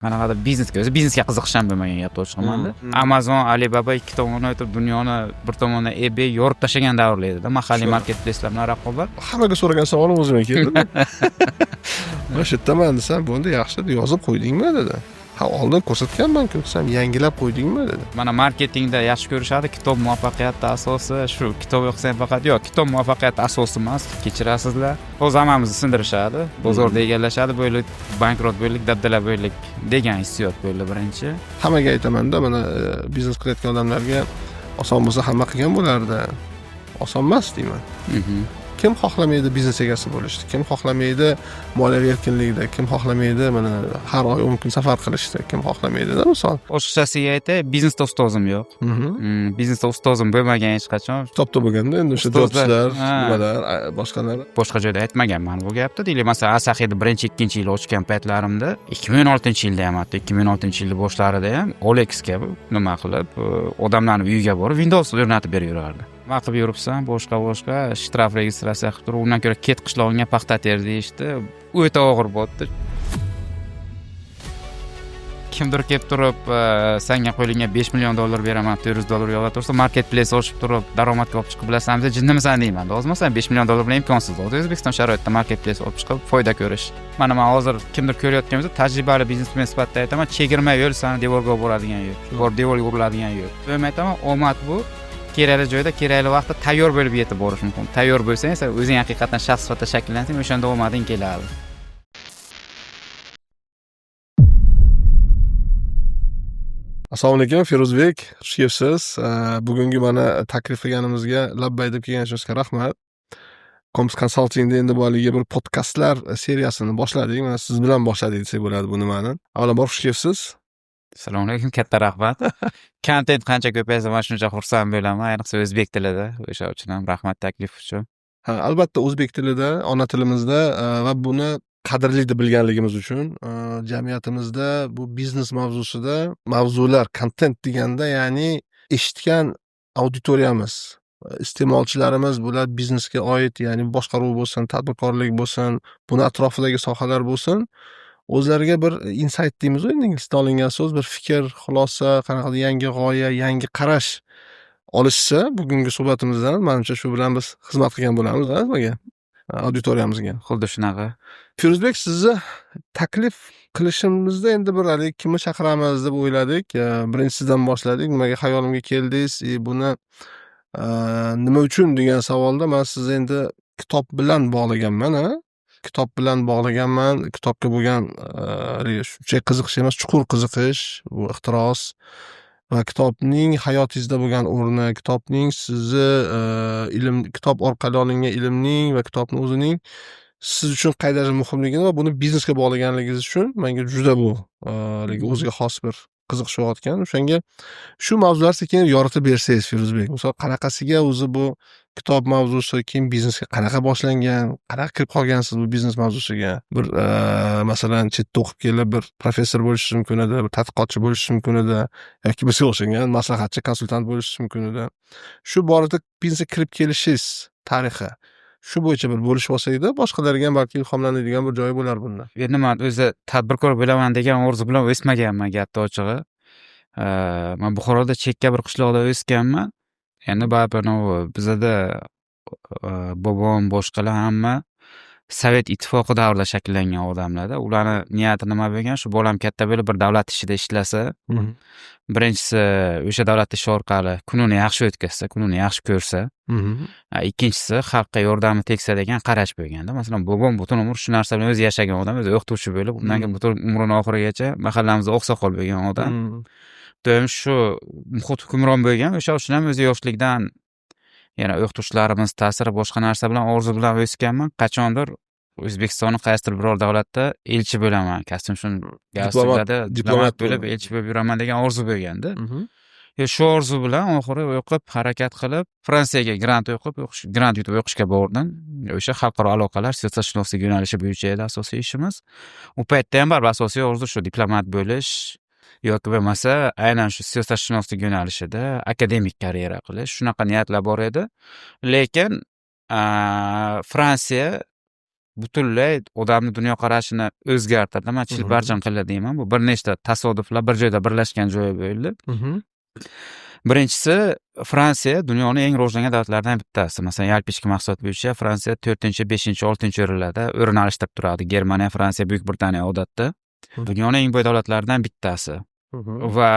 qanaqadir o'zi biznesga qiziqish ham bo'lmagan gapni ochiqmanda. Amazon, Alibaba ikki tomondan o'tib dunyoni bir tomondan eBay yorib tashlagan davrlar edi-da, mahalliy marketplacelar bilan raqobat. Hammaga so'ragan savolim o'zimga keldi. Mana shu yerda men desam, "Bo'ldi, yaxshi, yozib qo'ydingmi?" dedi. "Ha, oldin ko'rsatganman-ku" desam, "Yangilab qo'ydingmi?" dedi. Mana marketingda yaxshi ko'rishadi, kitob muvaffaqiyatning asosi, shu kitob o'qisang faqat yo'q, kitob muvaffaqiyatning asosi emas, kechirasizlar. O'z hammamizni sindirishadi, bozorda egallashadi, bo'ylik, bankrot bo'ylik, dabdala bo'ylik degan hissiyot bo'ldi birinchi. Hammaga aytaman-da, mana biznes qilayotgan odamlarga oson bo'lsa hamma qilgan bo'lardi. Oson emas deyman. Kim xohlamaydi biznes egasi bo'lishni? Kim xohlamaydi moliyaviy erkinlikda? Kim xohlamaydi mana har oy 10 kun safar qilishni? Kim xohlamaydi-da misol? Ochiqchasiga aytay, biznesda ustozim yo'q. Biznesda ustozim bo'lmagan hech qachon. Kitobda bo'lganda endi o'sha do'stlar, nimalar, boshqalar. Boshqa joyda aytmaganman bu gapni. Deylik, masalan, Asahida 1-2-yil ochgan paytlarimda 2016-yilda ham, hatto 2016-yilning boshlarida ham Olexga nima qilib, odamlarning uyiga borib Windows o'rnatib berib yurardi. Nima qilib yuribsan, boshqa shtraf registratsiya qilib turib, undan ko'ra ket qishlog'ingga paxta ter deyishdi. O'ta og'ir bo'ldi. Kimdir kelib turib, senga qo'lingga $5 million beraman, $400 yo'lla tursa, marketplace ochib turib, daromadga olib chiqib bilasanmi, jinnimisan deyman. Hozir masalan $5 million bilan imkonsiz. Hozir O'zbekiston sharoitida marketplace olib chiqib foyda ko'rish. Mana men hozir kimdir ko'rayotgan bo'lsa, tajribali biznesmen sifatida aytaman, chegirma yo'l sani devorga boradigan yo'l. Bor devorga uriladigan yo'l. Men aytaman, omad bu kerakli joyda, kerakli vaqtda tayyor bo'lib yetib borish mumkin. Tayyor bo'lsang, sen o'zing haqiqatan shaxs sifatida shakllansang, o'shanda omading keladi. Assalomu alaykum, Feruzbek, xush kelibsiz. Bugungi mana taklif qilganimizga labbay deb kelganingizga rahmat. Comps Consultingda endi bu haligi bir podkastlar seriyasini boshladik. Mana siz bilan boshladik desak bo'ladi bu nimani. Avvalambor xush kelibsiz. Assalomu alaykum, katta rahmat. Kontent qancha ko'paysa, men shuncha xursand bo'laman, ayniqsa o'zbek tilida. O'sha uchun ham rahmat taklif uchun. Ha, albatta o'zbek tilida, ona tilimizda va buni qadrli deb bilganligimiz uchun jamiyatimizda bu biznes mavzusida mavzular, kontent deganda, ya'ni eshitgan auditoriyamiz, iste'molchilarimiz bular biznesga oid, ya'ni boshqaruv bo'lsin, tadbirkorlik bo'lsin, buni atrofidagi sohalar bo'lsin, o'zlariga bir insight deymiz, endi inglizda olingan so'z, bir fikr, xulosa, qanaqadir yangi g'oya, yangi qarash olishsa, bugungi suhbatimizdan menimcha shu bilan biz xizmat qilgan bo'lamiz nimaga? Auditoriyamizga. Xuddi shunaqa. Firuzbek, sizni taklif qilishimizda endi bir hali kimni chaqiramiz deb o'yladik. Birinchi sizdan boshladik. Nimaga xayolimga keldingiz? Buni nima uchun degan savolda men sizni endi kitob bilan bog'laganman, Kitob bilan bog'laganman. Kitobga bo'lgan shunchaki qiziqish emas, chuqur qiziqish, bu ixtiros va kitobning hayotingizda bo'lgan o'rni, kitobning sizni kitob orqali olingan ilmning va kitobning o'zining siz uchun qay darajada muhimligini va buni biznesga bog'laganligingiz uchun menga juda bu o'ziga xos bir qiziqish uyg'otgan. O'shanga shu mavzular sekin yoritib bersangiz, Firuzbek. Misol qanaqasiga o'zi bu kitob mavzusi, keyin biznesga qanaqa boshlangan, qanaqa kirib qolgansiz bu biznes mavzusiga? Bir masalan chetda o'qib kelib bir professor bo'lishingiz mumkin edi, bir tadqiqotchi bo'lishingiz mumkin edi, yoki bizga o'xshagan maslahatchi, konsultant bo'lishingiz mumkin edi. Shu borada biznesga kirib kelishingiz tarixi shu bo'yicha bir bo'lishib olsaydi, boshqalarga ham balki ilhomlanadigan bir joyi bo'lar bunda. Endi men o'zi tadbirkor bo'laman degan orzu bilan o'smaganman, gapni ochig'i. Men Buxoroda chekka bir qishloqda o'sganman. Endi baribir bizada bobom, boshqalar hamma Sovet ittifoqi davrida shakllangan odamlarda. Ularni niyati nima bo'lgan? Shu bolam katta bo'lib bir davlat ishida ishlasa, birinchisi o'sha davlat ishi orqali kunini yaxshi o'tkazsa, kunini yaxshi ko'rsa, ikkinchisi xalqqa yordami tegsa degan qarash bo'lganda. Masalan, bobom butun umr shu narsa bilan o'zi yashagan odam, o'zi o'qituvchi bo'lib, undan keyin butun umrining oxirigacha mahallamizda oqsoqol bo'lgan odam. Doim shu muhit hukmron bo'lgan. O'sha uchun ham o'zi yoshlikdan yana o'qituvchilarimiz ta'siri, boshqa narsa bilan orzu bilan o'sganman. Qachondir O'zbekistonning qaysidir biror davlatda elchi bo'laman, kostyum diplomat bo'lib elchi bo'lib yuraman degan orzu bo'lganda. Shu orzu bilan oxiri o'qib, harakat qilib, Fransiyaga grant yutib o'qishga bordim. O'sha xalqaro aloqalar, siyosatshunoslik yo'nalishi bo'yicha edi asosiy ishimiz. U paytda ham baribir asosiy orzu shu diplomat bo'lish yoki bo'lmasa aynan shu siyosatshunoslik yo'nalishida akademik karyera qilish, shunaqa niyatlar bor edi. Lekin Fransiya butunlay odamni dunyoqarashini o'zgartirdi. Man chil barchani qildi deyman. Bu bir nechta tasodiflar bir joyda birlashgan joyi bo'ldi. Birinchisi, Fransiya dunyoning eng rivojlangan davlatlaridan bittasi. Masalan, yalpi ichki mahsulot bo'yicha Fransiya 4-chi, 5-chi, 6-chi o'rinlarda o'rin alishtirib turadi. Germaniya, Fransiya, Buyuk Britaniya odatda dunyoning eng boy davlatlaridan bittasi. Va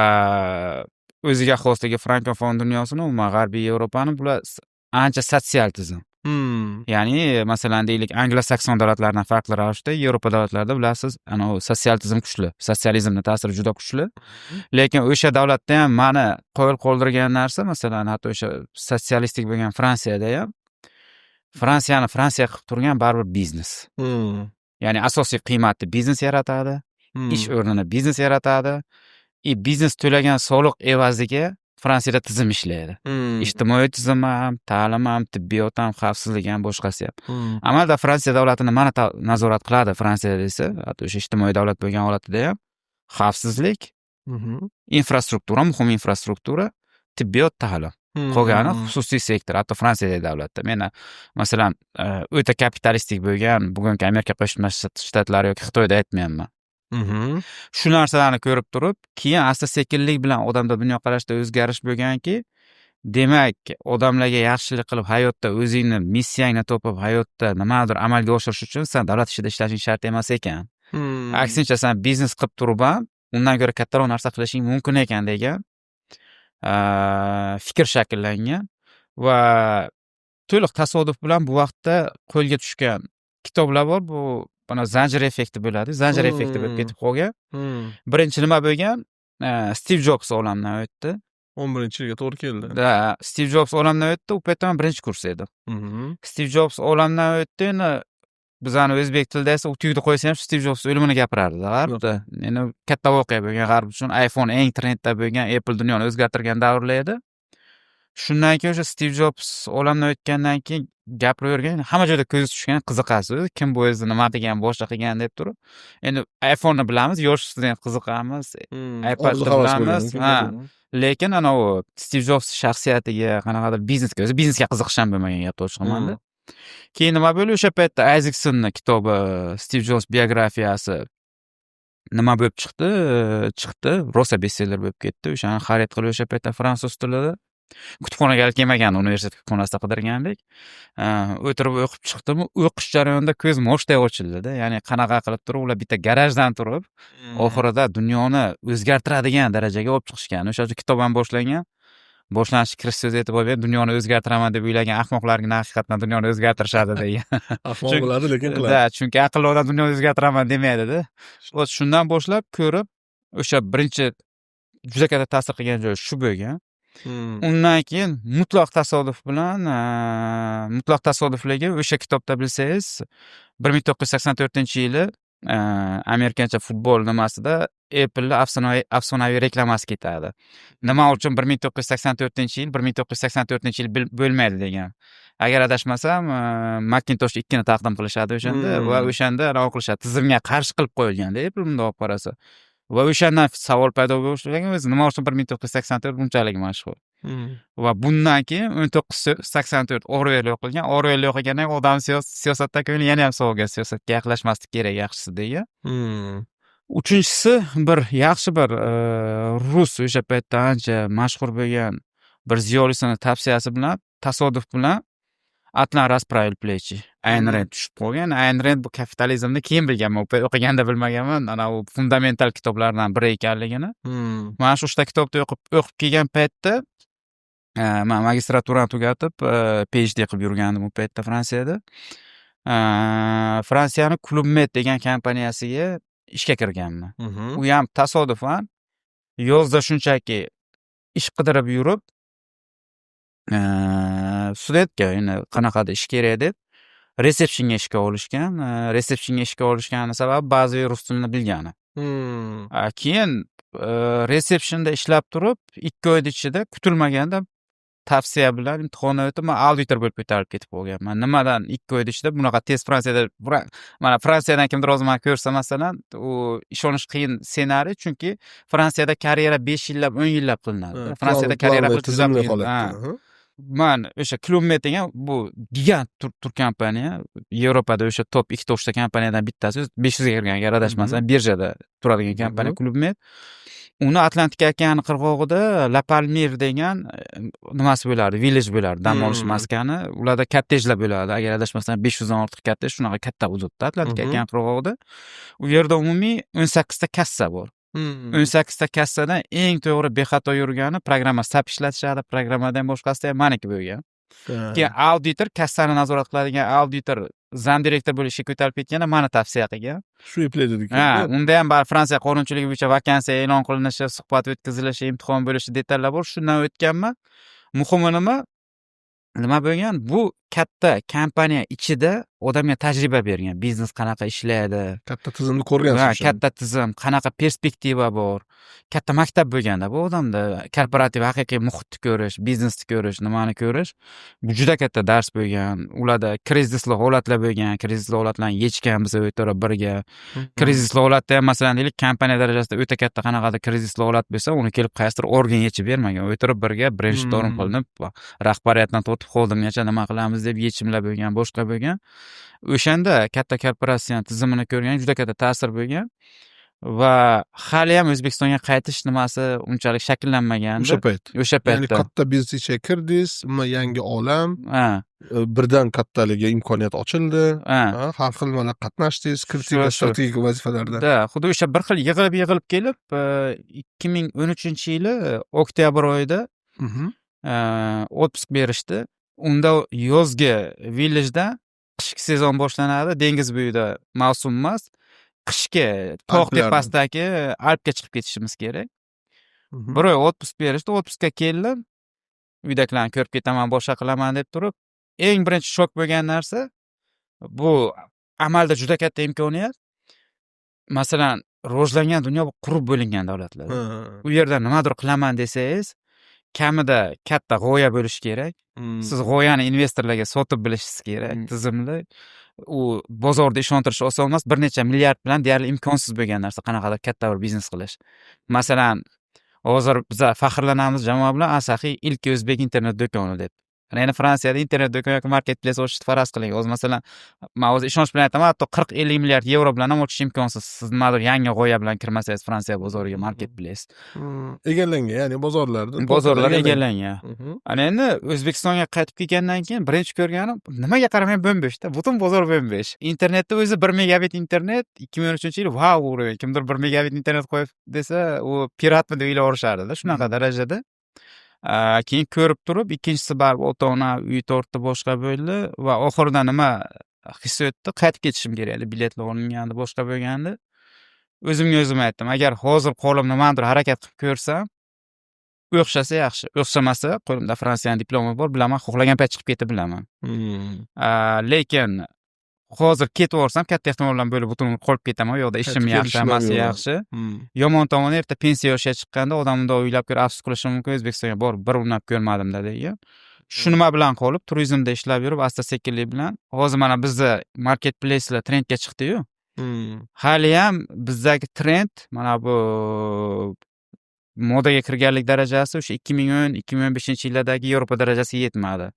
o'ziga xosligi frankofon dunyosini, umuman G'arbiy Yevropani bular ancha sotsial tizim. Ya'ni, masalan, deylik, Anglo-Sakson davlatlaridan farqli ravishda Yevropa davlatlarida bilasiz, sotsial tizim kuchli, sotsializmning ta'siri juda kuchli. Lekin o'sha davlatda ham meni qoyil qoldirgan narsa, masalan, hatto o'sha sotsialistik bo'lgan Fransiyada ham Fransiyani Fransiya qilib turgan baribir biznes. Ya'ni asosiy qiymatni biznes yaratadi, ish o'rnini biznes yaratadi. Biznes to'lagan soliq evaziga Fransiyada tizim ishlaydi. Ijtimoiy tizim ham, ta'lim ham, tibbiyot ham, xavfsizlik ham, boshqasi ham. Amalda Fransiya davlati nimani nazorat qiladi Fransiyada desa, hatto o'sha ijtimoiy davlat bo'lgan holatida ham xavfsizlik, infrastruktura, muhim infrastruktura, tibbiyot, ta'lim. Qolgani xususiy sektor, hatto Fransiyadagi davlatda. Men masalan, o'ta kapitalistik bo'lgan bugungi Amerika Qo'shma Shtatlari yoki Xitoyda aytmayapman. Shu narsalarni ko'rib turib, keyin asta-sekinlik bilan odamda dunyoqarashda o'zgarish bo'lganki, demak, odamlarga yaxshilik qilib hayotda o'zingni missiyangni topib, hayotda nimadir amalga oshirish uchun sen davlat ishida ishlashing shart emas ekan. Aksincha, sen biznes qilib turib ham undan ko'ra kattaroq narsa qilishing mumkin ekan degan fikr shakllangan va to'liq tasodif bilan bu vaqtda qo'lga tushgan kitoblar bor. Bu bana zanjir effekti bo'ladi. Zanjir effekti bo'lib ketib qolgan. Birinchi nima bo'lgan? Steve Jobs olamdan o'tdi. 11-yilga to'g'ri keldi. Steve Jobs olamdan o'tdi. U paytda men birinchi kurs edim. Steve Jobs olamdan o'tdi. Bizani o'zbek tilida esa u tuyda qo'ysa ham Steve Jobs o'limini gapirardi. G'arbda. Endi katta voqea bo'lgan g'arb uchun. iPhone eng trendda bo'lgan, Apple dunyoni o'zgartirgan davrlar edi. Shundan keyin o'sha Steve Jobs olamdan o'tgandan keyin gapiravergan, hamma joyda ko'zi tushgan, qiziqasiz. Kim bu o'zi nima degan, boshqa qilgan deb turib. Endi iPhone'ni bilamiz, yosh student qiziqamiz. iPad'ni bilamiz. Lekin Steve Jobs shaxsiyatiga, qanaqadir biznesga, o'zi biznesga qiziqish ham bo'lmagan gapni ochiqmanda. Keyin nima bo'ldi? O'sha paytda Isaacsonning kitobi Steve Jobs biografiyasi nima bo'lib chiqdi, rosa bestseller bo'lib ketdi. O'shani xarid qilib o'sha paytda fransuz tilida kutubxonaga kelmagan, universitet kutubxonasida qidirgandik. O'tirib o'qib chiqdim. O'qish jarayonida ko'zim o'shday ochildi-da. Ya'ni qanaqa qilib turib ular bitta garajdan turib, oxirida dunyoni o'zgartiradigan darajaga olib chiqishgan. O'sha kitob ham boshlangan. Boshlanish kirish so'zi e'tiborga dunyoni o'zgartiraman deb o'ylagan ahmoqlarga haqiqatan dunyoni o'zgartirishadi degan. Ahmoq bo'ladi, lekin qiladi. Chunki aqlli odam dunyoni o'zgartiraman demaydi-da. Shundan boshlab ko'rib, o'sha birinchi juda katta ta'sir qilgan joyi shu bo'lgan. Undan keyin mutlaq tasodiflarga o'sha kitobda bilsangiz 1984-yili amerikancha futbol nimasida Apple'ning afsonaviy reklamasi ketadi. Nima uchun 1984-yil 1984-yil bo'lmaydi degan. Agar adashmasam, Macintosh 2ni taqdim qilishadi o'shanda va o'shanda nima qilishadi? Tizimga qarshi qilib qo'yilgan-da Apple bunday olib qarasa. Va o'shandan savol paydo bo'lgan, o'zi nima uchun 1984 bunchalik mashhur? Va bundan keyin 1984 Orwell o'qilgan. Orwell o'qigandan odam siyosatda ko'ngli yana ham sovigan, siyosatga yaqinlashmaslik kerak yaxshisi degan. Uchinchisi yaxshi bir rus o'sha paytda ancha mashhur bo'lgan bir ziyolisining tavsiyasi bilan tasodif bilan Atlan Raspravil Plechi Ayn Rand tushib qolgan. Ayn Rand bu kapitalizmni keyin bilganman, o'qiganda bilmaganman. Ana u fundamental kitoblardan biri ekanligini. Mana shu kitobni o'qib kelgan paytda men magistraturani tugatib, PhD qilib yurgandim u paytda Fransiyada. Fransiyaning Club Med degan kompaniyasiga ishga kirganman. U ham tasodifan yozda shunchaki ish qidirib yurib, studentga qanaqadir ish kerak deb resepshinga ishga olishgan. Resepshinga ishga olishgani sababi ba'zi rus tilini bilgani. Keyin resepshinda ishlab turib 2 oy ichida kutilmaganda tavsiya bilan imtihondan o'tib, men auditor bo'lib ko'tarilib ketib qolganman. Nimadan 2 oy ichida bunaqa tez Fransiyada, mana Fransiyadan kimdir o'zi meni ko'rsa masalan, u ishonish qiyin ssenariy, chunki Fransiyada karyera 5 yillab, 10 yillab qilinadi. Fransiyada karyera qilish tizimli holatda. man o'sha Clubmed degan bu gigant kompaniya. Yevropada o'sha top 2-3 ta kompaniyadan bittasi. 500 ga kirgan agar adashmasam, birjada turadigan kompaniya Clubmed. Uni Atlantik okeani qirg'og'ida La Palmir degan nimasi bo'lardi, village bo'lardi, dam olish maskani. Ularda kottejlar bo'ladi. Agar adashmasam 500 dan ortiq kottej, shunaqa katta hududda Atlantik okeani qirg'og'ida. U yerda umumiy 18 ta kassa bor. 18 ta kassadan eng to'g'ri bexato yurgani programma SAP ishlatishadi. Programmadan boshqasi ham maniki bo'lgan. Keyin auditor, kassani nazorat qiladigan auditor zam direktor bo'lish ishga ko'tarib ketganda meni tavsiya qilgan. Shu eplaydi. Unda ham bar Fransiya qonunchiligi bo'yicha vakansiya e'lon qilinishi, suhbat o'tkazilishi, imtihon bo'lishi detallar bor. Shundan o'tganman. Muhimi nima bo'lgan? Bu katta kompaniya ichida odamga tajriba bergan. Biznes qanaqa ishlaydi, katta tizimni ko'rgansiz. Katta tizim, qanaqa perspektiva bor. Katta maktab bo'lganda bu odamda korporativ haqiqiy muhitni ko'rish, biznesni ko'rish, nimani ko'rish. Bu juda katta dars bo'lgan. Ularda krizisli holatlar bo'lgan. Krizisli holatlarni yechganmiz o'tirib birga. Krizisli holatda ham masalan deylik, kompaniya darajasida o'ta katta qanaqadir krizisli holat bo'lsa, uni kelib qaysidir organ yechib bermagan. O'tirib birga brainstorm qilinib, rahbariyatdan tortib xoldimgacha nima qilamiz deb yechimlar bo'lgan, boshqa bo'lgan. O'shanda katta korporatsiyaning tizimini ko'rgan, juda katta ta'sir bo'lgan va hali ham O'zbekistonga qaytish nimasi unchalik shakllanmagandi. O'sha paytda. Ya'ni katta biznes ichiga kirdingiz, yangi olam, birdan kattaligi imkoniyat ochildi. Har xil mana qatnashdingiz, kritik va strategik vazifalarda. Xuddi o'sha bir xil yig'ilib kelib 2013-yili oktyabr oyida otpusк berishdi. Unda yozgi villajda qishki sezon boshlanadi, dengiz bo'yida mavsum emas. Qishki tog' tepasidagi Alpga chiqib ketishimiz kerak. Bir oy otpusк berishdi, otpuskka keldim. Uydagilarni ko'rib ketaman, boshqa qilaman deb turib, eng birinchi shok bo'lgan narsa bu amalda juda katta imkoniyat. Masalan, rivojlangan dunyo qurib bo'lingan davlatlar. U yerda nimadir qilaman desangiz, kamida katta g'oya bo'lishi kerak. Siz g'oyani investorlarga sotib bilishingiz kerak, tizimli. U bozorda ishontirish oson emas, bir necha milliard bilan deyarli imkonsiz bo'lgan narsa qanaqadir katta bir biznes qilish. Masalan, hozir biz faxrlanamiz jamoa bilan Asaxiy ilk o'zbek internet do'koni deb. Ya'ni Fransiyada internet do'koni yoki marketplace ochishni faraz qiling. Hozir masalan, men o'zi ishonch bilan aytaman, hatto 40-50 milliard yevro bilan ham ochish imkonsiz. Siz nimadir yangi g'oya bilan kirmasangiz Fransiya bozoriga marketplace. Egallangan, ya'ni bozorlar egallangan. Ana endi O'zbekistonga qaytib kelgandan keyin birinchi ko'rganim, nimaga qaramay bo'm-bo'shda, butun bozor bo'm-bo'sh. Internetda o'zi 1 megabit internet 2013-yil vau urovень. Kimdir 1 megabit internet qo'yib desa, u piratmi deb o'ylashardi-da, shunaqa darajada. Keyin ko'rib turib, ikkinchisi barib ota-ona uy tortdi, boshqa bo'ldi va oxirida nima his etdi, qaytib ketishim kerak edi, biletlar olingandi, boshqa bo'lgandi. O'zimga o'zim aytdim, agar hozir qo'lim nimadir harakat qilib ko'rsam, o'xshasa yaxshi, o'xshamasa, qo'limda Fransiyaning diplomi bor, bilaman, xohlagan payt chiqib ketib bilaman. Lekin hozir ketib o'rsam, katta ehtimol bilan bo'lib butun qolib ketaman, yo'qda ishim yaxshi, hammasi yaxshi. Yomon tomoni erta pensiya yoshiga chiqqanda odam unda o'ylab ko'rib afsus qilishi mumkin, O'zbekistonga borib bir urinib ko'rmadim-da degan. Shu nima bilan qolib, turizmda ishlab yurib, asta-sekinlik bilan hozir mana bizda marketplace'lar trendga chiqdi-yu. Hali ham bizdagi trend mana bu modaga kirganlik darajasi o'sha 2010-2015-yillardagi Yevropa darajasiga yetmadi.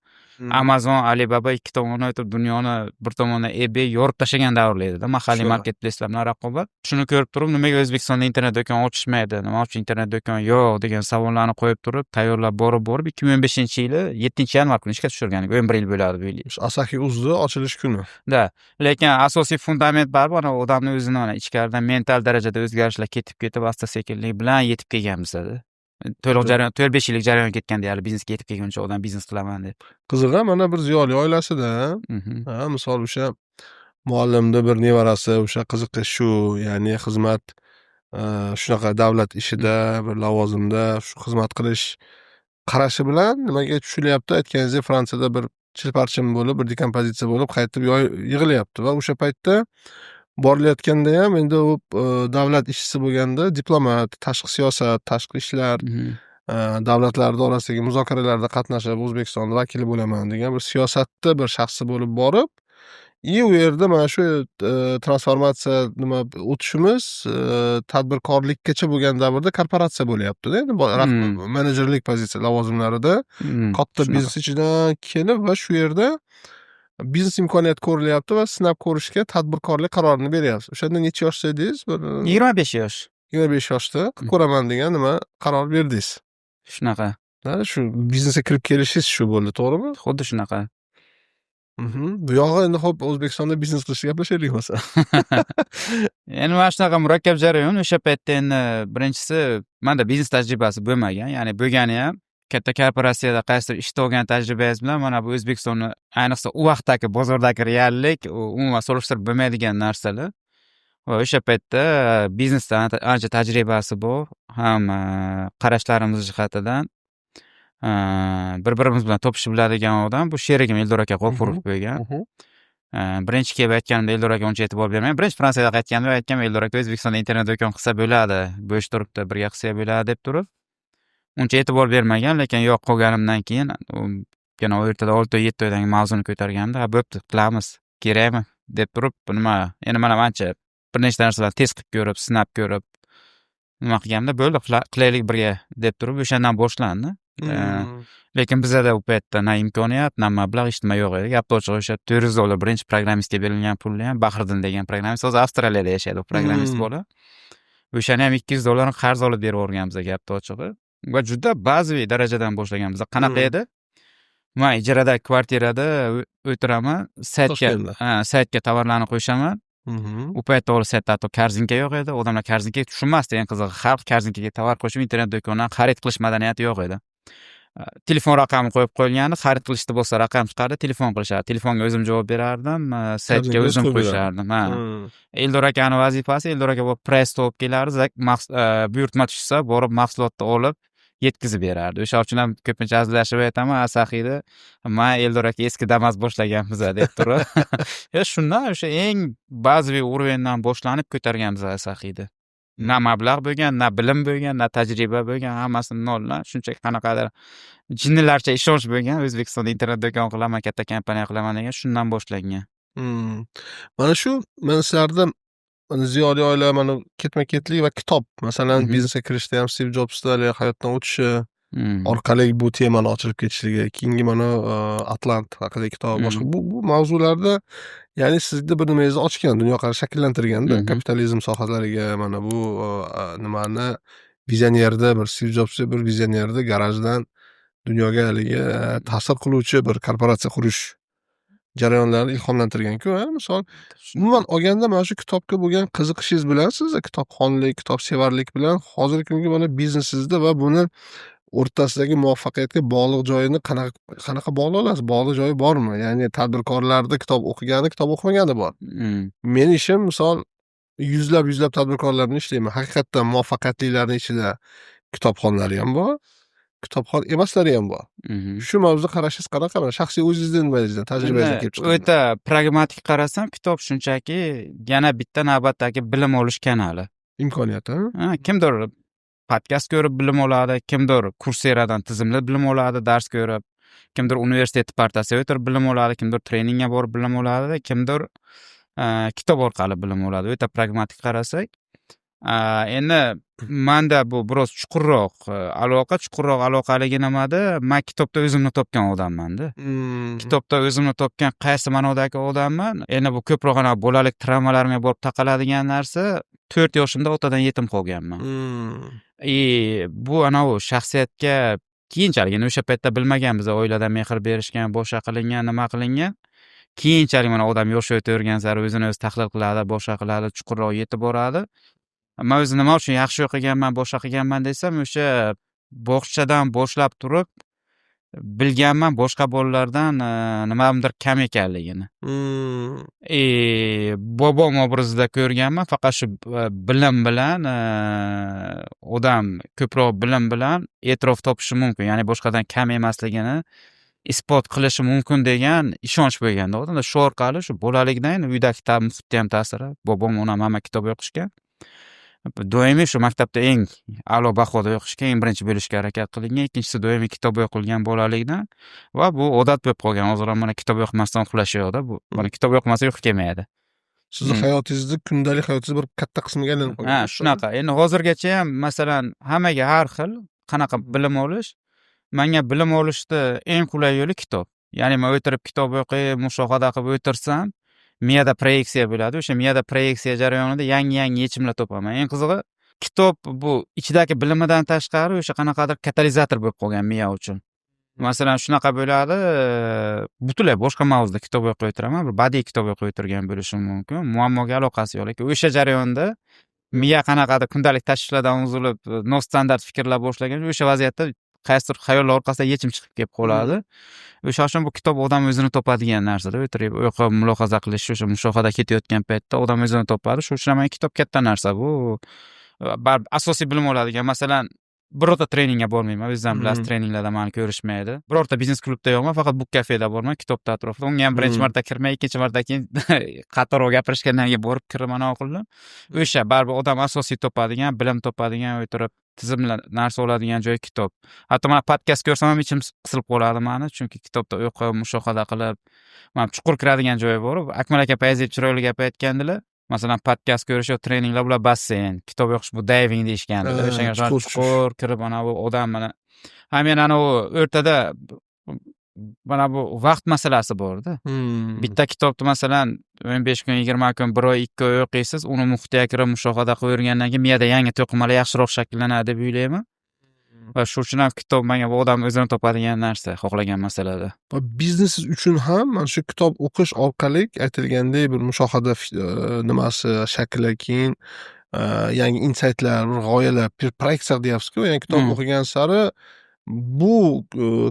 Amazon, Alibaba ikki tomondan o'tib dunyoni bir tomondan eBay yorib tashlagan davrlar edi-da, mahalliy marketplace'lar bilan raqobat. Shuni ko'rib turib, nimaga O'zbekistonda internet do'kon ochishmaydi, nima uchun internet do'kon yo'q degan savollarni qo'yib turib, tayyorlab borib 2015-yili 7-yanvar kuni ishga tushirgandik. 11 yil bo'ladi bu yil. Asaxiy uzdi ochilish kuni. Lekin asosiy fundament bor, mana odamning o'zini ichkaridan mental darajada o'zgarishlar ketib asta-sekinlik bilan yetib kelganmiz-da. To'liq jarayon 4-5 yillik jarayon ketgan deyarli biznesga yetib kelguncha odam biznes qilaman deb. Qiziq-a, mana bir ziyoli oilasida, misol o'sha muallimda bir nevarasi o'sha qiziqish shu, ya'ni xizmat shunaqa davlat ishida, bir lavozimda shu xizmat qilish qarashi bilan nimaga tushilyapti? Aytganingizdek, Fransiyada bir chilparchin bo'lib, bir dekompozitsiya bo'lib qaytib yig'ilyapti va o'sha paytda borilayotganda ham endi u davlat ishchisi bo'lganda diplomat, tashqi siyosat, tashqi ishlar davlatlar orasidagi muzokaralarda qatnashib, O'zbekistonda vakili bo'laman degan bir siyosatda bir shaxsi bo'lib borib, u yerda mana shu transformatsiya nima o'tishimiz tadbirkorlikkacha bo'lgan davrda korporatsiya bo'lyapti-da endi menejerlik pozitsiya lavozimlarida katta Shunaqa. biznes ichidan kelib va shu yerda biznes imkoniyati ko'rilyapti va sinab ko'rishga tadbirkorlik qarorini beryapsiz. O'shanda necha yoshda edingiz? Bir 25 yosh. 25 yoshda qilib ko'raman degan nima qaror berdingiz. Shunaqa. Shu biznesga kirib kelishingiz shu bo'ldi, to'g'rimi? Xuddi shunaqa. Bu yog'i endi xo'p O'zbekistonda biznes qilishni gaplashaylik bo'lsa. Endi mana shunaqa murakkab jarayon. O'sha paytda endi birinchisi menda biznes tajribasi bo'lmagan. Ya'ni bo'lgani ham katta korporatsiyada qaysidir ishda olgan tajribangiz bilan mana bu O'zbekistonni, ayniqsa u vaqtdagi bozordagi reallik umuman solishtirib bo'lmaydigan narsalar. Va o'sha paytda biznesdan ancha tajribasi bor, ham qarashlarimiz jihatidan bir-birimiz bilan topishib biladigan odam bu sherigim Eldor aka G'ofurov bo'lgan. Birinchi kelib aytganimda Eldor aka uncha e'tibor bermagan. Birinchi Fransiyada qaytganimda aytganman, Eldor aka O'zbekistonda internet do'kon qilsa bo'ladi, bo'sh turibdi, birga qilsa bo'ladi deb turib. Uncha e'tibor bermagan, lekin yo'q qolganimdan keyin yana u ertada 6-7 oydan mavzuni ko'targanda, bo'pti, qilamiz, kerakmi deb turib, nima, endi mana ancha bir nechta narsalarni test qilib ko'rib, sinab ko'rib, nima qilganimda bo'ldi, qilaylik birga deb turib, o'shandan boshlandi. Lekin bizada u paytda na imkoniyat, na mablag' hech nima yo'q edi. Gap ochig'i o'sha $400 birinchi programmistga berilgan pulni ham Bahriddin degan programmist, hozir Avstraliyada yashaydi, u programmist bola. O'shani ham $200 qarz olib berib o'rganmiz, gapni ochig'i. Va juda bazaviy darajadan boshlaganmiz. Qanaqa edi? Men ijaradagi kvartirada o'tiraman, saytga tovarlarni qo'yshaman. U paytda saytda hatto korzinka yo'q edi. Odamlar korzinkaga tushunmasdi, eng qizig'i. Xalq korzinkaga tovar qo'shib internet do'konidan xarid qilish madaniyati yo'q edi. Telefon raqami qo'yib qo'yilgandi, xarid qilishda bo'lsa raqam chiqardi, telefon qilishardi. Telefonga o'zim javob berardim, saytga o'zim qo'yishardim. Eldor akani vazifasi, Eldor aka bu price topib kelardi, buyurtma tushsa, borib mahsulotni olib yetkazib berardi. O'sha uchun ham ko'pincha hazillashib aytaman, Asahiyda men Eldor aka eski Damas boshlaganmiz deb turib. Shundan o'sha eng bazaviy urovdan boshlanib ko'targanmiz Asahiyda. Na mablag' bo'lgan, na bilim bo'lgan, na tajriba bo'lgan, hammasi noldan. Shunchaki qanaqadir jinnilarcha ishonch bo'lgan, O'zbekistonda internet do'kon qilaman, katta kompaniya qilaman degan, shundan boshlangan. Mana shu men sizlarda ziyoliy oila, mana ketma-ketlik va kitob, masalan, biznesga kirishda ham Steve Jobsdan hayotdan o'tishi orqali bu temani ochilib ketishligi, keyingi mana Atlant haqidagi kitob, boshqa bu mavzularda ya'ni sizda bir nimangizni ochgan, dunyoqarash shakllantirganda, kapitalizm sohalariga, mana bu nimani vizionerda, bir Steve Jobs bir vizionerda garajdan dunyoga haligi ta'sir qiluvchi bir korporatsiya qurish jarayonlarini ilhomlantirgan-ku, misol umuman olganda mana shu kitobga bo'lgan qiziqishingiz bilan, siz kitobxonlik, kitobsevarlik bilan hozirgi kungi mana biznesingizda va buni o'rtasidagi muvaffaqiyatga bog'liq joyini qanaqa bog'lay olasiz? Bog'liq joyi bormi? Ya'ni tadbirkorlarda kitob o'qigani, kitob o'qimagani bor. Men ishim misol yuzlab tadbirkorlar bilan ishlayman. Haqiqatdan muvaffaqiyatlilarning ichida kitobxonlari ham bor, kitobxon emaslari ham bor. Shu mavzuga qarashingiz qanaqa? Shaxsiy o'zingizdan, nimangizdan, tajribangizdan kelib chiqadi. O'ta pragmatik qarasam, kitob shunchaki yana bitta navbatdagi bilim olish kanali. Imkoniyat, kimdir podkast ko'rib bilim oladi, kimdir Courseradan tizimli bilim oladi, dars ko'rib, kimdir universitet partasiga o'tirib bilim oladi, kimdir treningga borib bilim oladi, kimdir kitob orqali bilim oladi. O'ta pragmatik qarasak, endi menda bu biroz chuqurroq aloqaligi nimada? Men kitobda o'zimni topgan odamman-da. Kitobda o'zimni topgan qaysi ma'nodagi odamman? Endi bu ko'proq bolalik travmalarimga borib taqaladigan narsa, 4 yoshimda otadan yetim qolganman. Bu shaxsiyatga keyinchalik, o'sha paytda bilmaganmiz, oiladan mehr berishgan, boshqa qilingan, nima qilingan. Keyinchalik mana odam yoshi o'tavergan sari o'zini o'zi tahlil qiladi, boshqa qiladi, chuqurroq yetib boradi. Men o'zi nima uchun yaxshi o'qiganman, boshqa qilganman desam, o'sha bog'chadan boshlab turib bilganman boshqa bolalardan nimadir kam ekanligini. Bobom obrazida ko'rganman, faqat shu bilim bilan odam ko'proq bilim bilan e'tirof topishi mumkin, ya'ni boshqadan kam emasligini isbot qilishi mumkin degan ishonch bo'lganda, odamda shu orqali shu bolalikdan uydagi muhitda ham ta'siri, bobom, onam hamma kitob o'qishgan. doimiy shu maktabda eng a'lo bahoda o'qishga eng birinchi bo'lishga harakat qilingan. Ikkinchisi doimiy kitob o'qilgan bolalikdan va bu odat bo'lib qolgan. Hozir ham mana kitob o'qimasdan uxlash yo'qda bu. Mana kitob o'qimasa uyqu kelmaydi. Sizni hayotingizni, kundalik hayotingizni bir katta qismiga aylanib qolgan. Ha, shunaqa. Endi hozirgacha ham masalan hammaga har xil qanaqa bilim olish, menga bilim olishda eng qulay yo'li kitob. Ya'ni men o'tirib kitob o'qib, mushohada qilib o'tirsam, miyada proyeksiya bo'ladi. O'sha miyada proyeksiya jarayonida yangi yechimlar topaman. Eng qizig'i, kitob bu ichidagi bilimidan tashqari o'sha qanaqadir katalizator bo'lib qolgan miya uchun. Masalan, shunaqa bo'ladi, butunlay boshqa mavzuda kitob o'qib o'tiraman, bir badiiy kitob o'qib o'tirgan bo'lishim mumkin. Muammoga aloqasi yo'q, lekin o'sha jarayonda miya qanaqadir kundalik tashvishlardan uzilib, nostandart fikrlar boshlagan, o'sha vaziyatda qaysidir xayollar orqasidan yechim chiqib kelib qoladi. O'sha uchun bu kitob odam o'zini topadigan narsada, o'tirib o'qib mulohaza qilish, o'sha mushohada ketayotgan paytda odam o'zini topadi. Shuning uchun ham kitob katta narsa bu. Asosiy bilim oladigan, masalan, birorta treningga bormayman. O'zingizam bilasiz, treninglarda meni ko'rishmaydi. Birorta biznes klubda yo'qman, faqat book kafeda borman, kitobda atrofida. Unga ham birinchi marta kirmay, ikkinchi marta keyin qatorroq gapirishgandan keyin borib kiraman qildim. O'sha baribir odam asosiy topadigan, bilim topadigan, o'tirib tizimli narsa oladigan joy kitob. Hatto mana podkast ko'rsam ham ichim qisilib qoladi meni, chunki kitobda o'qib, mushohada qilib, mana chuqur kiradigan joyi bor. Akmal aka Payziyev chiroyli gap aytgandilar. Masalan, podkast ko'rish yo treninglar bular basseyn, kitob o'qish bu diving deyishganlar. O'shanga chuqur kirib mana bu odam mana men ana u o'rtada mana bu vaqt masalasi bor-da. Bitta kitobni masalan 15 kun, 20 kun, 1 oy, 2 oy o'qiysiz, uni muhitiga kirib mushohada qilib o'rgangandan keyin miyada yangi to'qimalar yaxshiroq shakllanadi deb o'ylayman. Va shu uchun ham kitob menga bu odam o'zini topadigan narsa, xohlagan masalada. Va biznesingiz uchun ham mana shu kitob o'qish orqali aytilgandek bir mushohada nimasi shakli, keyin yangi insaytlar, g'oyalar, proyeksiya deyapsiz-ku, ya'ni kitob o'qigan sari bu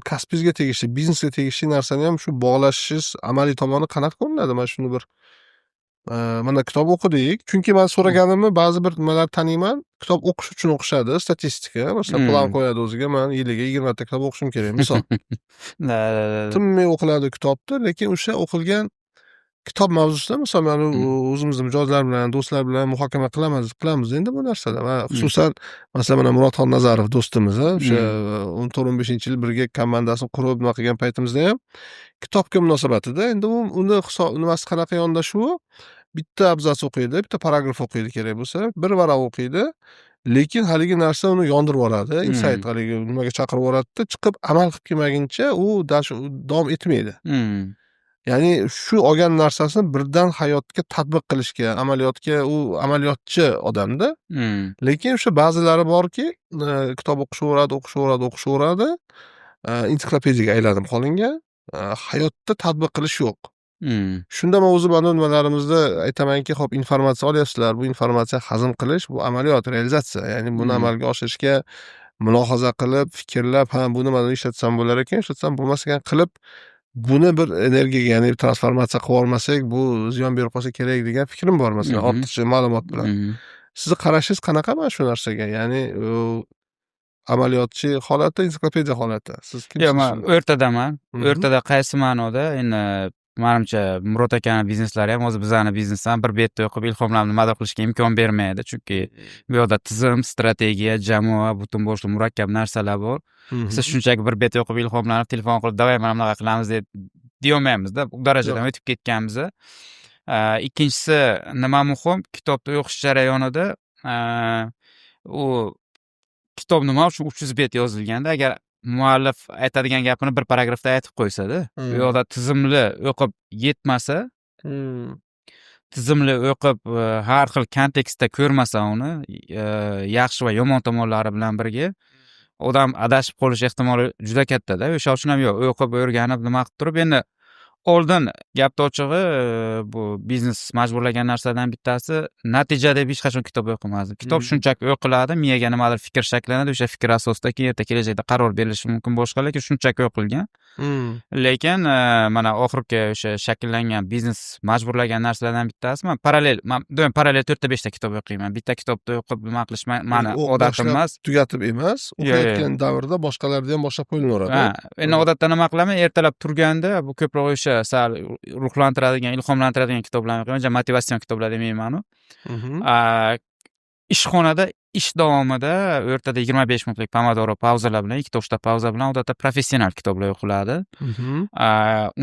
kasbingizga tegishli, biznesga tegishli narsani ham shu bog'lashingiz amaliy tomoni qanaqa ko'rinadi? Mana shuni bir mana kitob o'qidik. Chunki men so'raganimni ba'zi bir nimalar taniyman. Kitob o'qish uchun o'qishadi, statistika. Masalan, plan qo'yadi o'ziga, men yiliga 20 ta kitob o'qishim kerak, misol. Tinmay o'qiladi kitobni, lekin o'sha o'qilgan kitob mavzusida misol men o'zimizni mijozlar bilan, do'stlar bilan muhokama qilamiz endi bu narsada. Va xususan, masalan, mana Murodxon Nazarov do'stimiz, o'sha 14-15-yil birga komandasini qurib nima qilgan paytimizda ham kitobga munosabatida endi uni nimasi qanaqa yondashuvi, bitta abzas o'qiydi, bitta paragraf o'qiydi kerak bo'lsa, bir varaq o'qiydi, lekin haligi narsa uni yondirib yuboradi, insight haligi nimaga chaqirib yuboradi-da, chiqib amal qilib kelmaguncha u davom etmaydi. Ya'ni shu olgan narsasini birdan hayotga tatbiq qilishga, amaliyotga, u amaliyotchi odamda. Lekin o'sha ba'zilari borki, kitob o'qishaveradi, ensiklopediyaga aylanib qolingan, hayotda tatbiq qilish yo'q. Shunda men o'zim mana nimalarimizda aytamanki, xo'p, informatsiya olyapsizlar, bu informatsiya hazm qilish, bu amaliyot, realizatsiya. Ya'ni buni amalga oshirishga mulohaza qilib, fikrlab, ha, buni mana ishlatsam bo'lar ekan, ishlatsam bo'lmas ekan qilib, buni bir energiyaga, ya'ni transformatsiya qilib olmasak, bu ziyon berib qolsa kerak degan fikrim bor, masalan, ortiqcha ma'lumot bilan. Sizni qarashingiz qanaqa mana shu narsaga? Ya'ni amaliyotchi holati, ensiklopediya holati. Siz kimsiz? Yo'q, men o'rtadaman. O'rtada qaysi ma'noda? Endi menimcha Murod akani bizneslari ham o'zi bizani biznesdan bir betda o'qib ilhomlanib nima qilishga imkon bermaydi, chunki bu yoqda tizim, strategiya, jamoa, butun boshli murakkab narsalar bor. Siz shunchaki bir bet o'qib ilhomlanib telefon qilib davay mana bunaqa qilamiz deb deyolmaymiz-da, bu darajadan o'tib ketganmiz. Ikkinchisi nima muhim, kitobni o'qish jarayonida u kitob nima uchun 300 bet yozilganda, agar muallif aytadigan gapini bir paragrafda aytib qo'ysa-da, bu yoqda tizimli o'qib yetmasa, tizimli o'qib har xil kontekstda ko'rmasa uni, yaxshi va yomon tomonlari bilan birga odam adashib qolish ehtimoli juda katta-da. O'sha uchun ham yo'q, o'qib o'rganib nima qilib turib, endi oldin gapni ochig'i bu biznes majburlagan narsalardan bittasi natija deb hech qachon kitob o'qimasdim. Kitob shunchaki o'qiladi, miyaga nimadir fikr shakllanadi, o'sha fikr asosida keyin erta kelajakda qaror berilishi mumkin boshqa, lekin shunchaki o'qilgan. Lekin mana oxirgi o'sha shakllangan biznes majburlagan narsalardan bittasi men doim parallel 4 ta 5 ta kitob o'qiyman. Bitta kitobni o'qib nima qilish meni odatim emas. Tugatib emas, o'qiyotgan davrda boshqalarni ham boshlab qo'yiladi. Endi odatda nima qilaman? Ertalab turganda bu ko'proq o'sha sal ruhlantiradigan, ilhomlantiradigan kitoblarni o'qiyman, motivatsion kitoblar demayman-u. ishxonada ish davomida o'rtada 25 minutlik pomodoro pauzalar bilan, 2 ta pauza bilan odatda professional kitoblar o'qiladi.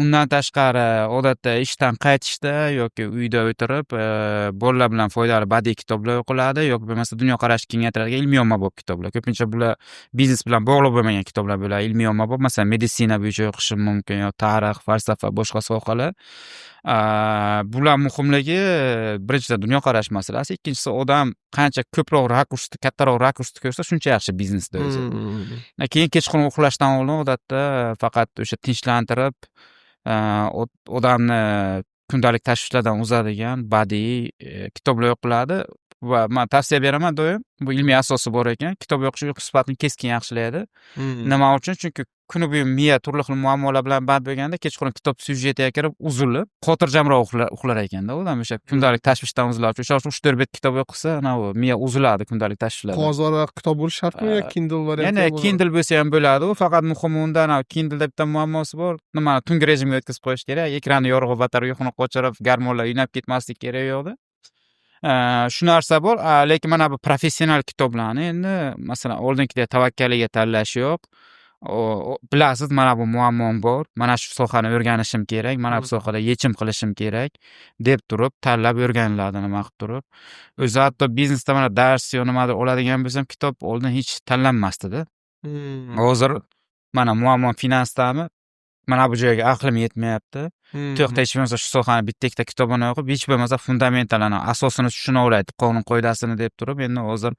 Undan tashqari odatda ishdan qaytishda yoki uyda o'tirib, bolalar bilan foydali badiiy kitoblar o'qiladi yoki bo'lmasa dunyoqarashni kengaytiradigan ilmiy ommabop kitoblar. Ko'pincha bular biznes bilan bog'liq bo'lmagan kitoblar bo'ladi. Ilmiy ommabop, masalan, meditsina bo'yicha o'qishim mumkin yo tarix, falsafa, boshqa sohalar. Bular muhimligi birinchidan dunyoqarash masalasi, ikkinchisi odam qancha ko'proq rakursda, kattaroq rakursda ko'rsa, shuncha yaxshi biznesda o'zi. Keyin kechqurun uxlashdan oldin odatda faqat o'sha tinchlantirib, odamni kundalik tashvishlardan uzadigan badiiy kitoblar o'qiladi va men tavsiya beraman doim. Bu ilmiy asosi bor ekan. Kitob o'qish uyqu sifatini keskin yaxshilaydi. Nima uchun? Chunki kuni bo'yi miya turli xil muammolar bilan band bo'lganda kechqurun kitob syujetiga kirib uzilib, xotirjamroq uxlar ekanda odam o'sha kundalik tashvishdan uziladi. O'sha 3-4 bet kitob o'qisa, anavi miya uziladi kundalik tashvishlardan. Qog'oz varaq kitob bo'lishi shartmi yo Kindle varianti? Yana Kindle bo'lsa ham bo'ladi. U faqat muhimi unda anavi Kindleda bitta muammosi bor. Nimani tungi rejimga o'tkazib qo'yish kerak. Ekranni yorug'i batarya yo'qini qochirib, garmonlar o'ynab ketmaslik kerak yo'qda. Shu narsa bor. Lekin mana bu professional kitoblarni endi masalan oldingidek tavakkaliga tanlash yo'q. Bilasiz, mana bu muammom bor, mana shu sohani o'rganishim kerak, mana bu sohada yechim qilishim kerak deb turib tanlab o'rganiladi nima qilib turib. O'zi hatto biznesda mana dars yo nimadir oladigan bo'lsam, kitob oldin hech tanlanmasdi-da. Hozir mana muammom finansdami, mana bu joyga aqlim yetmayapti. To'xta, hech bo'lmasa shu sohani bitta ikkita kitobini o'qib, hech bo'lmasa fundamentalini, asosini tushuna oladi, qonun qoidasini deb turib, endi hozir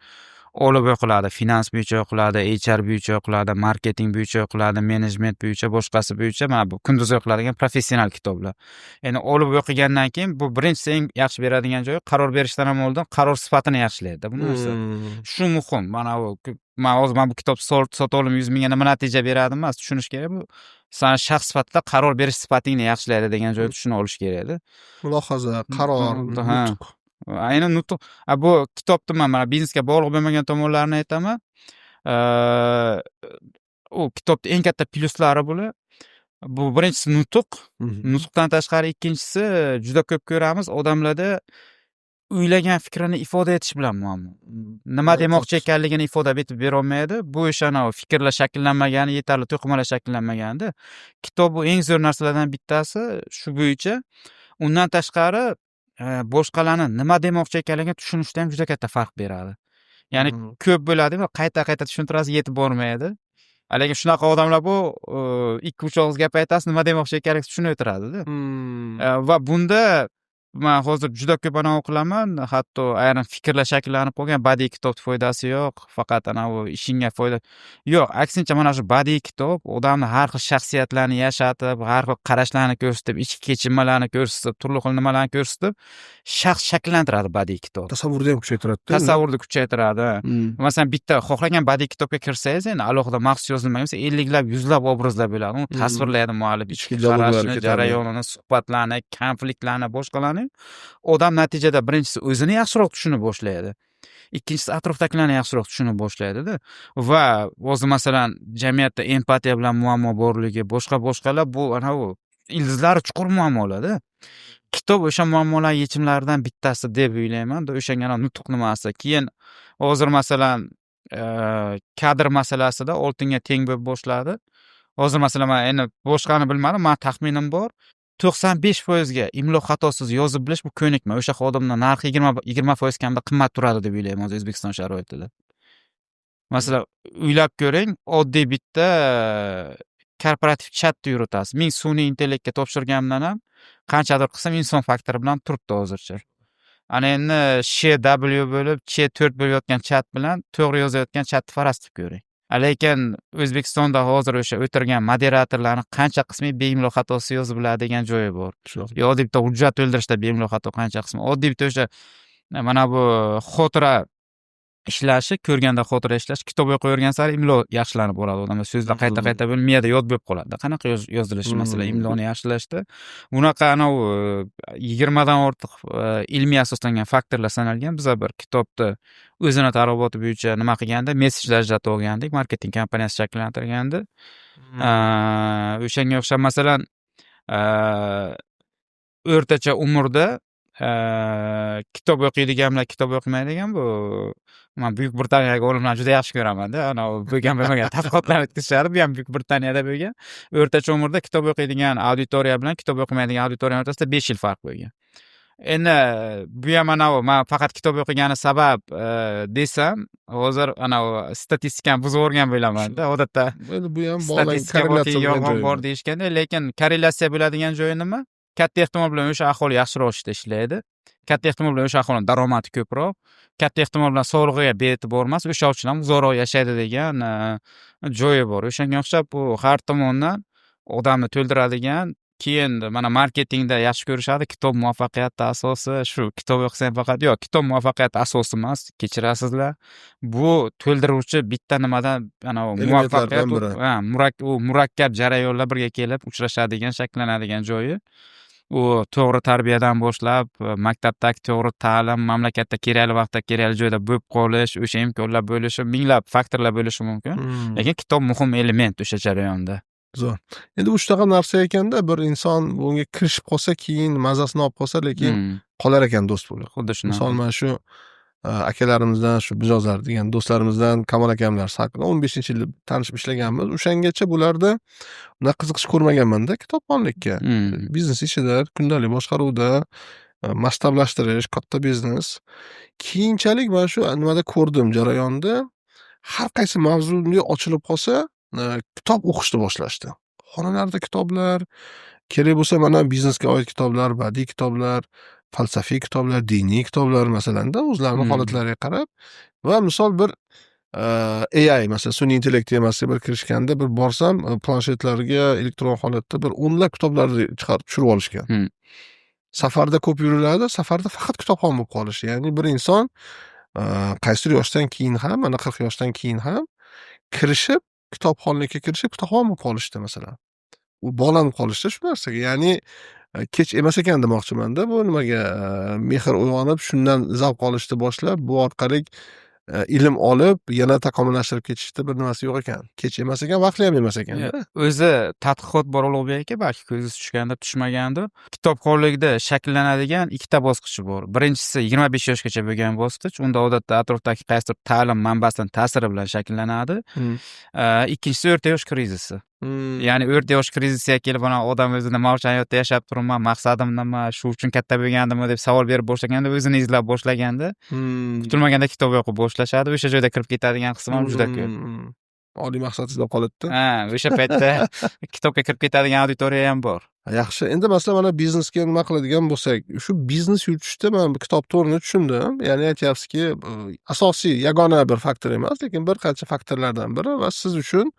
olib o'qiladi. Finans bo'yicha o'qiladi, HR bo'yicha o'qiladi, marketing bo'yicha o'qiladi, menejment bo'yicha, boshqasi bo'yicha mana bu kunduz o'qiladigan professional kitoblar. Endi olib o'qigandan keyin bu birinchisi eng yaxshi beradigan joyi qaror berishdan ham oldin qaror sifatini yaxshilaydi. Bu narsa. Shu muhim. Mana bu men hozir bu kitob sotib olib 100 mingga nima natija beradi emas, tushunish kerak. Bu san shaxs sifatida qaror berish sifatingni yaxshilaydi degan joyda tushuna olish kerak-da. Mulohaza, qaror, nutq. Aynan nutq. Bu kitobni men mana biznesga bog'liq bo'lmagan tomonlarini aytaman. U kitobning eng katta plyuslari bular. Bu birinchisi nutq. Nutqdan tashqari ikkinchisi juda ko'p ko'ramiz odamlarda o'ylagan fikrini ifoda etish bilan muammo. Nima demoqchi ekanligini ifodalab etib bera olmaydi. Bu o'shana fikrlar shakllanmagani, yetarli to'qimalar shakllanmaganda. Kitob bu eng zo'r narsalardan bittasi shu bo'yicha. Undan tashqari boshqalarni nima demoqchi ekanligini tushunishda ham juda katta farq beradi. Ya'ni ko'p bo'ladi, qayta tushuntirasiz, yetib bormaydi. Lekin shunaqa odamlar bu 2-3 og'iz gap aytasiz, nima demoqchi ekanligini tushunib o'tiradi-da. Va bunda men hozir juda ko'p o'qilaman, hatto ayrim fikrlar shakllanib qolgan, badiiy kitobning foydasi yo'q, faqat anavi ishingga foyda yo'q. Aksincha mana shu badiiy kitob odamni har xil shaxsiyatlarni yashatib, har xil qarashlarni ko'rsatib, ichki kechinmalarni ko'rsatib, turli xil nimalarni ko'rsatib, shaxs shakllantiradi badiiy kitob. Tasavvurni ham kuchaytiradi. Tasavvurni kuchaytiradi. Masalan, bitta xohlagan badiiy kitobga kirsangiz, endi alohida maxsus yozilmagan bo'lsa, 50lab, 100lab obrazlar bo'ladi. Uni tasvirlaydi muallif, ichki qarashini, jarayonini, suhbatlarni, konfliktlarni, boshqalarni. Odam natijada birinchisi o'zini yaxshiroq tushuna boshlaydi. Ikkinchisi atrofdagilarni yaxshiroq tushuna boshlaydi-da. Va hozir masalan jamiyatda empatiya bilan muammo borligi, boshqalar bu anavi ildizlari chuqur muammolar-da. Kitob o'sha muammolar yechimlaridan bittasi deb o'ylayman. O'shanga nutq nimasi. Keyin hozir masalan kadr masalasida oltinga teng bo'lib boshladi. Hozir masalan men endi boshqani bilmadim, men taxminim bor. 95% ga imlo xatosiz yozib bilish bu ko'nikma. O'sha xodimning narxi 20% kamda qimmat turadi deb o'ylayman hozir O'zbekiston sharoitida. Masalan, o'ylab ko'ring, oddiy bitta korporativ chatni yuritasiz. 1000 sun'iy intellektga topshirganimdan ham qanchadir qism inson faktori bilan turibdi hozircha. Ana endi SHW bo'lib, C4 bo'lib yotgan chat bilan to'g'ri yozayotgan chatni farqlab ko'ring. Lekin O'zbekistonda hozir o'sha o'tirgan moderatorlarning qancha qismi beimlo xatosi yozib biladi degan joyi bor. Yo oddiy bitta hujjat to'ldirishda beimlo xato qancha qismi. Oddiy bitta o'sha mana bu xotira ishlashi, ko'rganda xotira ishlash, kitob o'qib o'rgan sari imlo yaxshilanib boradi. Odamlar so'zlar qayta bo'lib miyada yod bo'lib qoladi. Qanaqa yozilishi masalan imloni yaxshilashda. Bunaqa anavi 20 dan ortiq ilmiy asoslangan faktorlar sanalgan. Biz bir kitobda o'zini targ'iboti bo'yicha nima qilganda, messenjlar ajratib olgandik, marketing kompaniyasi shakllantirganda. O'shanga o'xshab masalan o'rtacha umrda kitob o'qiydiganlar, kitob o'qimaydigan bu man Buyuk Britaniyaga olimlarni juda yaxshi ko'raman-da. Bo'lgan bo'lmagan tadqiqotlar o'tkazishadi. Bu ham Buyuk Britaniyada bo'lgan. O'rtacha umrda kitob o'qiydigan auditoriya bilan kitob o'qimaydigan auditoriya o'rtasida 5 yil farq bo'lgan. Endi bu ham man faqat kitob o'qigani sabab desam, hozir statistikani buzib o'rgan bo'laman-da. Odatda Bu ham bog'langan statistika bor deyishganda, lekin korrelyatsiya bo'ladigan joyi nima? Katta ehtimol bilan o'sha aholi yaxshiroq ishlaydi. Katta ehtimol bilan o'sha aholining daromadi ko'proq, katta ehtimol bilan sog'lig'iga bee'tibor emas, o'sha uchun ham uzoqroq yashaydi degan joyi bor. O'shanga o'xshab bu har tomondan odamni to'ldiradigan. Keyin mana marketingda yaxshi ko'rishadi, kitob muvaffaqiyatning asosi shu. Kitob o'qisang faqat yo'q, kitob muvaffaqiyat asosi emas, kechirasizlar. Bu to'ldiruvchi bitta nimadan muvaffaqiyat murakkab jarayonlar birga kelib uchrashadigan, shakllanadigan joyi. U to'g'ri tarbiyadan boshlab, maktabdagi to'g'ri ta'lim, mamlakatda kerakli vaqtda kerakli joyda bo'lib qolish, o'sha imkonlar bo'lishi, minglab faktorlar bo'lishi mumkin. Lekin kitob muhim element o'sha jarayonda. Zo'r. Endi bu shunaqa narsa ekanda, bir inson bunga kirishib qolsa, keyin mazasini olib qolsa, lekin qolar ekan do'st bo'lib. Xuddi shunaqa. Misol mana shu akalarimizdan, shu mijozlar degan do'stlarimizdan Kamol akamlar haqida 15-yil tanishib ishlaganmiz. O'shangacha bularda unaqa qiziqish ko'rmaganman-da kitobxonlikka. Biznes ishida, kundalik boshqaruvda, masshtablashtirish, katta biznes. Keyinchalik mana shu nimada ko'rdim jarayonda, har qaysi mavzuga ochilib qolsa, kitob o'qishni boshlashdi. Xonalarda kitoblar, kerak bo'lsa mana biznesga oid kitoblar, badiiy kitoblar, falsafiy kitoblar, diniy kitoblar masalanda o'zlarining holatlariga qarab va misol bir AI masalan sun'iy intellekt temasiga bir kirishganda bir borsam planshetlarga elektron holatda bir o'nlab kitoblarni chiqarib tushirib olishgan. Safarda ko'p yuriladi, safarda faqat kitobxon bo'lib qolishi. Ya'ni bir inson qaysidir yoshdan keyin ham, mana 40 yoshdan keyin ham kirishib kitobxonlikka kirishib kitobxon bo'lib qolishdi masalan. U bog'lanib qolishdi shu narsaga. Ya'ni kech emas ekan demoqchiman-da, bu nimaga mehr uyg'onib, shundan zavq olishni boshlab, bu orqali ilm olib, yana takomillashtirib ketishda bir nimasi yo'q ekan. Kech emas ekan, vaqtli ham emas ekan. O'zi tadqiqot bor Ulug'bek aka, balki ko'zingiz tushganda tushmagandir. Kitobxonlikda shakllanadigan ikkita bosqichi bor. Birinchisi 25 yoshgacha bo'lgan bosqich. Unda odatda atrofdagi qaysidir ta'lim manbasining ta'siri bilan shakllanadi. Ikkinchisi o'rta yosh krizisi. Ya'ni o'rta yosh krizisiga kelib, odam o'zi nima uchun hayotda yashab turibman, maqsadim nima, shu uchun katta bo'lgandimmi deb savol berib boshlaganda, o'zini izlab boshlaganda, kutilmaganda kitob o'qib boshlashadi. O'sha joyda kirib ketadigan qism ham juda ko'p. Oliy maqsad izlab qoladi-da. O'sha paytda kitobga kirib ketadigan auditoriya ham bor. Yaxshi. Endi masalan mana biznesga nima qiladigan bo'lsak, shu biznes yuritishda men kitob to'g'rini tushundim. Ya'ni aytyapsizki, asosiy yagona bir faktor emas, lekin bir qancha faktorlardan biri va siz uchun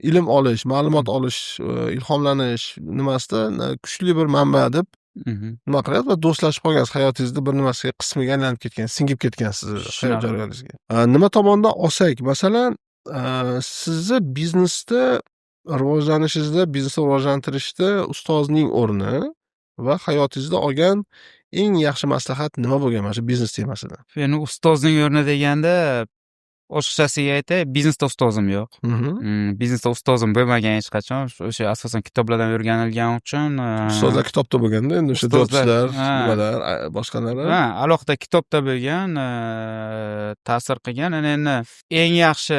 ilm olish, ma'lumot olish, ilhomlanish nimasida kuchli bir manba deb nima qilyapsiz va do'stlashib qolgansiz hayotingizda bir nimasiga qismiga aylanib ketgan, singib ketgan sizni hayot jarayoningizga. Nima tomondan olsak, masalan, sizni biznesda rivojlanishingizda, biznesni rivojlantirishda ustozning o'rni va hayotingizda olgan eng yaxshi maslahat nima bo'lgan mana shu biznes temasida? Endi ustozning o'rni deganda ochiqchasiga aytay, biznesda ustozim yo'q. Biznesda ustozim bo'lmagan hech qachon. O'sha asosan kitoblardan o'rganilgani uchun. Ustozlar kitobda bo'lganda, endi o'sha do'stlar, nimalar, boshqalar. Alohida kitobda bo'lgan, ta'sir qilgan. Endi eng yaxshi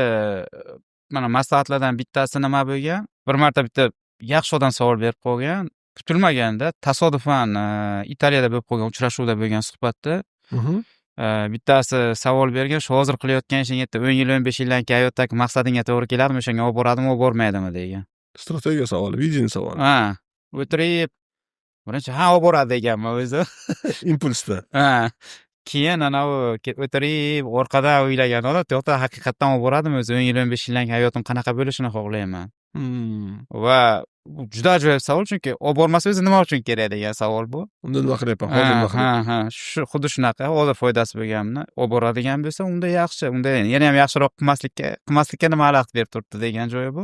mana maslahatlardan bittasi nima bo'lgan? Bir marta bitta yaxshi odam savol berib qo'ygan. Kutilmaganda, tasodifan Italiyada bo'lib qolgan uchrashuvda bo'lgan suhbatda bittasi savol bergan, shu hozir qilayotgan ishingga 10 yil, 15 yildan keyin hayotdagi maqsadingga to'g'ri keladimi, o'shanga olib boradimi, olib bormaydimi degan. Strategiya savoli, vizion savoli. O'tirib, birinchi olib boradi deganman o'zi. Impulsda. Keyin o'tirib, orqadan o'ylagan odam, to'g'ri haqiqatdan olib boradimi o'zi, 10 yil, 15 yildan keyin hayotim qanaqa bo'lishini xohlayman. Va juda ajoyib savol, chunki olib bormasa o'zi nima uchun kerak degan savol bu. Unda nima qilyapman, hozir nima qilyapman? Shu xuddi shunaqa, hozir foydasi bo'lganini olib boradigan bo'lsa, unda yaxshi, unda yana ham yaxshiroq qilmaslikka nima xalaqit berib turibdi degan joyi bu.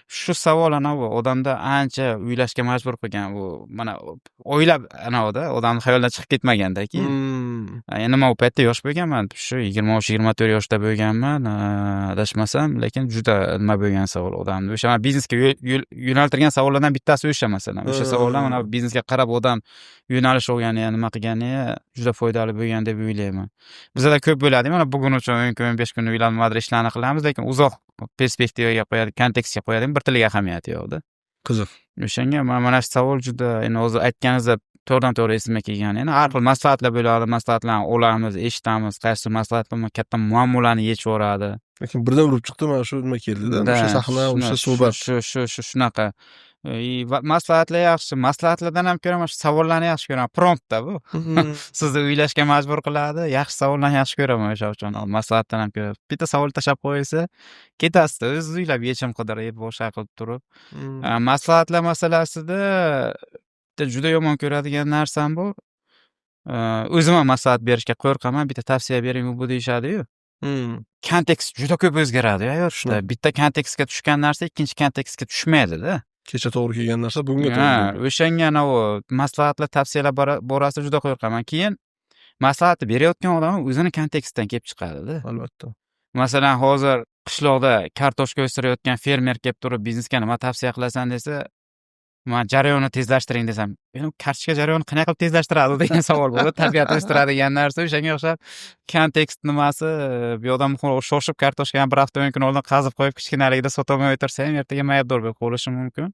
Shu savol anavi odamda ancha o'ylashga majbur qilgan. U mana o'ylab anavida odamning xayolidan chiqib ketmagandaki. Endi men u paytda yosh bo'lganman. Shu 23-24 yoshda bo'lganman, adashmasam, lekin juda nima bo'lgan savol odamni. O'sha biznesga yo'naltirgan savollardan bittasi o'sha masalan. O'sha savollar mana biznesga qarab odam yo'nalish olgani, nima qilgani juda foydali bo'lgan deb o'ylayman. Bizda ko'p bo'ladi. Mana bugun uchun 15 kun uylanib nimadir ishlarni qilamiz, lekin uzoq perspektivaga qo'yadi, kontekstga qo'yadi, bir tiliga ahamiyati yo'qda. Qiziq. O'shanga mana shu savol juda, endi o'zi aytganingizdek to'g'ridan-to'g'ri esimga kelgan. Endi har xil maslahatlar bo'ladi, maslahatlarni olamiz, eshitamiz, qaysi maslahatlar katta muammolarni yechib yuboradi. Lekin birdan urib chiqdi, mana shu nima keldi-da, o'sha sahna, o'sha suhbat. Shunaqa. Maslahatlar yaxshi, maslahatlardan ham ko'ra mana shu savollarni yaxshi ko'raman. Promptda bu. Sizni o'ylashga majbur qiladi. Yaxshi savollarni yaxshi ko'raman o'sha uchun. Maslahatdan ham ko'ra. Bitta savol tashlab qo'ysa, ketasiz, o'zingiz o'ylab yechim qidirib, boshqa qilib turib. Maslahatlar masalasida juda yomon ko'radigan narsam bor. O'zim ham maslahat berishga qo'rqaman. Bitta tavsiya bering bu deyishadi-yu. Kontekst juda ko'p o'zgaradi hayotda. Bitta kontekstga tushgan narsa ikkinchi kontekstga tushmaydi-da. Kecha to'g'ri kelgan narsa bugunga to'g'ri. O'shanga anavi maslahatlar, tavsiyalar borasida juda qo'rqaman. Keyin maslahatni berayotgan odam o'zini kontekstidan kelib chiqadi-da. Albatta. Masalan, hozir qishloqda kartoshka o'stirayotgan fermer kelib turib, biznesga nima tavsiya qilasan desa, men jarayonni tezlashtiring desam, kartoshka jarayonni qanday qilib tezlashtiradi degan savol bo'ladi. Tabiat o'stiradigan narsa, o'shanga o'xshab kontekst nimasi, bu yoqdan shoshib kartoshkani bir hafta mumkin oldin qazib qo'yib kichkinaligida sotolmay o'tirsang, ertaga mayabdor bo'lib qolishi mumkin.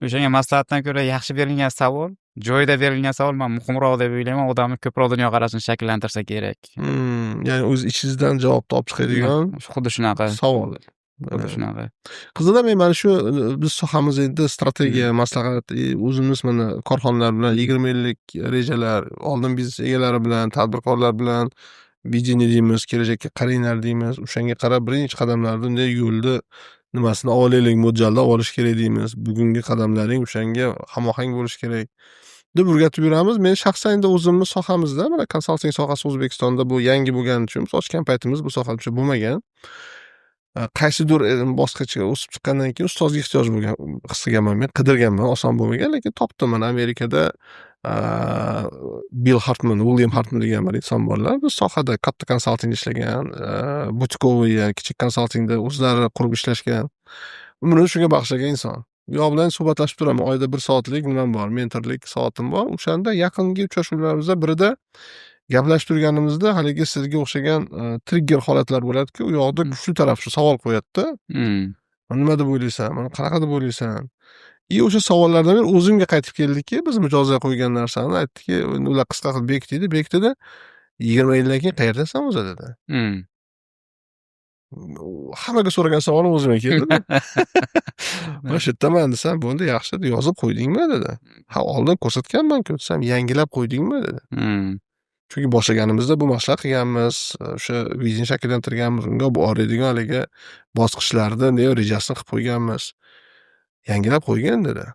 O'shanga maslahatdan ko'ra yaxshi berilgan savol, joyida berilgan savol men muhimroq deb o'ylayman. Odamni ko'proq dunyoqarashini shakllantirsa kerak. Ya'ni o'z ichingizdan javob topib chiqadigan xuddi shunaqa savol. Xuddi shunaqa. Qizlar, men mana shu biz sohamiz endi strategiya, maslahat, o'zimiz mana korxonalar bilan 20 yillik rejalar, oldin biznes egalari bilan, tadbirkorlar bilan vidение deymiz, kelajakka qaranglar deymiz. O'shanga qarab birinchi qadamlarni bunday yo'lda nimasini olaylik, mo'ljallab olish kerak deymiz. Bugungi qadamlaring o'shanga hamohang bo'lishi kerak deb o'rgatib yuramiz. Men shaxsan endi o'zimni sohamizda, mana konsalting sohasi O'zbekistonda bu yangi bo'lgani uchun, ochgan paytimiz bu sohada uncha bo'lmagan. Qaysidir bosqichga o'sib chiqqandan keyin ustozga ehtiyoj bo'lgan his qilganman, men qidirganman, oson bo'lmagan, lekin topdim. Mana Amerikada Bill Hartman, William Hartman degan bir inson borlar. Bu sohada katta konsalting ishlagan, butikoviy, ya'ni kichik konsaltingda o'zlari qurib ishlashgan. Umrini shunga bag'ishlagan inson. U bilan suhbatlashib turaman. Oyda 1 soatlik nimam bor, mentorlik soatim bor. O'shanda yaqingi uchrashuvlarimizda birida gaplashib turganimizda haligi sizga o'xshagan trigger holatlar bo'ladi-ku, u yoqda kuchli taraf shu savol qo'yadi-da. Nima deb o'ylaysan? Mana qanaqa deb o'ylaysan? O'sha savollardan beri o'zimga qaytib keldiki, biz mijozga qo'ygan narsani aytdiki, ular qisqa qilib bekitdi. 20 yildan keyin qayerdasan o'zi dedi. Hammaga so'ragan savolim o'zimga keldi. Mana shu yerdaman desam, bo'ldi, yaxshi, yozib qo'ydingmi dedi. Ha, oldin ko'rsatganman-ku desam, yangilab qo'ydingmi dedi. Chunki boshlaganimizda bu mashq qilganmiz, o'sha vizyon shakllantirganmiz, unga boradigan haligi bosqichlarni rejasini qilib qo'yganmiz. Yangilab qo'ygan dedi.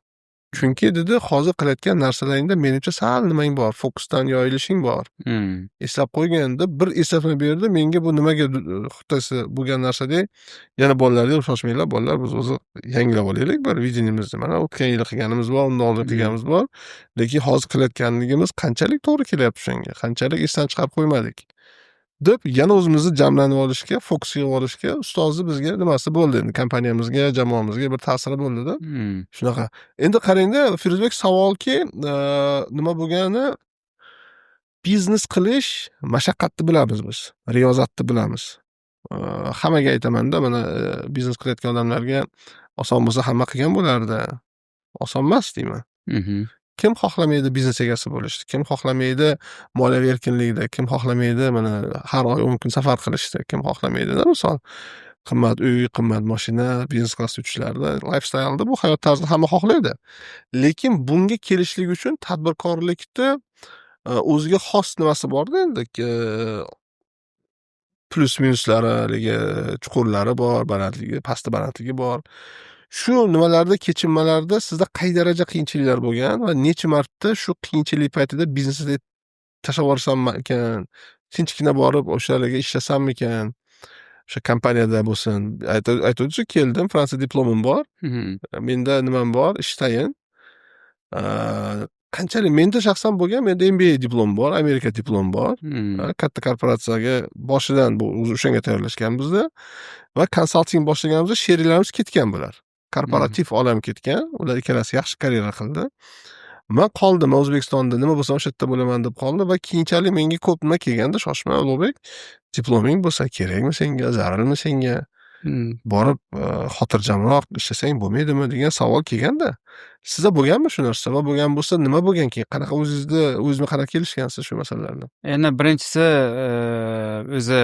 Chunki dedi, hozir qilayotgan narsalaringda menimcha sal nimang bor, fokusdan yoyilishing bor. Eslab qo'yganda bir eslatma berdi, menga bu nimaga xuttasi bo'lgan narsada, yana bolalarga shoshmanglar, bolalar, biz o'zi yangilab olaylik, bir vizyonimizni. Mana o'tgan yil qilganimiz bor, undan oldin qilganimiz bor, lekin hozir qilayotganligimiz qanchalik to'g'ri kelyapti shunga, qanchalik esdan chiqarib qo'ymadik deb yana o'zimizni jamlanib olishga, fokusga olishga ustozni bizga nimasi bo'ldi, endi kompaniyamizga, jamoamizga bir ta'siri bo'ldi-da. Shunaqa. Endi qarangda, Firuzbek, savolki, nima bo'lgani, biznes qilish mashaqqatni bilamiz biz, riyozatni bilamiz. Hammaga aytaman-da, mana biznes qilayotgan odamlarga oson bo'lsa hamma qilgan bo'lardi. Oson emas deyman. Kim xohlamaydi biznes egasi bo'lishni? Kim xohlamaydi moliyaviy erkinlikda? Kim xohlamaydi mana har oy 10 kun safar qilishni? Kim xohlamaydi? Misol, qimmat uy, qimmat mashina, biznes klassda uchishlarda, lifestyle'da bu hayot tarzini hamma xohlaydi. Lekin bunga kelishlik uchun tadbirkorlikda o'ziga xos nimasi bor-da, endi plus minuslari, chuqurlari bor, balandligi, pasti balandligi bor. Shu nimalarda, kechinmalarda sizda qay daraja qiyinchiliklar bo'lgan va necha marta shu qiyinchilik paytida biznesni tashlab yuborsammikan, tinchgina borib o'shalarga ishlasammikan, o'sha kompaniyada bo'lsin, aytuvchi keldim, Fransiya diplomim bor, menda nimam bor, ish tayin. Qanchalik menda shaxsan bo'lgan, menda MBA diplom bor, Amerika diplom bor. Katta korporatsiyaga boshidan bu o'shanga tayyorlashgan bizda va konsalting boshlaganimizda sheriklarimiz ketgan bular. Korporativ olam ketgan. Ular ikkalasi yaxshi karyera qildi. Men qoldim O'zbekistonda, nima bo'lsa o'sha yerda bo'laman deb qoldim va keyinchalik menga ko'p nima kelganda, shoshma Ulug'bek, diploming bo'lsa kerakmi senga, zararmi senga? Borib xotirjamroq ishlasang bo'lmaydimi degan savol kelganda, sizda bo'lganmi shu narsa va bo'lgan bo'lsa nima bo'lgan keyin? Qanaqa o'zingizmi qanaqa kelishgansiz shu masalalarni? Endi birinchisi o'zi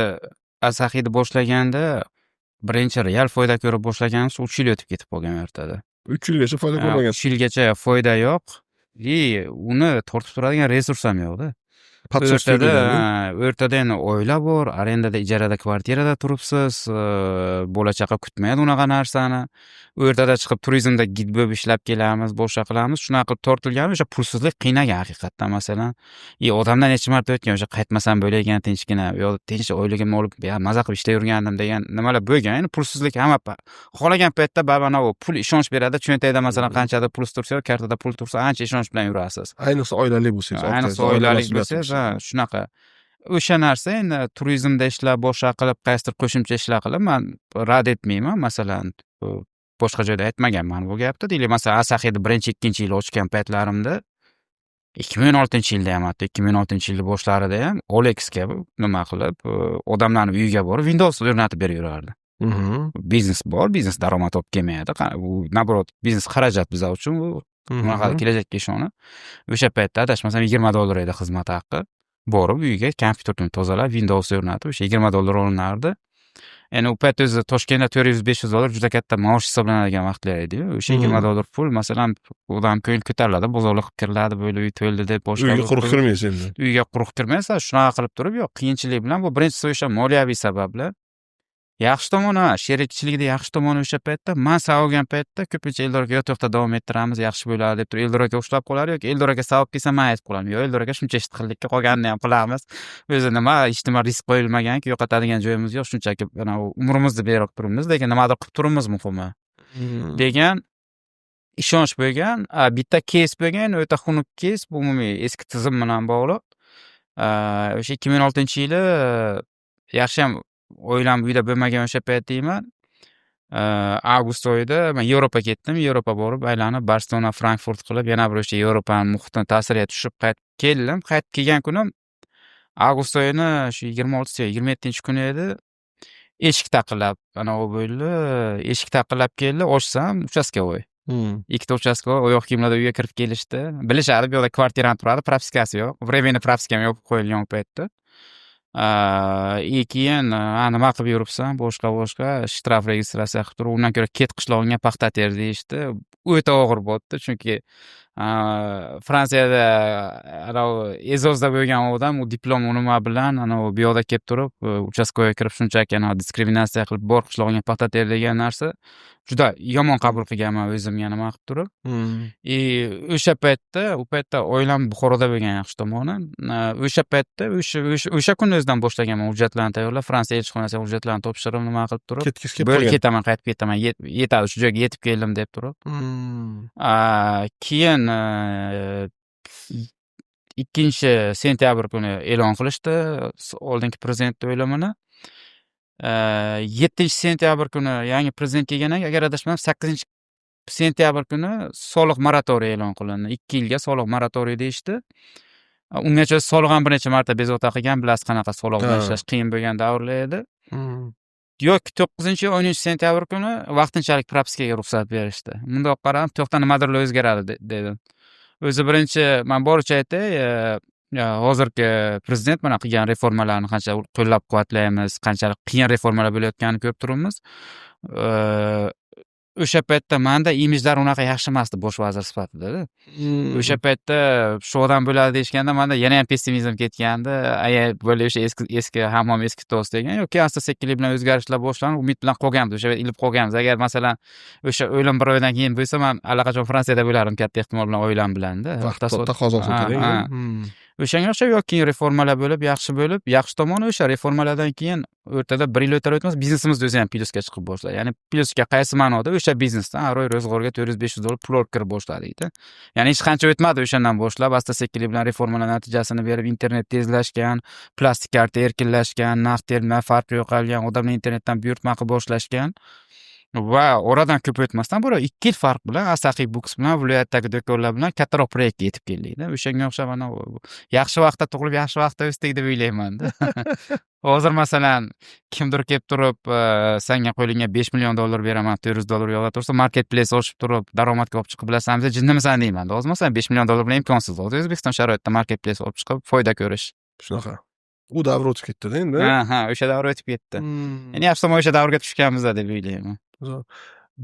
Asahiyni boshlaganda birinchi real foyda ko'rib boshlaganimiz 3 yil o'tib ketib qolgan o'rtada. 3 yilgacha foyda ko'rmagansiz. 3 yilgacha foyda yo'q. Uni tortib turadigan resurs ham yo'qda. O'rtada endi oila bor, arendada, ijarada, kvartirada turibsiz, bola chaqa kutmaydi unaqa narsani. O'rtada chiqib turizmda gid bo'lib ishlab kelamiz, boshqa qilamiz. Shunaqa qilib tortilgan, o'sha pulsizlik qiynagan haqiqatdan masalan. Odamdan necha marta o'tgan, o'sha qaytmasam bo'layotgan tinchgina, yo tinch oyligimni olib, maza qilib ishda yurgandim degan nimalar bo'lgan. Endi pulsizlik hamma xohlagan paytda babana u pul ishonch beradi. Cho'ntagida masalan qanchadir pul tursa, kartada pul tursa, ancha ishonch bilan yurasiz. Ayniqsa oilali bo'lsangiz, ayniqsa oilali bo'lsangiz, shunaqa. O'sha narsa endi turizmda ishlab, boshqa qilib, qaysidir qo'shimcha ishlar qilib, men rad etmayman. Masalan, boshqa joyda aytmaganman bu gapni. Deylik, masalan, Asahiyni 1-2-yil ochgan paytlarimda 2016-yilda ham, hatto 2016-yilning boshlarida ham Olexga nima qilib, odamlarning uyiga borib Windows o'rnatib berib yurardi. Biznes bor, biznes daromad olib kelmaydi. U nabrot biznes xarajat bizlar uchun bu bunaqa kelajakka ishonib. O'sha paytda adashmasam $20 edi xizmat haqqi. Borib uyiga kompyuterni tozalab, Windows o'rnatib, o'sha $20 olinardi. Endi u payt o'zi Toshkentda $400-500 juda katta maosh hisoblanadigan vaqtlar edi-yu. O'sha $20 pul masalan odam ko'ngil ko'tariladi, bozorlar qilib kiriladi, bo'ylab uy to'ldi deb boshqa. Uyga quruq kirmaysiz endi. Uyga quruq kirmaysiz, shunaqa qilib turib, yo'q, qiyinchilik bilan bu birinchisi o'sha moliyaviy sabablar. Yaxshi tomoni, sherikchilikda yaxshi tomoni o'sha paytda, men savolgan paytda ko'pincha Eldor aka to'xta davom ettiramiz, yaxshi bo'ladi deb turib Eldor aka ushlab qolar yoki Eldor aka savol kelsa men aytib qolaman. Yo'q, Eldor aka shuncha ish qildik, qolganini ham qilamiz. O'zi nima, ijtimoiy risk qo'yilmagan-ki, yo'qotadigan joyimiz yo'q, shunchaki mana umrimizni berib turibmiz, lekin nimadir qilib turibmiz muhimi. degan ishonch bo'lgan. Bitta keys bo'lgan, o'ta xunuk keys, bu umumiy eski tizim bilan bog'liq. O'sha 2006-yili yaxshi ham oilam uyda bo'lmagan o'sha payt deyman. Avgust oyida men Yevropa ketdim. Yevropa borib, aylanib Barselona, Frankfurt qilib, yana bir o'sha Yevropaning muhitini ta'siriga tushib qaytib keldim. Qaytib kelgan kunim avgust oyini shu 26-27-kuni edi. Eshik taqillab, ana u bo'ldi. Eshik taqillab keldi, ochsam uchastkovoy. Ikkita uchastkovoy oyoq kiyimlarda uyga kirib kelishdi. Bilishardi, bu yerda kvartirani turadi, propiskasi yo'q. Временный propiskam yo'q qo'yilgan paytda. Keyin nima qilib yuribsan, boshqa shtraf registratsiya qilib turib, undan ko'ra ket qishlog'ingga paxta ter deyishdi. O'ta og'ir bo'ldi, chunki Fransiyada Ezozda bo'lgan odam u diplom nima bilan bu yoqda kelib turib, uchastkoga kirib shunchaki diskriminatsiya qilib bor qishlog'ingga paxta ter degan narsa juda yomon qabul qilganman o'zimga nima qilib turib. O'sha paytda, u paytda oilam Buxoroda bo'lgan yaxshi tomoni. O'sha paytda o'sha kun o'zidan boshlaganman hujjatlarni tayyorlab, Fransiya elchixonasiga hujjatlarni topshirib nima qilib turib, bo'lib ketaman, qaytib ketaman, yetadi shu joyga yetib keldim deb turib. Keyin 2-sentyabr kuni e'lon qilishdi oldingi prezident o'ylamini. 7-sentyabr kuni yangi prezident kelgandan keyin agar adashmasam 8-sentyabr kuni soliq moratoriyi e'lon qilindi. 2 yilga soliq moratoriyi deyishdi. Ungacha soliq ham bir necha marta bezovta qilgan, bilasiz qanaqa soliq bilan ishlash qiyin bo'lgan davrlar edi. Yo'q, 9-10-sentyabr kuni vaqtinchalik propiskaga ruxsat berishdi. Bundoq qarab, to'xta nimadir o'zgaradi dedim. O'zi birinchi men boricha aytay, hozirgi prezident mana qilgan reformalarni qancha qo'llab-quvvatlaymiz, qanchalik qiyin reformalar bo'layotganini ko'rib turibmiz. O'sha paytda menda imijlar unaqa yaxshi emasdi bosh vazir sifatida. O'sha paytda shu odam bo'ladi deyishganda menda yana ham pessimizm ketgandi. Bo'lib o'sha eski hammom eski to'st degan. Yo'q, asta-sekinlik bilan o'zgarishlar boshlanib, umid bilan qolganmiz. O'sha ilib qolganmiz. Agar masalan o'sha o'lim bir oydan keyin bo'lsa, men allaqachon Fransiyada bo'lardim katta ehtimol bilan oilam bilan-da. Taqozo kerak. O'shanga o'xshab yoki keyin reformalar bo'lib, yaxshi tomoni o'sha reformalardan keyin o'rtada 1 yil o'tar-o'tmas biznesimizni o'zi ham plyusga chiqib boshladi. Ya'ni plyusga qaysi ma'noda? O'sha biznesdan har oy ro'zg'orga $400-500 pul olib kirib boshladik-da. Ya'ni hech qancha o'tmadi o'shandan boshlab, asta-sekinlik bilan reformalar natijasini berib, internet tezlashgan, plastik karta erkinlashgan, naqd terminal farqi yo'qolgan, odamlar internetdan buyurtma qilib boshlashgan. Va oradan ko'p o'tmasdan bir 2 yil farq bilan Asaxiy Books bilan viloyatdagi do'konlar bilan kattaroq proyektga yetib keldik-da. O'shanga o'xshab ana yaxshi vaqtda tug'ilib, yaxshi vaqtda o'sdik deb o'ylayman-da. Hozir masalan kimdir kelib turib, senga qo'lingga $5 million beraman, $400 yo'qotib tursa, marketplace ochib turib, daromadga olib chiqib bilasanmi, jinnimisan deyman. Hozir masalan $5 million bilan imkonsiz. Hozir O'zbekiston sharoitida marketplace olib chiqib foyda ko'rish. Shunaqa. U davr o'tib ketdi-da endi. Ha, o'sha davr o'tib ketdi. Ya'ni yaxshi tomon o'sha davrga tushganmiz deb o'ylayman.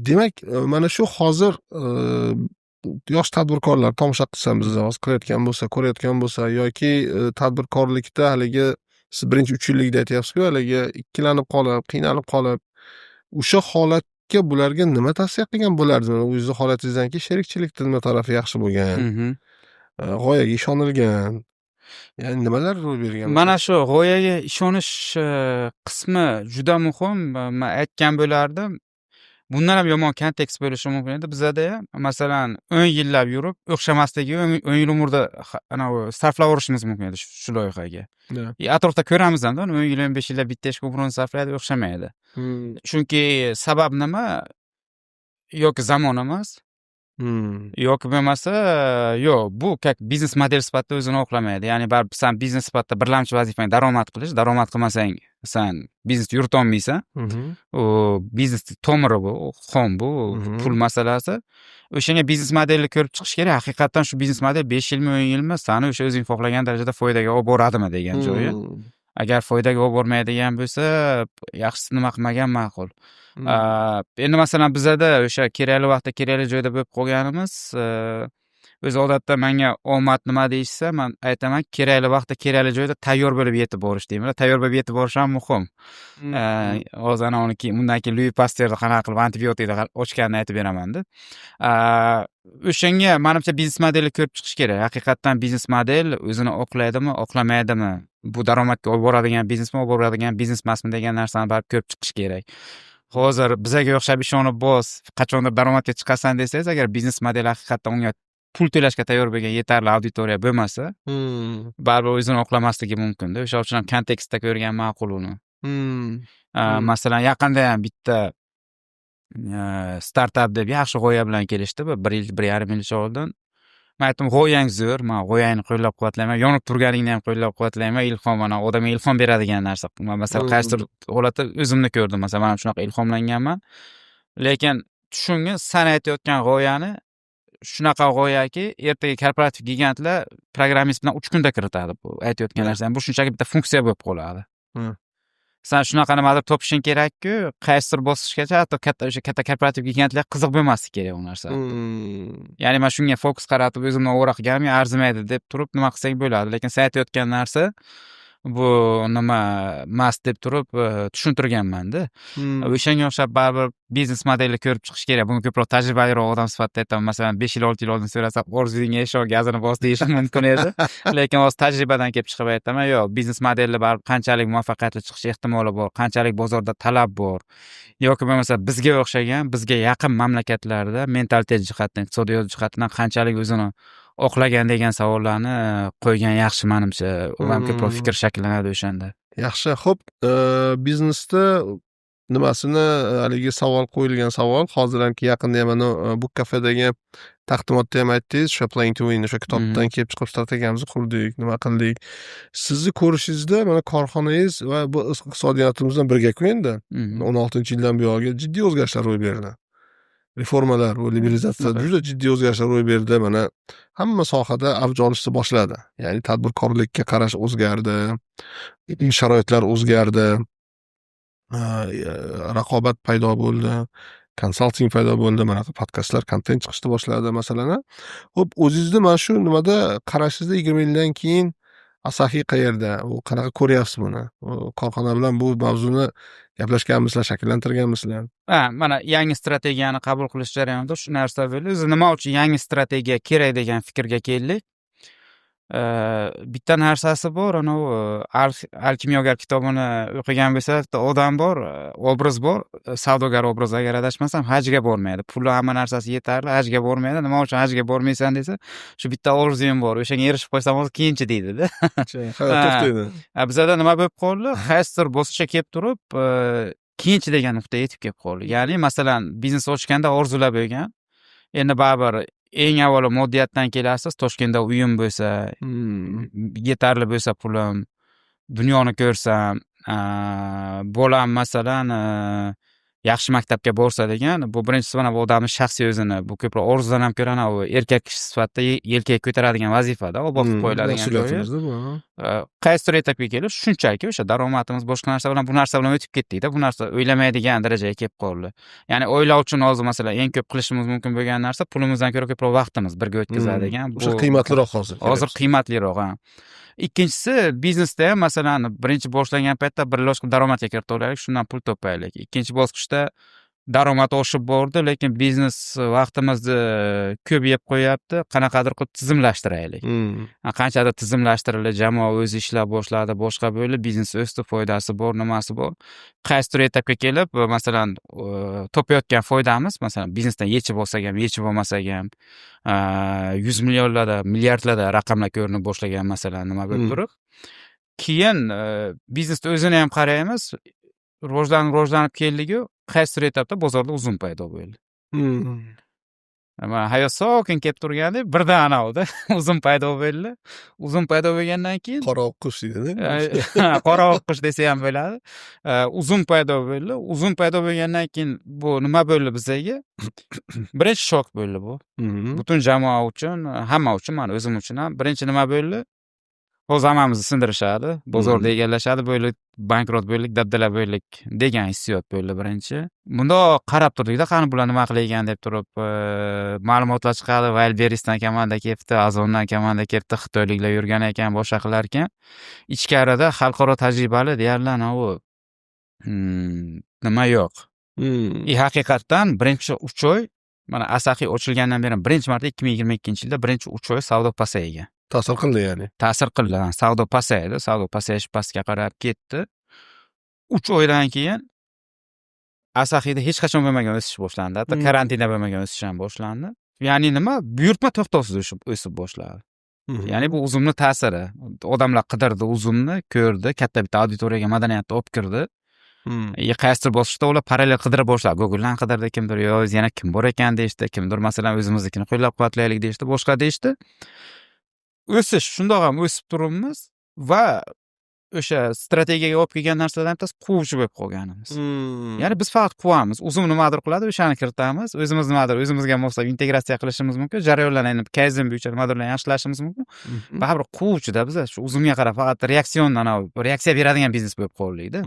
Demak, mana shu hozir yosh tadbirkorlar tomosha qilsa bizni hozir qilayotgan bo'lsa, ko'rayotgan bo'lsa yoki tadbirkorlikda haligi siz birinchi 3 yillikda aytyapsiz-ku, haligi ikkilanib qolib, qiynalib qolib, o'sha holatga bularga nima tavsiya qilgan bo'lardingiz? O'zingizni holatingizdan keyin sherikchilikda nima tarafi yaxshi bo'lgan? G'oyaga ishonilgan. Ya'ni nimalar ro'y bergan? Mana shu g'oyaga ishonish qismi juda muhim. Men aytgan bo'lardim. Bundan ham yomon kontekst bo'lishi mumkin edi. Bizada ham masalan 10 yillab yurib, o'xshamasligi 10 yil umrda ana sarflab o'rishimiz mumkin edi shu loyihaga. Atrofda ko'ramiz-da, 10 yil, 15 yillab bitta ishga umrini sarflaydi, o'xshamaydi. Chunki sabab nima? Yoki zamon emas. Yoki bo'lmasa, yo'q, bu biznes model sifatida o'zini oqlamaydi. Ya'ni baribir sen biznes sifatida birlamchi vazifang daromad qilish, daromad qilmasang sen biznes yurita olmaysan. U biznes tomiri bu, xom bu, pul masalasi. O'shanga biznes modelni ko'rib chiqish kerak. Haqiqatan shu biznes model 5 yilmi, 10 yilmi seni o'sha o'zing xohlagan darajada foydaga olib boradimi degan joyi. Agar foydaga olib bormaydigan bo'lsa, yaxshisi nima qilmagan ma'qul. Endi masalan bizada o'sha kerakli vaqtda kerakli joyda bo'lib qolganimiz, o'zi odatda menga omad nima deyishsa, men aytaman, kerakli vaqtda kerakli joyda tayyor bo'lib yetib borish deyman. Tayyor bo'lib yetib borish ham muhim. Hozir ana uniki undan keyin Louis Pasteurni qanaqa qilib antibiotikni ochganini aytib beraman-da. O'shanga menimcha biznes modelni ko'rib chiqish kerak. Haqiqatan biznes model o'zini oqlaydimi, oqlamaydimi? Bu daromadga olib boradigan biznesmi, olib boradigan biznes emasmi degan narsani baribir ko'rib chiqish kerak. Hozir bizaga o'xshab ishonib qachondir daromadga chiqasan desangiz, agar biznes model haqiqatan unga pul to'lashga tayyor bo'lgan yetarli auditoriya bo'lmasa, baribir o'zini oqlamasligi mumkin-da. O'sha uchun ham kontekstda ko'rgan ma'qul uni. Masalan, yaqinda ham bitta startap deb yaxshi g'oya bilan kelishdi, 1.5 yil oldin. Men aytdim, g'oyang zo'r, men g'oyangni qo'llab-quvvatlayman, yonib turganingni ham qo'llab-quvvatlayman, ilhom ana odamga ilhom beradigan narsa. Masalan, qaysidir holatda o'zimni ko'rdim, masalan, men shunaqa ilhomlanganman. Lekin tushungan, sen aytayotgan g'oyani shunaqa g'oyaki, ertaga korporativ gigantlar programmist bilan 3 kunda kiritadi bu aytayotgan narsani. Bu shunchaki bitta funksiya bo'lib qoladi. Sen shunaqa nimadir topishing kerak-ku, qaysidir bosqichgacha hatto o'sha katta korporativ gigantlar qiziq bo'lmasligi kerak u narsa. Ya'ni men shunga fokus qaratib o'zimni o'g'ra qilganim arzimaydi deb turib nima qilsang bo'ladi, lekin sen aytayotgan narsa bu nima emas deb turib tushuntirganman-da. O'shanga o'xshab baribir biznes modelni ko'rib chiqish kerak. Bunga ko'proq tajribaliroq odam sifatida aytaman. Masalan, 5 yil, 6 yil oldin so'rasa, orzuyingga eshok gazini bos deyishim mumkin edi. Lekin hozir tajribadan kelib chiqib aytaman, yo'q, biznes modelni baribir qanchalik muvaffaqiyatli chiqish ehtimoli bor, qanchalik bozorda talab bor. Yoki bo'lmasa bizga o'xshagan, bizga yaqin mamlakatlarda mentalitet jihatdan, iqtisodiyot jihatdan qanchalik o'zini oqlagan degan savollarni qo'ygan yaxshi menimcha. Ular ko'proq fikr shakllanadi o'shanda. Yaxshi. Xo'p, biznesda nimasini haligi savol qo'yilgan savol. Hozir ham yaqinda ham mana bu kafedagi taqdimotda ham aytdingiz, o'sha Playing to Win o'sha kitobdan kelib chiqib strategiyamizni qurdik, nima qildik. Sizni ko'rishingizda mana korxonangiz va bu iqtisodiyotimizdan birga-ku endi 16-yildan buyog'iga jiddiy o'zgarishlar ro'y berdi. Reformalar va liberalizatsiya juda jiddiy o'zgarishlar ro'y berdi. Mana hamma sohada avj olishni boshladi. Ya'ni tadbirkorlikka qarash o'zgardi, sharoitlar o'zgardi, raqobat paydo bo'ldi, konsalting paydo bo'ldi, mana podkastlar, kontent chiqishni boshladi masalan. Xo'p, o'zingizni mana shu nimada qarashingizda 20 yildan keyin Asaxiy qayerda? U qanaqa ko'ryapsiz buni? Korxona bilan bu mavzuni gaplashganmisizlar, shakllantirganmisizlar? Mana yangi strategiyani qabul qilish jarayonida shu narsa bo'ldi. O'zi nima uchun yangi strategiya kerak degan fikrga keldik. bitta narsasi bor, anavi Alkimyogar kitobini o'qigan bo'lsa, bitta odam bor, obraz bor, savdogar obrazi agar adashmasam, hajga bormaydi. Puli hamma narsasi yetarli, hajga bormaydi. Nima uchun hajga bormaysan desa, shu bitta orzuyim bor, o'shanga erishib qo'ysam hozir keyinchi deydi-da. To'xtaydi. Bizada nima bo'lib qoldi? Qaysidir bosqichga kelib turib, keyinchi degan nuqtaga yetib kelib qoldi. Ya'ni masalan, biznes ochganda orzular bo'lgan. Endi baribir eng avvalo moddiyatdan kelasiz. Toshkentda uyim bo'lsa, yetarli bo'lsa pulim, dunyoni ko'rsam, bolam masalan yaxshi maktabga borsa degan, bu birinchisi mana bu odamning shaxsiy o'zini, bu ko'proq orzudan ham ko'ra u erkak kishi sifatida yelkaga ko'taradigan vazifada, oboqib qo'yiladigan joyi. Qaysidir etapga kelib, shunchaki o'sha daromadimiz boshqa narsa bilan bu narsa bilan o'tib ketdik-da, bu narsa o'ylamaydigan darajaga kelib qoldi. Ya'ni o'ylash uchun hozir masalan eng ko'p qilishimiz mumkin bo'lgan narsa pulimizdan ko'ra ko'proq vaqtimiz birga o'tkazadigan. O'sha qiymatliroq hozir. Hozir qiymatliroq, ha. Ikkinchisi, biznesda ham masalan birinchi boshlagan paytda bir loshqa daromadga kiritib olaylik, shundan pul topaylik. Ikkinchi bosqichda daromad oshib bordi, lekin biznes vaqtimizni ko'p yeb qo'yapti. Qanaqadir qilib tizimlashtiraylik. Qanchadir tizimlashtirildi, jamoa o'zi ishlab boshladi, boshqa bo'ldi, biznes o'sdi, foydasi bor, nimasi bor. Qaysidir etapga kelib, masalan, topayotgan foydamiz, masalan, biznesdan yechib olsak ham, yechib olmasak ham, 100 millionlarda, milliardlarda raqamlar ko'rinib boshlagan masalan nima bo'lib turib, keyin biznesda o'zini ham qaraymiz, rivojlanib keldik-ku, qaysidir etapda bozorda uzum paydo bo'ldi. Mana hayot sokin kelib turganda birdan anavda uzum paydo bo'ldi. Uzum paydo bo'lgandan keyin qora oqqush deydi-da. Qora oqqush desa ham bo'ladi. Uzum paydo bo'ldi. Uzum paydo bo'lgandan keyin bu nima bo'ldi bizga? Birinchi shok bo'ldi bu. Butun jamoa uchun, hamma uchun, men o'zim uchun ham birinchi nima bo'ldi? Hozir hammamizni sindirishadi, bozorda egallashadi, bo'ldik, bankrot bo'ldik, dabdala bo'ldik degan hissiyot bo'ldi birinchi. Bunda qarab turdik-da, qani bular nima qilayotgan deb turib, ma'lumotlar chiqadi, Wildberriesdan komanda kelibdi, Ozondan komanda kelibdi, xitoyliklar yurgan ekan, boshqa qilar ekan. Ichkarida xalqaro tajribali deyarli anavi nima yo'q. Haqiqatdan birinchi 3 oy, mana Asahi ochilgandan beri birinchi marta 2022-yilda birinchi 3 oy savdo pasaygan. Ta'sir qildi ya'ni. Ta'sir qildi. Savdo pasaydi, savdo pasayish pastga qarab ketdi. 3 oydan keyin Asahida hech qachon bo'lmagan o'sish boshlandi. Hatto karantinda bo'lmagan o'sish ham boshlandi. Ya'ni nima? Buyurtma to'xtovsiz o'sib boshladi. Ya'ni bu uzumni ta'siri. Odamlar qidirdi uzumni, ko'rdi, katta bitta auditoriyaga madaniyatni olib kirdi. Qaysidir bosqichda ular parallel qidira boshladi. Google'dan qidirdi, kimdir yo yana kim bor ekan deyishdi, kimdir masalan o'zimiznikini qo'llab-quvvatlaylik deyishdi, boshqa deyishdi. O'sish, shundoq ham o'sib turibmiz va o'sha strategiyaga olib kelgan narsalardan bittasi quvuvchi bo'lib qolganimiz. Ya'ni biz faqat quvamiz, uzum nimadir qiladi, o'shani kiritamiz, o'zimiz nimadir o'zimizga moslab integratsiya qilishimiz mumkin, jarayonlarni kayzen bo'yicha nimadirlarni yaxshilashimiz mumkin. Baribir quvuvchida biz shu uzumga qarab faqat reaksiya beradigan biznes bo'lib qoldik-da.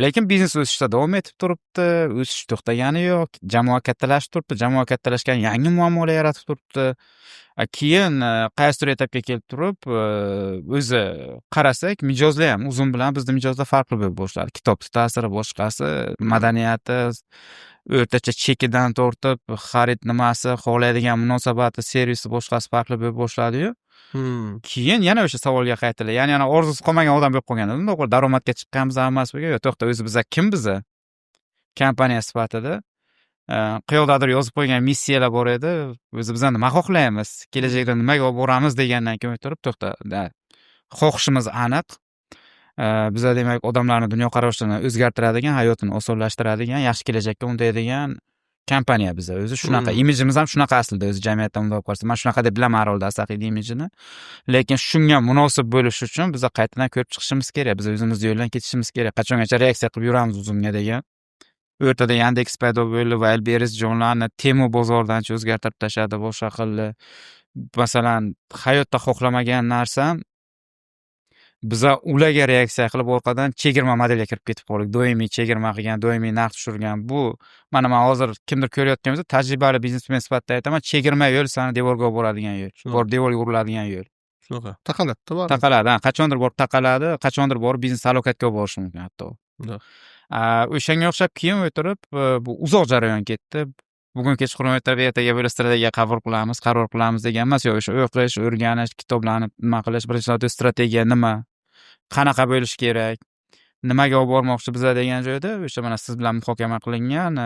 Lekin biznes o'sishda davom etib turibdi, o'sish to'xtagani yo'q, jamoa kattalashib turibdi, jamoa kattalashgan yangi muammolar yaratib turibdi. Keyin qaysidir etapga kelib turib, o'zi qarasak, mijozlar ham uzum bilan bizning mijozlar farqli bo'lib boshladi. Kitobning ta'siri boshqasi, madaniyati, o'rtacha chekidan tortib, xarid nimasi, xohlaydigan munosabati, servisi boshqasi farqli bo'lib boshladi-yu. Keyin yana o'sha savolga qaytildi. Ya'ni ana orzusi qolmagan odam bo'lib qolgan. Unda daromadga chiqqanmiz emasmi? Yo'q, to'xta, o'zi biz kim biza? Kompaniya sifatida qayoqdadir yozib qo'ygan missiyalar bor edi. O'zi biz nima xohlaymiz, kelajakda nimaga olib boramiz degandan keyin turib, to'xta, xohishimiz aniq. Biz demak odamlarning dunyoqarashini o'zgartiradigan, hayotini osonlashtiradigan, yaxshi kelajakka undaydigan kompaniya biz. O'zi shunaqa, imijimiz ham shunaqa aslida, o'zi jamiyatda undab qarasa. Men shunaqa deb bilaman Arolda Asahida imijini. Lekin shunga munosib bo'lish uchun biz qaytadan ko'rib chiqishimiz kerak. Biz o'zimiz yo'ldan ketishimiz kerak. Qachongacha reaksiya qilib yuramiz uzumga degan. O'rtada Yandex paydo bo'ldi, Wildberries jonlarni Temu bozoridan o'zgartirib tashladi, boshqa qildi. Masalan, hayotda xohlamagan narsam biz ularga reaksiya qilib orqadan chegirma modelga kirib ketib qoldik. Doimiy chegirma qilgan, doimiy narx tushirgan. Bu mana men hozir kimdir ko'rayotgan bo'lsa, tajribali biznesmen sifatida aytaman, chegirma yo'l sani devorga olib boradigan yo'l. Borib devorga uriladigan yo'l. Shunaqa. Taqaladi, to'g'ri. Taqaladi, qachondir borib taqaladi, qachondir borib biznes halokatga olib borishi mumkin hatto. O'shanga o'xshab keyin o'tirib bu uzoq jarayon ketdi. bugun kechqurun o'tirib ertaga bo'lib strategiya qaror qilamiz degan emas. Yo'q, o'sha o'qish, o'rganish, kitoblarni nima qilish, birinchi navbatda strategiya nima, qanaqa bo'lishi kerak, nimaga olib bormoqchi bizlar degan joyda o'sha mana siz bilan muhokama qilingan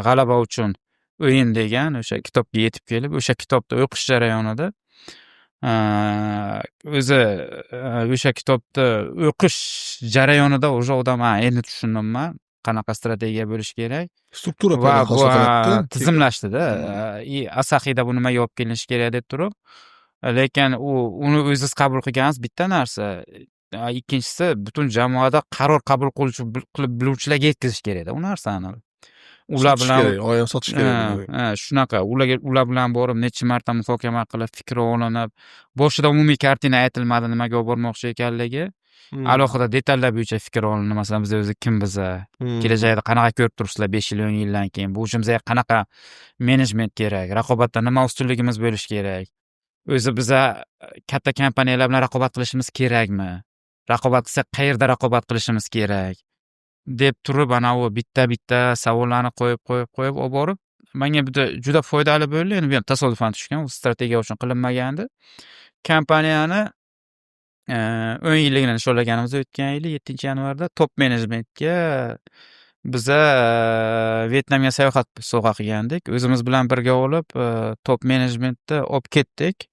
g'alaba uchun o'yin degan o'sha kitobga yetib kelib, o'sha kitobda o'qish jarayonida o'zi o'sha kitobda o'qish jarayonida уже odam endi tushundimman qanaqa strategiya bo'lishi kerak struktura va paydo bu qiladida. tizimlashdida asahiyda bu nimaga olib kelinishi kerak deb turib, lekin uni o'ziz qabul qilganingiz bitta narsa, ikkinchisi butun jamoada qaror qabul qilib biluvchilarga yetkazish kerakda u narsani. Ular Sotish bilan kerak, oyon sotish kerak. shunaqa ular bilan borib necha marta muhokama qilib, fikri olinib, boshida umumiy kartina aytilmadi nimaga olib bormoqchi ekanligi, alohida detallar bo'yicha fikr olindi. Masalan, biz o'zi kim biza, kelajakda qanaqa ko'rib turibsizlar 5 yil, 10 yildan keyin, bu uchun bizga qanaqa menejment kerak, raqobatda nima ustunligimiz bo'lishi kerak, o'zi biza katta kompaniyalar bilan raqobat qilishimiz kerakmi, raqobat qilsak qayerda raqobat qilishimiz kerak deb turib anavi bitta savollarni qo'yib olib borib, menga juda foydali bo'ldi. Endi bu ham tasodifan tushgan, u strategiya uchun qilinmagandi. Kompaniyani 10 yilligini nishonlaganimiz o'tgan yili 7-yanvarda top menejmentga biza Vyetnamga sayohat sovg'a qilgandik. O'zimiz bilan birga olib top menejmentni olib ketdik.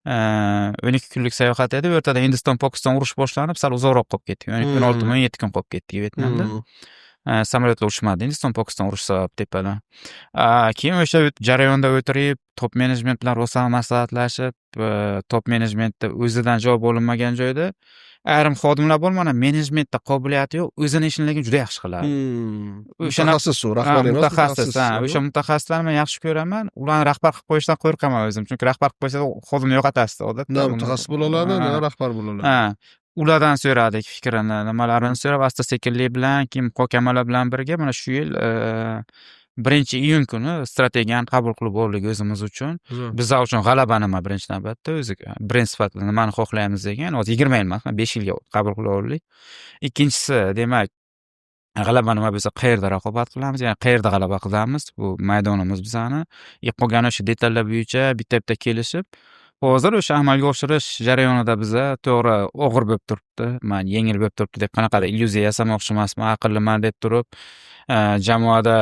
12 kunlik sayohat edi. O'rtada Hindiston Pokiston urush boshlanib, sal uzoqroq qolib ketdik. 16-17 kun qolib ketdik Vyetnamda. Samolyotlar uchmadi. Hindiston Pokiston urush sabab tepadan. Keyin o'sha jarayonda o'tirib, top menejment bilan rosa maslahatlashib, top menejmentda o'zidan javob olinmagan joyda ayrim xodimlar bor, mana menejmentda qobiliyati yo'q, o'zini ishini lekin juda yaxshi qiladi. O'sha mutaxassis, rahbar emas, mutaxassis. O'sha mutaxassislarni men yaxshi ko'raman. Ularni rahbar qilib qo'yishdan qo'rqaman o'zim. Chunki rahbar qilib qo'ysa xodimni yo'qotasiz odatda. Na mutaxassis bo'la oladi, na rahbar bo'la oladi. Ulardan so'radik fikrini, nimalarini so'rab, asta-sekinlik bilan, keyin muhokamalar bilan birga mana shu yil 1-iyun kuni strategiyani qabul qilib oldik o'zimiz uchun. Bizlar uchun g'alaba nima birinchi navbatda, o'zi brend sifatida nimani xohlaymiz degan, hozir 20 yil emas, 5 yilga qabul qilib oldik. Ikkinchisi, demak, g'alaba nima bo'lsa, qayerda raqobat qilamiz, ya'ni qayerda g'alaba qilamiz, bu maydonimiz bizani. Qolgan o'sha detallar bo'yicha bitta kelishib, hozir o'sha amalga oshirish jarayonida biza to'g'ri og'ir bo'lib turibdi, men yengil bo'lib turibdi deb qanaqadir illyuziya yasamoqchi emasman, aqlliman deb turib, jamoada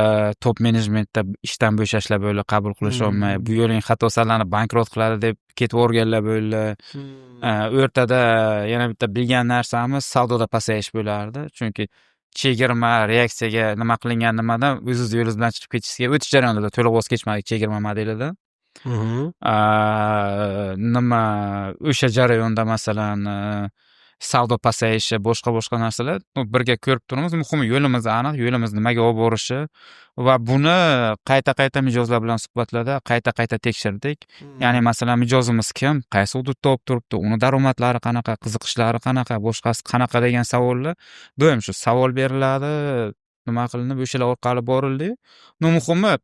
top menejmentda ishdan bo'shashlar bo'ldi, qabul qilish olmay, bu yo'ling xato sanalib bankrot qiladi deb ketib o'rganlar bo'ldi. O'rtada yana bitta bilgan narsamiz savdoda pasayish bo'lardi, chunki chegirma reaksiyaga nima qilingan nimadan o'ziz yo'lingiz bilan chiqib ketishga o'tish jarayonida to'liq voz kechmadik chegirma modelidan. Nima o'sha jarayonda masalan savdo pasayishi, boshqa narsalar birga ko'rib turamiz. Muhimi yo'limiz aniq, yo'limiz nimaga olib borishi va buni qayta mijozlar bilan suhbatlarda qayta tekshirdik. Ya'ni masalan mijozimiz kim, qaysi hududda olib turibdi, uni daromadlari qanaqa, qiziqishlari qanaqa, boshqasi qanaqa degan savollar doim shu savol beriladi, nima qilinib o'shalar orqali borildi. Muhimi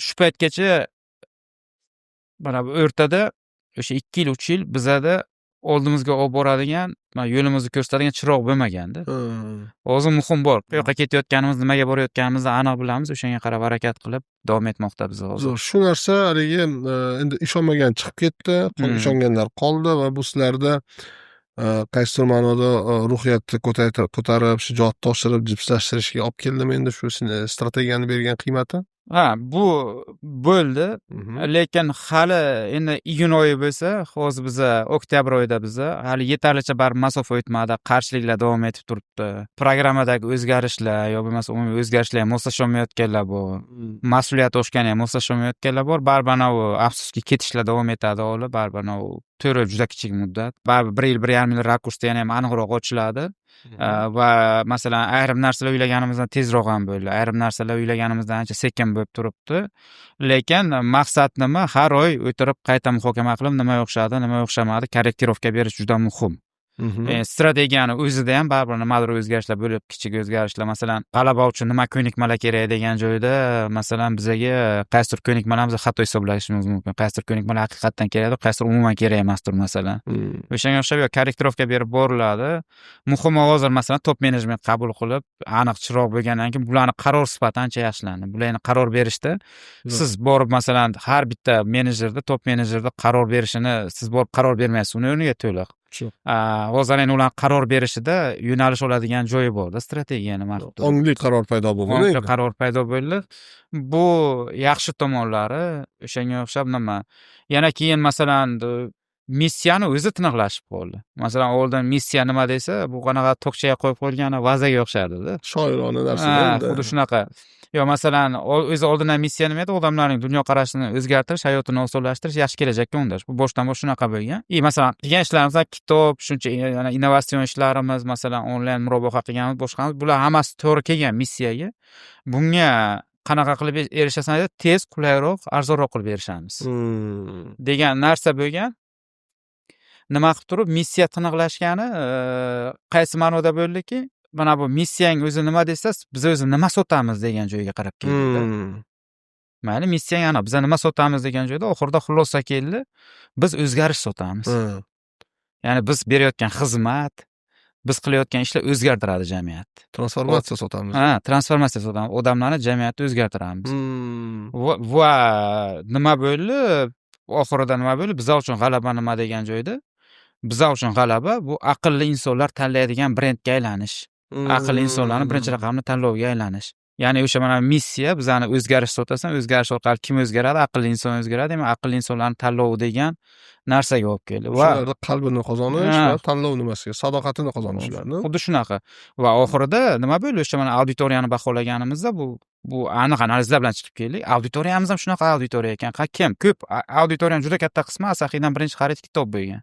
shu paytgacha mana bu o'rtada o'sha 2 yil, 3 yil bizada oldimizga olib boradigan, yo'limizni ko'rsatadigan chiroq bo'lmaganda. Hozir muhim bor. Bu yoqqa ketayotganimiz, nimaga borayotganimizni aniq bilamiz, o'shanga qarab harakat qilib davom etmoqda biz hozir. Shu narsa haligi endi ishonmagan chiqib ketdi, ishonganlar qoldi va bu sizlarda qaysidir ma'noda ruhiyatni ko'tarib, shijoatni oshirib, jipslashtirishga olib keldimi endi shu strategiyani bergan qiymati? Bu bo'ldi, lekin hali endi iyun oyi bo'lsa, hozir biza oktyabr oyida biza hali yetarlicha baribir masofa o'tmadi, qarshiliklar davom etib turibdi. Programmadagi o'zgarishlar yo bo'lmasa umumiy o'zgarishlar ham moslasholmayotganlar bor. Mas'uliyat oshgani ham moslasholmayotganlar bor. Baribir anavi afsuski ketishlar davom etadi hali, baribir anavi 4 yil juda kichik muddat. Baribir 1 yil, 1,5 yil rakursda yana ham aniqroq ochiladi. Va masalan ayrim narsalar o'ylaganimizdan tezroq ham bo'ldi, ayrim narsalar o'ylaganimizdan ancha sekin bo'lib turibdi. Lekin maqsad nima? Har oy o'tirib qayta muhokama qilib, nima yo'xshadi, nima yo'xshamadi, korrektirovka berish juda muhim. Strategiyani o'zida ham baribir nimadir o'zgarishlar bo'lib, kichik o'zgarishlar, masalan, g'alaba uchun nima ko'nikmalar kerak degan joyda, masalan, bizaga qaysidir ko'nikmalarimizni xato hisoblashimiz mumkin. Qaysidir ko'nikmalar haqiqatdan kerakdir, qaysidir umuman kerak emasdir, masalan. O'shanga o'xshab korrektirovka berib boriladi. Muhimi hozir masalan top menejment qabul qilib, aniq chiroq bo'lgandan keyin bularni qaror sifati ancha yaxshilandi. Bularni qaror berishda siz borib masalan har bitta menejerda, top menejerda qaror berishini siz borib qaror bermaysiz, uni o'rniga to'liq. Hozir endi ular qaror berishida yo'nalish oladigan joyi bor-da, strategiyani maqsad. Ongli qaror paydo bo'ldi. Ongli qaror paydo bo'ldi. Bu yaxshi tomonlari. O'shanga o'xshab nima? Yana keyin masalan missiyani o'zi tiniqlashib qoldi. Masalan, oldin missiya nima desa, bu qanaqa tokchaga qo'yib qo'yilgan vazaga o'xshardi-da. Shoirona narsa. Xuddi shunaqa. Yo masalan, o'zi oldindan missiya nima edi? Odamlarning dunyoqarashini o'zgartirish, hayotini osonlashtirish, yaxshi kelajakka undash. Bu boshdan bosh shunaqa bo'lgan. Masalan, qilgan ishlarimiz, kitob, shuncha innovatsion ishlarimiz, masalan, onlayn murobaha qilganimiz, boshqamiz, bular hammasi to'g'ri kelgan missiyaga. Bunga qanaqa qilib erishasan deb, tez, qulayroq, arzonroq qilib erishamiz. Degan narsa bo'lgan. Nima qilib turib, missiya tiniqlashgani qaysi ma'noda bo'ldiki, mana bu missiyang o'zi nima desa, biz o'zi nima sotamiz degan joyga qarab keldik. Mayli, missiyang ana, biz nima sotamiz degan joyda oxirida xulosa keldi, biz o'zgarish sotamiz. Ya'ni biz berayotgan xizmat, biz qilayotgan ishlar o'zgartiradi jamiyatni. Transformatsiya sotamiz. Transformatsiya sotamiz. Odamlarni, jamiyatni o'zgartiramiz. Va nima bo'ldi? Oxirida nima bo'ldi? Bizlar uchun g'alaba nima degan joyda? Bizlar uchun g'alaba bu aqlli insonlar tanlaydigan brendga aylanish. Aqlli insonlarni birinchi raqamli tanlovga aylanish. Ya'ni o'sha mana missiya bizani o'zgarish sotasan, o'zgarish orqali kim o'zgaradi? Aqlli inson o'zgaradi, demak aqlli insonlarni tanlovi degan narsaga olib keldi. Va ularni qalbini qozonish va tanlov nimasiga, sadoqatini qozonish ularni. Xuddi shunaqa. Va oxirida nima bo'ldi? O'sha mana auditoriyani baholaganimizda bu aniq analizlar bilan chiqib keldik. Auditoriyamiz ham shunaqa auditoriya ekan. Kim? Ko'p auditoriyaning juda katta qismi Asahiydan birinchi xarid kitob bo'lgan.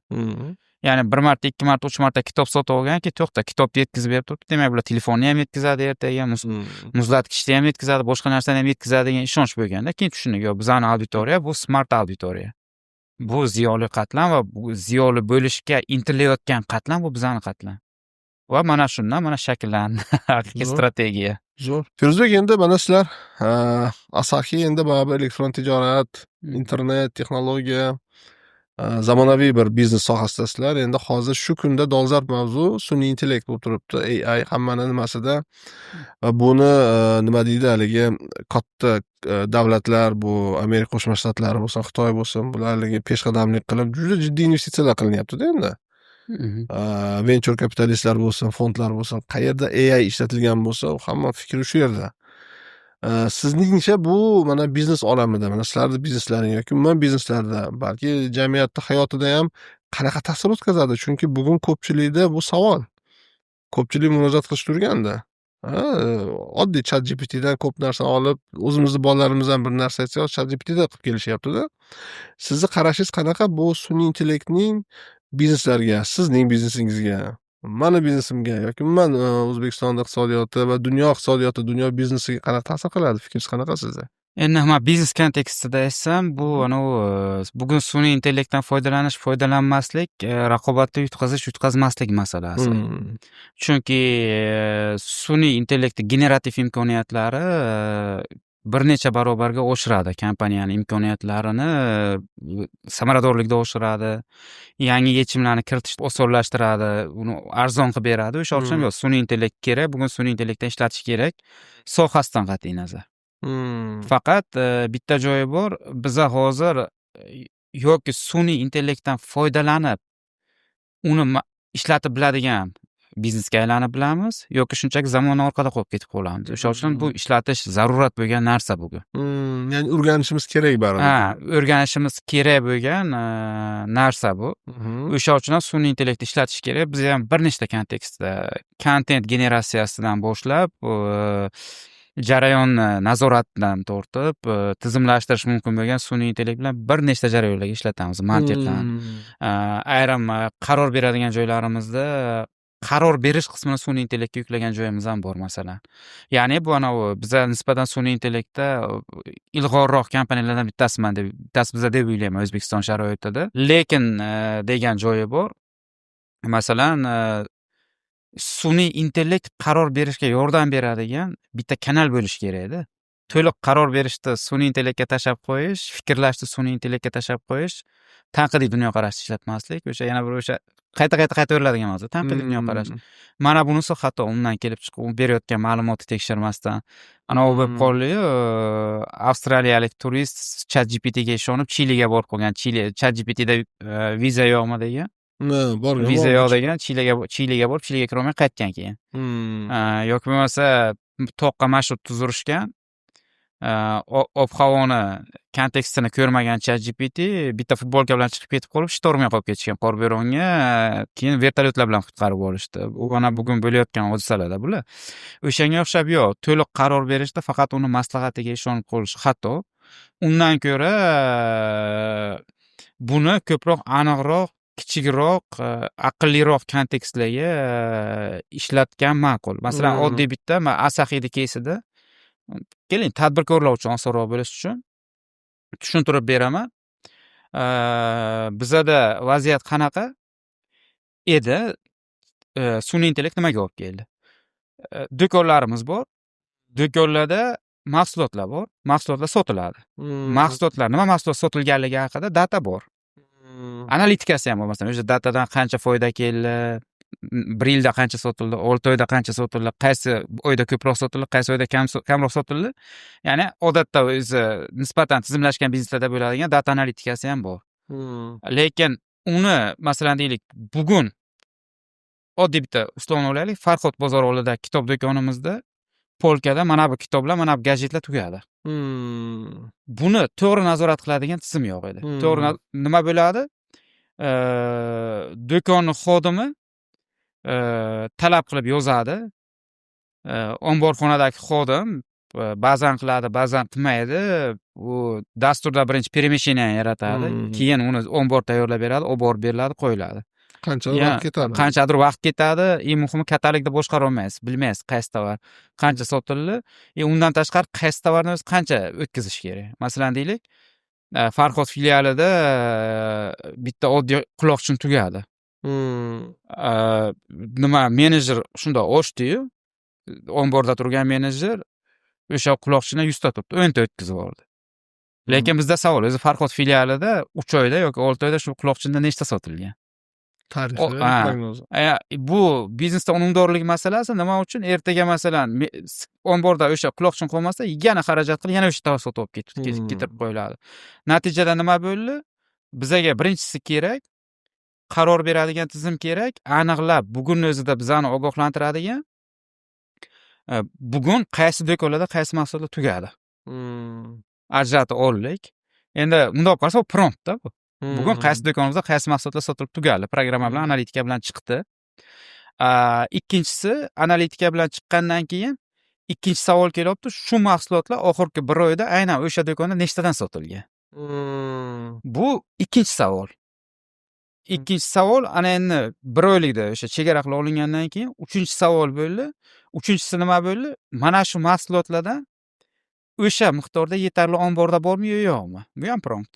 Ya'ni 1 marta, 2 marta, 3 marta kitob sotib olganki, to'xta, kitobni yetkazib berib turibdi. Demak, bular telefonni ham yetkazadi ertaga, muzlatgichni ham yetkazadi, boshqa narsani ham yetkazadi degan ishonch bo'lganda, keyin tushundik, yo bizning auditoriya bu smart auditoriya. Bu ziyoli qatlam va bu ziyoli bo'lishga intilayotgan qatlam bu bizning qatlam. Va mana shundan mana shakllandi haqiqiy strategiya. Zo'r. Firuzbek, endi mana sizlar Asahi endi baribir elektron tijorat, internet, texnologiya, zamonaviy bir biznes sohasidasizlar. Endi hozir shu kunda dolzarb mavzu sun'iy intellekt bo'lib turibdi. AI hammaning nimasida. Va buni nima deydi, haligi katta davlatlar, bu Amerika Qo'shma Shtatlari bo'lsin, Xitoy bo'lsin, bular haligi peshqadamlik qilib juda jiddiy investitsiyalar qilinyapti-da endi. Venture kapitalistlar bo'lsin, fondlar bo'lsin, qayerda AI ishlatilgan bo'lsa, hamma fikri shu yerda. Sizningcha bu mana biznes olamida, mana sizlarning bizneslaring yoki umuman bizneslarda, balki jamiyatda, hayotida ham qanaqa ta'sir o'tkazadi? Chunki bugun ko'pchilikda bu savol. Ko'pchilik murojaat qilib turganda. Oddiy ChatGPTdan ko'p narsani olib, o'zimizni bolalarimizdan bir narsa aytsa, ChatGPTda qilib kelishyapti-da. Sizning qarashingiz qanaqa bu sun'iy intellektning bizneslarga, sizning biznesingizga, mani biznesimga yoki umuman O'zbekiston iqtisodiyoti va dunyo iqtisodiyoti, dunyo biznesiga qanaqa ta'sir qiladi? Fikringiz qanaqa sizda? Endi biznes kontekstida aytsam, bu bugun sun'iy intellektdan foydalanmaslik, raqobatda yutqazmaslik masalasi. Chunki sun'iy intellektning generativ imkoniyatlari bir necha barobarga oshiradi kompaniyaning imkoniyatlarini, samaradorlikni oshiradi, yangi yechimlarni kiritishni osonlashtiradi, uni arzon qilib beradi. O'sha uchun sun'iy intellekt kerak, bugun sun'iy intellektni ishlatish kerak, sohasidan qat'iy nazar. Faqat bitta joyi bor, biza hozir yoki sun'iy intellektdan foydalanib uni ishlatib biladigan biznesga aylanib bilamiz yoki shunchaki zamon orqada qolib ketib qolamiz. O'sha uchun bu ishlatish zarurat bo'lgan narsa bugun. Ya'ni o'rganishimiz kerak baribir. O'rganishimiz kerak bo'lgan narsa bu. O'sha uchun ham sun'iy intellektni ishlatish kerak. Biz ham bir nechta kontekstda kontent generatsiyasidan boshlab jarayonni nazoratdan tortib tizimlashtirish mumkin bo'lgan sun'iy intellekt bilan bir nechta jarayonlarga ishlatamiz mantiqdan. Ayrim qaror beradigan joylarimizda qaror berish qismini sun'iy intellektga yuklagan joyimiz ham bor masalan. Ya'ni bu biza nisbatan sun'iy intellektda ilg'orroq kompaniyalardan bittasiman bittasi biza deb o'ylayman O'zbekiston sharoitida. Lekin degan joyi bor. masalan, sun'iy intellekt qaror berishga yordam beradigan bitta kanal bo'lishi kerak-da. To'liq qaror berishni sun'iy intellektga tashlab qo'yish, fikrlashni sun'iy intellektga tashlab qo'yish, tanqidiy dunyoqarashni ishlatmaslik, o'sha yana bir o'sha qayta beriladigan mavzu, tanqidiy dunyoqarash. Mana bunisi xato, undan kelib chiqib, u berayotgan ma'lumotni tekshirmasdan. Anavi bo'lib qoldi-yu, avstraliyalik turist ChatGPTga ishonib Chiliga borib qolgan. ChatGPTda viza yo'qmi degan. Borgan. Viza yo'q degan, Chiliga borib, Chiliga kirolmay qaytgan keyin. Yoki bo'lmasa toqqa marshrut tuzurishgan. Ob-havoni kontekstini ko'rmagan ChatGPT bitta futbolka bilan chiqib ketib qolib, shtormga qolib ketishgan qor bo'ronga, keyin vertolyotlar bilan qutqarib olishdi. Bu mana bugun bo'layotgan hodisalarda bular. O'shanga o'xshab yo'q, to'liq qaror berishda faqat uni maslahatiga ishonib qolish xato. Undan ko'ra buni ko'proq aniqroq, kichikroq, aqlliroq kontekstlarga ishlatgan ma'qul. Masalan, oddiy bitta Asahiyni keysida keling, tadbirkorlar uchun osonroq bo'lishi uchun tushuntirib beraman. Bizada vaziyat qanaqa edi? Sun'iy intellekt nimaga olib keldi? Do'konlarimiz bor. Do'konlarda mahsulotlar bor. Mahsulotlar sotiladi. Mahsulotlar, nima mahsulot sotilganligi haqida data bor. Analitikasi ham bor. Masalan, o'sha datadan qancha foyda keldi, bir yilda qancha sotildi, 6 oyda qancha sotildi, qaysi oyda ko'proq sotildi, qaysi oyda kamroq sotildi. Ya'ni odatda o'zi nisbatan tizimlashgan bizneslarda bo'ladigan data analitikasi ham bor. Lekin uni masalan deylik, bugun oddiy bitta ustuvor olaylik, Farhod bozor oldidagi kitob do'konimizda polkada mana bu kitoblar, mana bu gadjetlar tugadi. Buni to'g'ri nazorat qiladigan tizim yo'q edi. To'g'ri nima bo'ladi? Do'konning xodimi talab qilib yozadi. Omborxonadagi xodim ba'zan qiladi, ba'zan qilmaydi. U dasturda birinchi peremesheniya yaratadi, keyin uni ombor tayyorlab beradi, olib borib beriladi, qo'yiladi. Qanchadir vaqt ketadi. Eng muhimi, katalogda boshqara olmaysiz, bilmaysiz qaysi tovar qancha sotildi. Undan tashqari qaysi tovarni o'zi qancha o'tkazish kerak. Masalan deylik, Farhod filialida bitta oddiy quloqchin tugadi. Nima menejer shunda ochdi-yu, omborda turgan menejer o'sha quloqchini 100 ta turibdi, 10 ta o'tkazib yubordi. Lekin bizda savol, o'zi Farhod filialida 3 oyda yoki 6 oyda shu quloqchinda nechta sotilgan? Bu biznesda unumdorlik masalasi. Nima uchun? Ertaga masalan omborda o'sha quloqchin qolmasa, yana xarajat qilib, yana o'sha tovar sotib olib ketirib qo'yiladi. Natijada nima bo'ldi? Bizaga birinchisi kerak, qaror beradigan tizim kerak, aniqlab bugunning o'zida bizani ogohlantiradigan, bugun qaysi do'konlarda qaysi mahsulotlar tugadi. Ajratib oldik. Endi bunday olib qarasa, prompt-da bu. Bugun qaysi do'konimizda qaysi mahsulotlar sotilib tugadi, programma bilan, analitika bilan chiqdi. Ikkinchisi, analitika bilan chiqqandan keyin ikkinchi savol kelyapti, shu mahsulotlar oxirgi 1 oyda aynan o'sha do'konda nechtadan sotilgan? Bu ikkinchi savol. Ikkinchi savol ana endi 1 oylikda o'sha chegara qilib olingandan keyin 3-savol bo'ldi. 3-si nima bo'ldi? Mana shu mahsulotlardan o'sha miqdorda yetarli omborda bormi yo yo'qmi? Bu ham prompt.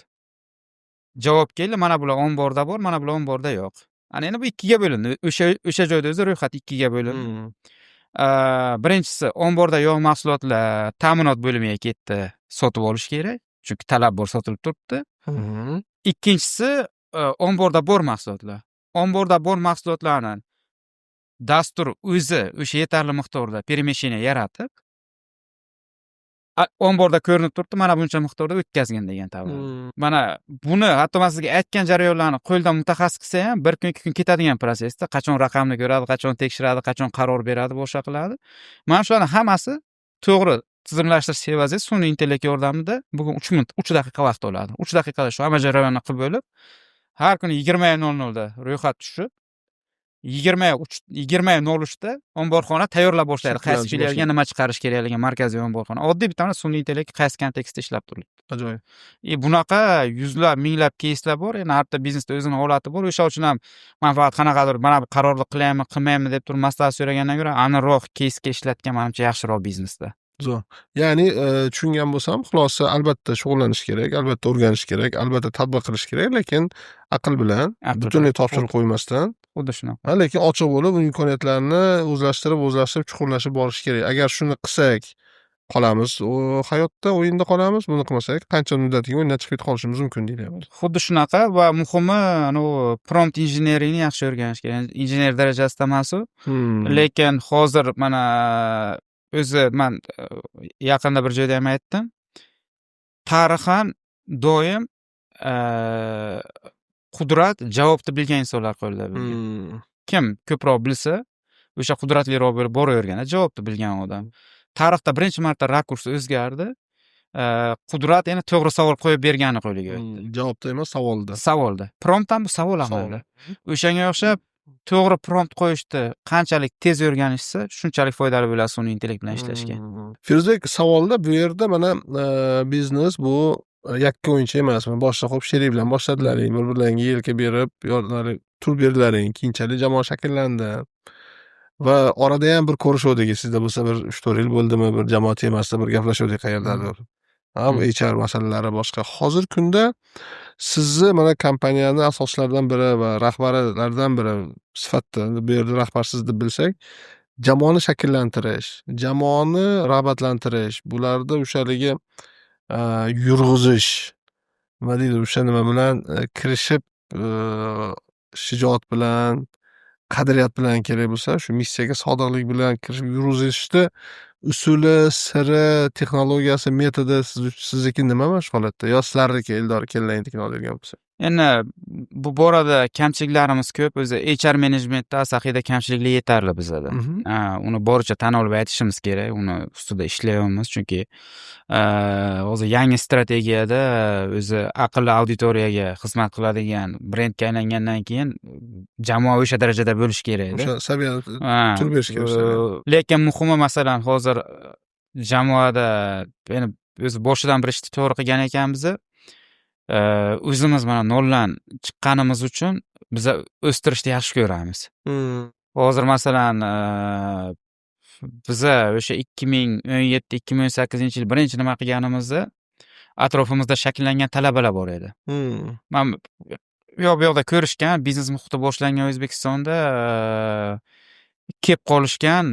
Javob keldi, mana bular omborda bor, mana bular omborda yo'q. Ana endi bu ikkiga bo'lindi. O'sha joyda o'zi ro'yxat ikkiga bo'lindi. Birinchisi, omborda yo'q mahsulotlar ta'minot bo'limiga ketdi, sotib olish kerak, chunki talab bor, sotilib turibdi. Ikkinchisi, omborda bor mahsulotlar. Omborda bor mahsulotlarni dastur o'zi o'sha yetarli miqdorda peremesheniya yaratib, omborda ko'rinib turibdi, mana buncha miqdorda o'tkazgin degan tovar. Mana buni hatto men sizga aytgan jarayonlarni qo'ldan mutaxassis qilsa ham 1 kun 2 kun ketadigan prosesda, qachon raqamni ko'radi, qachon tekshiradi, qachon qaror beradi, boshqa qiladi. Mana shularning hammasi to'g'ri tizimlashtirish evaziga sun'iy intellekt yordamida bugun 3 daqiqa vaqt oladi. 3 daqiqada shu hamma jarayonni qilib bo'lib, har kuni 20:00 da ro'yxat tushib, 20:03 da omborxona tayyorlab boshlaydi. Qaysi filialga nima chiqarish kerakligini markaziy omborxona. Oddiy bitta sun'iy intellekt qaysi kontekstda ishlab turibdi. Ajoyib. Bunaqa yuzlab, minglab keyslar bor. Endi har bitta biznesda o'zining holati bor. O'sha uchun ham men faqat qanaqadir mana bu qarorni qilaymi, qilmaymi deb turib maslahat so'ragandan ko'ra, aniqroq keysga ishlatgan menimcha yaxshiroq biznesda. Zo'r. Ya'ni tushungan bo'lsam, xulosa albatta shug'ullanish kerak, albatta o'rganish kerak, albatta tatbiq qilish kerak, lekin aql bilan butunlay topshiriq qo'ymasdan xuddi shunaqa. Lekin ochiq bo'lib, imkoniyatlarni o'zlashtirib, chuqurlashib borish kerak. Agar shuni qilsak qolamiz, hayotda o'yinda qolamiz. Buni qilmasak qancha muddatga o'yindan chiqib ketib qolishimiz mumkin deyapman. Xuddi shunaqa va muhimi prompt injineriyni yaxshi o'rganish kerak. Injener darajasida emas u. Lekin hozir mana o'zi men yaqinda bir joyda ham aytdim. Tarixan doim qudrat javobni bilgan insonlar qo'lida bo'lgan. Kim ko'proq bilsa, o'sha qudratliroq bo'lib boravergan, javobni bilgan odam. Tarixda birinchi marta rakurs o'zgardi. Qudrat yana to'g'ri savol qo'yib bergani qo'liga o'tdi. Javobda emas, savolda. Savolda. Prompt ham bu savol amalda. O'shanga o'xshab to'g'ri prompt qo'yishni qanchalik tez o'rganishsa, shunchalik foydali bo'ladi sun'iy intellekt bilan ishlashga. Feruzbek, savolda bu yerda mana biznes bu yakka o'yinchi emas. Boshqa xo'p sherik bilan boshladilaring, bir-birlariga yelka berib, tur berdilaring, keyinchalik jamoa shakllandi. Va orada ham bir ko'rishuvdik. Sizda bo'lsa bir 3-4 yil bo'ldimi, bir jamoa temasida bir gaplashuvdik qayerdadir. Bu HR masalalari boshqa. Hozir kunda sizni mana kompaniyani asoschilaridan biri va rahbarlardan biri sifatida bu yerda rahbar siz deb bilsak, jamoani shakllantirish, jamoani rag'batlantirish, bularda o'shaligi yurg'izish, nima deydi, o'sha nima bilan kirishib, shijoat bilan, qadriyat bilan kerak bo'lsa, shu missiyaga sodiqlik bilan kirishib yurg'izishni usuli, siri, texnologiyasi, metodi sizniki nima mana shu holatda? Yo sizlarniki Eldor kellayni texnologiya bo'lsa? Endi bu borada kamchiliklarimiz ko'p. O'zi HR menejmentda alohida kamchiliklar yetarli bizada. Uni boricha tan olib aytishimiz kerak. Uni ustida ishlayapmiz, chunki hozir yangi strategiyada o'zi aqlli auditoriyaga xizmat qiladigan brendga aylangandan keyin jamoa o'sha darajada bo'lishi kerak edi. O'sha saviyada tur berish kerak. Lekin muhimi masalan hozir jamoada endi o'zi boshidan bir ishni to'g'ri qilgan ekanmiz. O'zimiz mana noldan chiqqanimiz uchun biz o'stirishni yaxshi ko'ramiz. Hozir masalan biz o'sha 2017-2018 yil birinchi nima qilganimizda atrofimizda shakllangan talabalar bor edi. Men bu yoqda ko'rishgan, biznes muhiti boshlangan O'zbekistonda kelib qolishgan,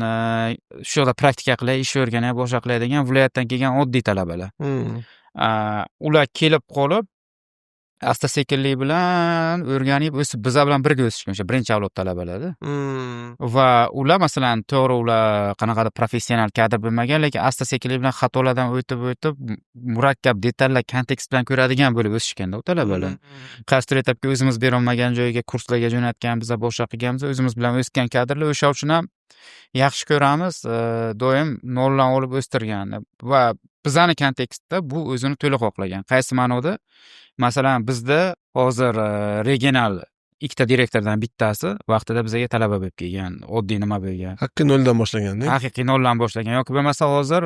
shu yerda praktika qilay, ish o'rganay, boshqa qiladigan viloyatdan kelgan oddiy talabalar. Ular kelib qolib asta-sekinlik bilan o'rganib, o'sib bizlar bilan birga o'sishgan, o'sha birinchi avlod talabalarda. Va ular masalan to'g'ri ular qanaqadir professional kadr bo'lmagan, lekin asta-sekinlik bilan xatolardan o'tib murakkab detallar kontekst bilan ko'radigan bo'lib o'sishganda u talabalar. Qaysidir etapga o'zimiz bera olmagan joyga kurslarga jo'natgan, bizlar boshqa qilganmiz, o'zimiz bilan o'sgan kadrlar, o'sha uchun ham yaxshi ko'ramiz, doim noldan olib o'stirgan va bizani kontekstda bu o'zini to'liq oqlagan. Qaysi ma'noda? Masalan, bizda hozir regional ikkita direktordan bittasi vaqtida bizga talaba bo'lib kelgan, oddiy nima bo'lgan. Haqiqiy noldan boshlagan-da. Haqiqiy noldan boshlagan yoki bo'lmasa hozir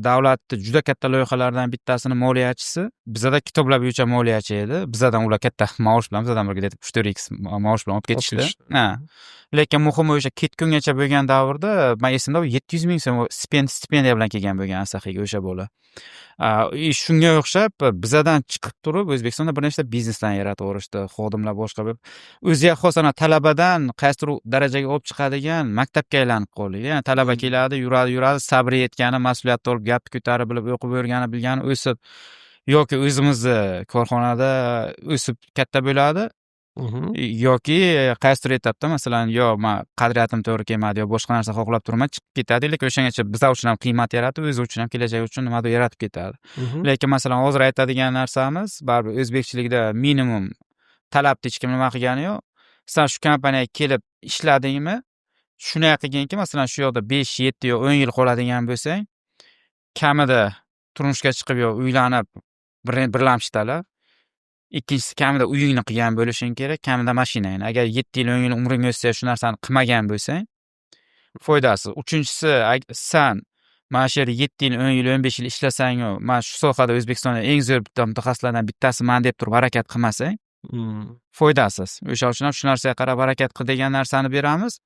davlatning juda katta loyihalaridan bittasini moliyachisi bizada kitoblar bo'yicha moliyachi edi. Bizadan ular katta maosh bilan, bizadan birga 3-4x maosh bilan olib ketishdi. Lekin muhimi o'sha ketgungacha bo'lgan davrda men esimda 700 ming so'm stipendiya bilan kelgan bo'lgan Asaxiga o'sha bola. Shunga o'xshab bizadan chiqib turib O'zbekistonda bir nechta bizneslarni yaratib o'rishdi, xodimlar boshqa bo'lib, o'ziga xos talabadan qaysidir darajaga olib chiqadigan maktabga aylanib qoldi. Ya'ni talaba keladi, yuradi, sabri yetgani, mas'uliyatni olib gapni ko'tarib bilib, o'qib o'rganib bilgani o'sib yoki o'zimizni korxonada o'sib katta bo'ladi. Yoki qaysidir etapda masalan yo men qadriyatim to'g'ri kelmadi yo boshqa narsa xohlab turman chiqib ketadi, lekin o'shangacha bizlar uchun ham qiymat yaratib, o'zi uchun ham kelajak uchun nimadir yaratib ketadi. Lekin masalan hozir aytadigan narsamiz baribir o'zbekchilikda minimum talabni hech kim nima qilgani yo'q. Sen shu kompaniyaga kelib ishladingmi, shuni qilganki masalan shu yoqda 5, 7 yo 10 yil qoladigan bo'lsang, kamida turmushga chiqib yo uylanib birlamchitalar. Ikkinchisi kamida uyingni qilgan bo'lishing kerak, kamida mashinangni. Agar 7 yil 10 yil umring o'tsa shu narsani qilmagan bo'lsang, foydasi. Uchinchisi, sen mana shu yerda 7 yil 10 yil 15 yil ishlasang, mana shu sohada O'zbekistonda eng zo'r bitta mutaxassislardan bittasi men deb turib harakat qilmasang, foydasiz. O'sha uchun ham shu narsaga qarab harakat qil degan narsani beramiz.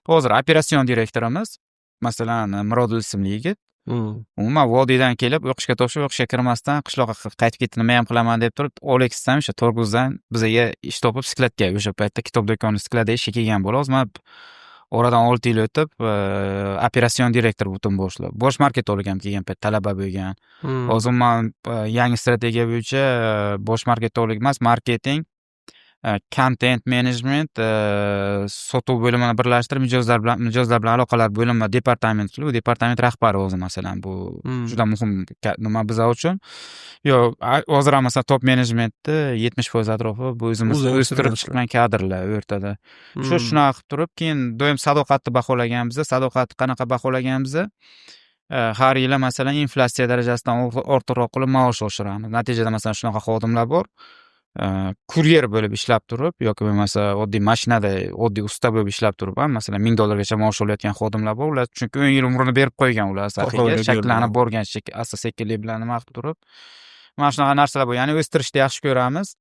Hozir operatsion direktorimiz, masalan, Mirodil ismli yigit, Umuman vodiydan kelib o'qishga topshirib, o'qishga kirmasdan qishloqqa qaytib ketib nima ham qilaman deb turib, OLXdan o'sha Torguzdan bizga ish topib skladga o'sha paytda kitob do'koni skladda ishga kelgan bola. Hozir man oradan 6 yil o'tib, operatsion direktor butun boshlab, bosh marketolog ham kelgan payt talaba bo'lgan. Hozir man yangi strategiya bo'yicha bosh marketolog emas, marketing, content management, sotuv bo'limini birlashtirib, mijozlar bilan aloqalar bo'limi departament qilib, departament rahbari o'zi masalan bu juda muhim nima bizlar uchun. Hozir ham masalan top menejmentni 70% atrofi bu o'zimiz o'stirib chiqqan kadrlar o'rtada. Shunaqa qilib turib, keyin doim sadoqatni baholaganmiz. Sadoqatni qanaqa baholaganmiz? Har yili masalan inflyatsiya darajasidan ortiqroq qilib maosh oshiramiz. Natijada masalan shunaqa xodimlar bor. Kuryer bo'lib ishlab turib yoki bo'lmasa oddiy mashinada oddiy usta bo'lib ishlab turib ham masalan $1000 maosh olayotgan xodimlar bor. Ular chunki 10 yil umrini berib qo'ygan ular sahiga shakllanib borgan asta-sekinlik bilan nima qilib turib. Mana shunaqa narsalar bor. Ya'ni o'stirishni yaxshi ko'ramiz.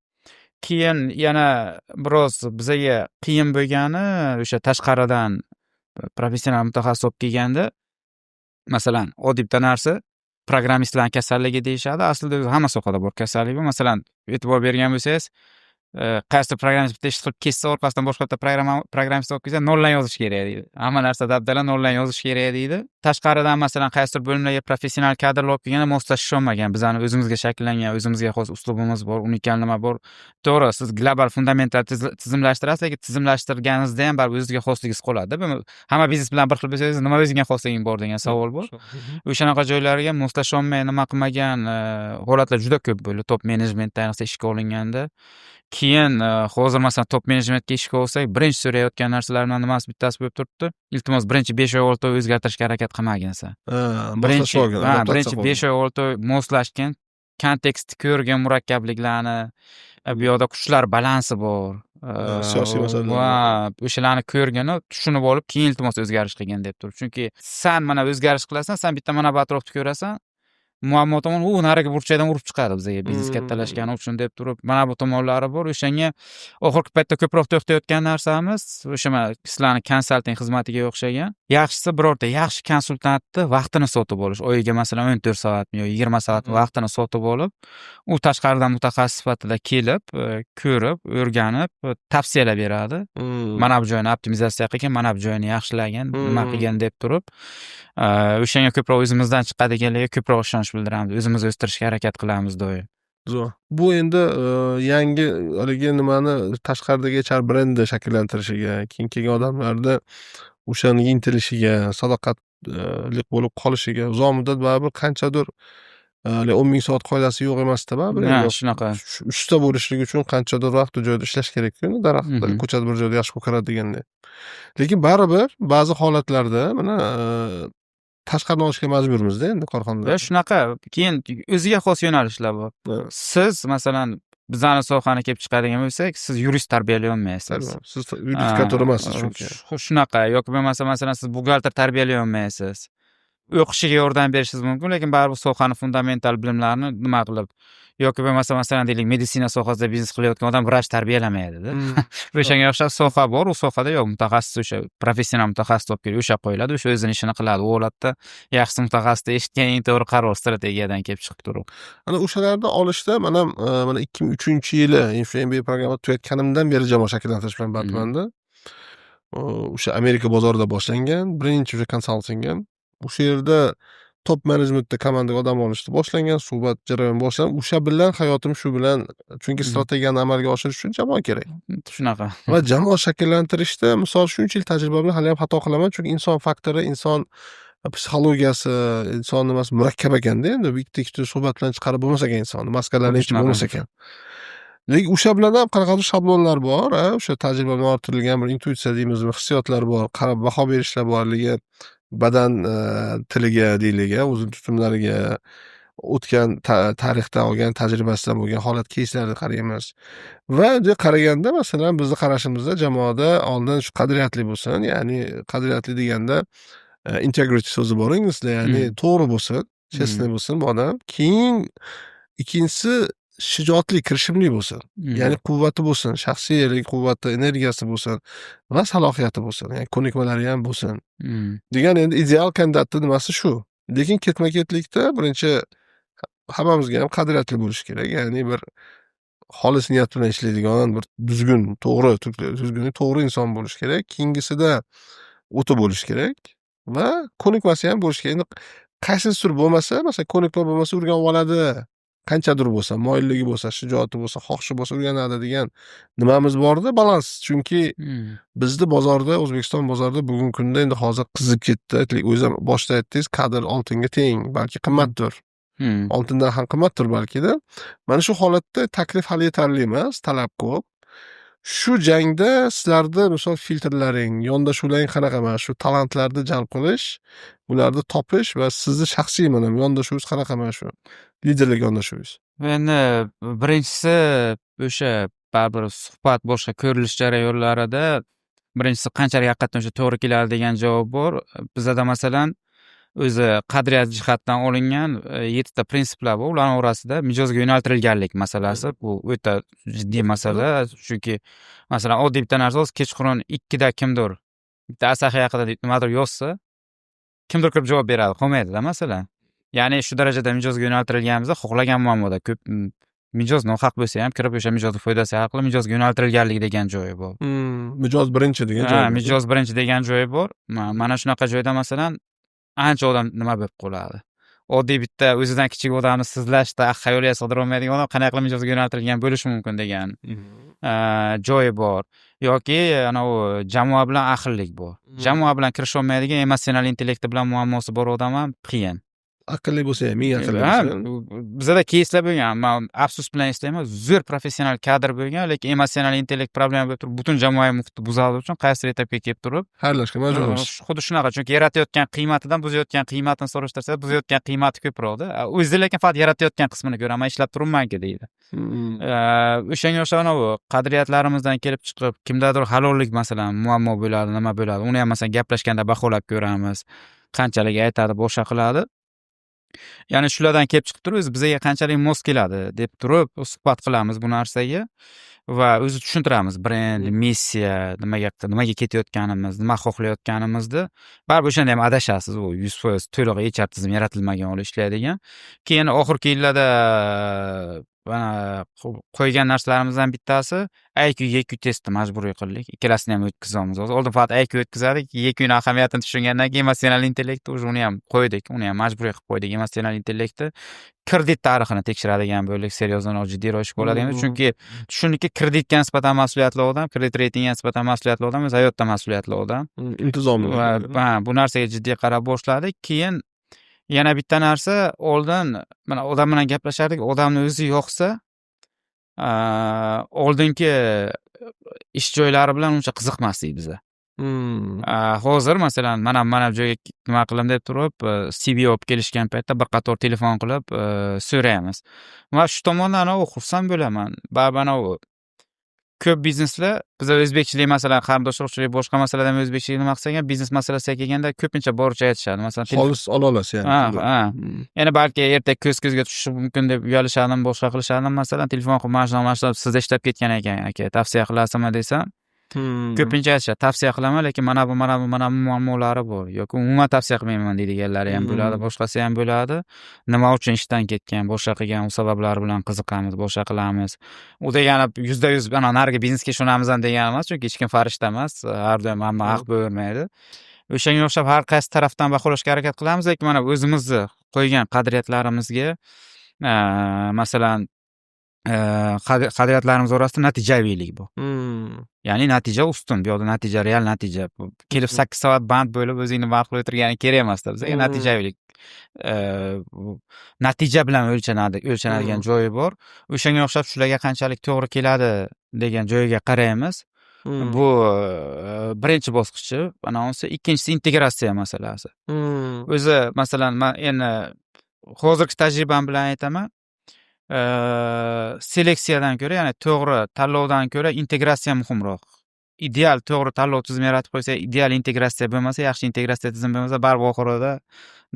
Keyin yana biroz bizga qiyin bo'lgani o'sha tashqaridan professional mutaxassis olib kelganda masalan oddiy bitta narsa programmistlarning kasalligi deyishadi. Aslida hamma sohada bor kasallik bu. Masalan, e'tibor bergan bo'lsangiz, qaysi programmist bitta ish qilib ketsa, orqasidan boshqa bitta programmist olib kelsa, noldan yozish kerak deydi. Hamma narsa dabdala noldan yozish kerak deydi. Tashqaridan masalan qaysidir bo'limlarga professional kadrlar olib kelganda moslashish olmagan. Bizning o'zimizga shakllangan, o'zimizga xos uslubimiz bor, unikal nima bor. To'g'ri, siz global fundamental tizimlashtirasiz, lekin tizimlashtirganingizda ham baribir o'zingizga xosligingiz qoladi. Hamma biznes bilan bir xil bo'lsangiz, nima o'zingizga xosliging bor degan savol bor. O'shanaqa joylarga moslasha olmay nima qilmagan holatlar juda ko'p bo'ldi. Top menejmentda ayniqsa ishga olinganda. Keyin hozir masalan top menejmentga ishga olsak, birinchi so'rayotgan narsalardan nimasi bittasi bo'lib turibdi. Iltimos birinchi 5 oy 6 oy o'zgartirishga harakat qilmaginsa. Birinchi 5 oy 6 oy moslashgan, kontekstni ko'rgan murakkabliklarni, bu yoqda kuchlar balansi bor. Siyosiy masalalar. Va o'shalarni ko'rgani tushunib olib, keyin iltimos o'zgarish qilgan deb turib. Chunki sen mana o'zgarish qilasan, sen bitta mana bu atrofni ko'rasan, muammo tomon u nariga burchakdan urib chiqadi bizga biznes kattalashgani uchun deb turib, mana bu tomonlari bor. O'shanga oxirgi paytda ko'proq to'xtayotgan narsamiz o'sha sizlarni konsalting xizmatiga o'xshagan. Yaxshisi birorta yaxshi konsultantni vaqtini sotib olish. Oyiga masalan 14 soatmi yoki 20 soat vaqtini sotib olib, u tashqaridan mutaxassis sifatida kelib, ko'rib, o'rganib, tavsiyalar beradi. Mana bu joyini optimizatsiya qilgan, mana bu joyini yaxshilagan, nima qilgan deb turib, o'shanga ko'proq o'zimizdan chiqadiganlarga ko'proq ishonch bildiramiz. O'zimiz o'stirishga harakat qilamiz doim. Zo'r. Bu endi yangi haligi nimani tashqaridagi HR brendi shakllantirishiga, keyin kelgan odamlarda o'shanga intilishiga, sadoqatli bo'lib qolishiga uzoq muddat baribir qanchadir 10,000 soat qoidasi yo'q emas-da baribir. Shunaqa. Usta bo'lishligi uchun qanchadir vaqt u joyda ishlash kerak-ku, daraxtda ko'chada bir joyda yaxshi ko'karadi deganda. Lekin baribir ba'zi holatlarda mana tashqaridan olishga majburmiz-da endi korxonalar. Shunaqa. Keyin o'ziga xos yo'nalishlar bor. Siz masalan bizani sohani kelib chiqadigan bo'lsak, siz yurist tarbiyalay olmaysiz. Siz yuristikator emassiz chunki. Shunaqa. Yoki bo'lmasa masalan siz buxgalter tarbiyalay olmaysiz. O'qishiga yordam berishingiz mumkin, lekin baribir sohani fundamental bilimlarini nima qilib yoki bo'lmasa masalan deylik meditsina sohasida biznes qilayotgan odam vrach tarbiyalamaydi-da. O'shanga o'xshab soha bor, u sohada yo'q mutaxassis o'sha professional mutaxassis olib kelib o'sha qo'yiladi, o'sha o'zini ishini qiladi. U holatda yaxshi mutaxassisni eshitgan eng to'g'ri qaror strategiyadan kelib chiqib turib. Ana o'shalarni olishda mana 2003-yili MBA programma tugatganimdan beri jamoa shakllantirish bilan bandman-da. O'sha Amerika bozorida boshlangan, birinchi o'sha konsaltingim. O'sha yerda top menejmentda komandaga odam olishni boshlangan, suhbat jarayoni boshlanib, o'sha bilan hayotim shu bilan, chunki strategiyani amalga oshirish uchun jamoa kerak. Shunaqa. Va jamoa shakllantirishda misol shuncha yil tajriba bilan hali ham xato qilaman, chunki inson faktori, inson psixologiyasi, inson nimasi murakkab ekanda, endi bitta-ikkita suhbat bilan chiqarib bo'lmas ekan insonni, maskalarni hech bo'lmas ekan. Lekin o'sha bilan ham qanaqadir shablonlar bor, o'sha tajriba bilan orttirilgan bir intuitsiya deymizmi, hissiyotlar bor, qarab baho berishlar borligi, badan tiliga deylik, o'zini tutumlariga, o'tgan tarixdan olgan tajribasidan bo'lgan holat keyslarga qaraymiz. Va unga qaraganda masalan bizning qarashimizda jamoada oldin shu qadriyatli bo'lsin, ya'ni qadriyatli deganda integrity so'zi bor inglizda, ya'ni to'g'ri bo'lsin, chestly bo'lsin bu odam. Keyin ikkinchisi shijoatli, kirishimli bo'lsin. Ya'ni quvvati bo'lsin, shaxsiylik quvvati, energiyasi bo'lsin va salohiyati bo'lsin. Ya'ni ko'nikmalari ham bo'lsin. Degan endi ideal kandidatning nimasi shu. Lekin ketma-ketlikda birinchi hammamizga ham qadriyatli bo'lishi kerak. Ya'ni bir xolis niyat bilan ishlaydigan, bir tuzgun, to'g'ri inson bo'lishi kerak. Keyingisida o'ti bo'lishi kerak va ko'nikmasi ham bo'lishi kerak. Endi qaysisi tur bo'lmasa, masalan, ko'nikma bo'lmasa o'rganib oladi. Qanchadir bo'lsa, moyilligi bo'lsa, shijoati bo'lsa, xohishi bo'lsa o'rganadi degan nimamiz borda balans. Chunki bizni bozorda, O'zbekiston bozorida bugungi kunda endi hozir qizib ketdi. Aytaylik, o'zingiz ham boshida aytdingiz, kadr oltinga teng, balki qimmatdir. Oltindan ham qimmatdir balkida. Mana shu holatda taklif hali yetarli emas, talab ko'p. Shu jangda sizlarni misol filtrlaring, yondashuvlaring qanaqa? Mana shu talantlarni jalb qilish, ularni topish va sizni shaxsiy mana yondashuvingiz qanaqa? Mana shu liderlik yondashuvingiz. Endi birinchisi o'sha baribir suhbat boshqa ko'rilish jarayonlarida birinchisi qanchalik haqiqatdan o'sha to'g'ri keladi degan javob bor. Bizada masalan o'zi qadriyat jihatdan olingan 7 ta prinsiplar bor. Ularning orasida mijozga yo'naltirilganlik masalasi bu o'ta jiddiy masala. Chunki masalan oddiy bitta narsa kechqurun 2 da kimdir bitta Asahi haqida nimadir yozsa, kimdir kirib javob beradi, qolmaydi-da masalan. Ya'ni shu darajada mijozga yo'naltirilganimizda xohlagan muammoda ko'p mijoz nohaq bo'lsa ham kirib o'sha mijozga foydasi haqli mijozga yo'naltirilganligi degan joyi bor. Mijoz birinchi degan joyi. Mijoz birinchi degan joyi bor. Mana shunaqa joyda masalan ancha odam nima bo'lib qoladi. Oddiy bitta o'zidan kichik odamni sizlashda xayoliga sig'dira olmaydigan odam qanaqa qilib mijozga yo'naltirilgan bo'lishi mumkin degan joyi bor. Yoki anavi jamoa bilan ahillik bor. Jamoa bilan kirisha olmaydigan emotsional intellekti bilan muammosi bor odam ham qiyin. Aqlli bo'lsa ham, ming aqlli bo'lsa. Bizada keyslar bo'lgan, men afsus bilan eslayman, zo'r professional kadr bo'lgan, lekin emotsional intellekt problema bo'lib turib, butun jamoa muhiti buzildi uchun qaysidir etapga kelib turib, xayrlashga majbur bo'lamiz. Xuddi shunaqa, chunki yaratayotgan qiymatidan buzayotgan qiymatini so'rashtirsa, buzayotgan qiymati ko'proqda. O'zi lekin faqat yaratayotgan qismini ko'raman, ishlab turibman-ku deydi. O'shanga o'xshagan qadriyatlarimizdan kelib chiqib, kimdadir halollik masalan muammo bo'ladi, nima bo'ladi. Uni ham masalan gaplashganda baholab ko'ramiz. Qanchalik aytadi, boshqa qiladi. Ya'ni shulardan kelib chiqib turib, bizga qanchalik mos keladi deb turib suhbat qilamiz bu narsaga va o'zi tushuntiramiz brend, missiya, nimaga ketayotganimiz, nima xohlayotganimizni. Baribir o'shanda ham adashasiz, u 100% to'liq HR tizim yaratilmagan olib ishlaydigan. Keyin oxirgi yillarda qo'ygan narsalarimizdan bittasi IQ, EQ testni majburiy qildik. Ikkalasini ham o'tkazamiz. Oldin faqat IQ o'tkazadik, EQning ahamiyatini tushungandan keyin emotsional intellekt uni ham qo'ydik, uni ham majburiy qilib qo'ydik. Emotsional intellektni kredit tarixini tekshiradigan bo'ldik, seriozdan jiddiyroq bo'ladigan. Chunki tushundikki, kreditga nisbatan mas'uliyatli odam, kredit reytingga nisbatan mas'uliyatli odam, o'z hayotda mas'uliyatli odam. Intizomli. Va bu narsaga jiddiy qarab boshladik. Keyin yana bitta narsa, oldin mana odam bilan gaplashardik, odamni o'zi yoqsa, oldingi ish joylari bilan uncha qiziqmasdik biza. Hozir masalan mana joyga nima qilim deb turib, CV olib kelishgan paytda bir qator telefon qilib so'raymiz. Va shu tomondan xursand bo'laman. Baribir ko'p bizneslar biz o'zbekchilik masalan qarindoshchilik boshqa masaladan o'zbekchilikni maqsad qilgan biznes masalasiga kelganda ko'pincha boricha aytishadi. Masalan, xolis ola olasiz yani. Yana balki ertaga ko'z-ko'zga tushishi mumkin deb uyalishadi, boshqa qilishadi. Masalan, telefon qilib mana shu sizda ishlab ketgan ekan, aka, tavsiya qilasizmi desam, ko'pincha aytishadi, tavsiya qilaman, lekin mana bu muammolari bor. Yoki umuman tavsiya qilmayman deydiganlari ham bo'ladi, boshqasi ham bo'ladi. Nima uchun ishdan ketgan, boshqa qilgan sabablar bilan qiziqamiz, boshqa qilamiz. U degani 100% ana narigi biznesga ishonamiz ham degani emas, chunki hech kim farishta emas, har doim hamma haq bo'lmaydi. O'shanga o'xshab har qaysi tarafdan baholashga harakat qilamiz, lekin mana o'zimizni qo'ygan qadriyatlarimizga masalan qadriyatlarimiz orasida natijaviylik bor. Ya'ni natija ustun, bu yoqda natija real natija. Kelib 8 soat band bo'lib o'zingni vaqt qilib o'tirganing kerak emas-da. Bizga natijaviylik natija bilan o'lchanadigan joyi bor. O'shanga o'xshab shularga qanchalik to'g'ri keladi degan joyiga qaraymiz. Bu birinchi bosqichi, anonsi, ikkinchisi integratsiya masalasi. O'zi masalan men endi hozirgi tajribam bilan aytaman. Seleksiyadan ko'ra, ya'ni to'g'ri tanlovdan ko'ra integratsiya muhimroq. Ideal to'g'ri tanlov tizimi yaratib qo'ysa, ideal integratsiya bo'lmasa, yaxshi integratsiya tizimi bo'lmasa, baribir oxirida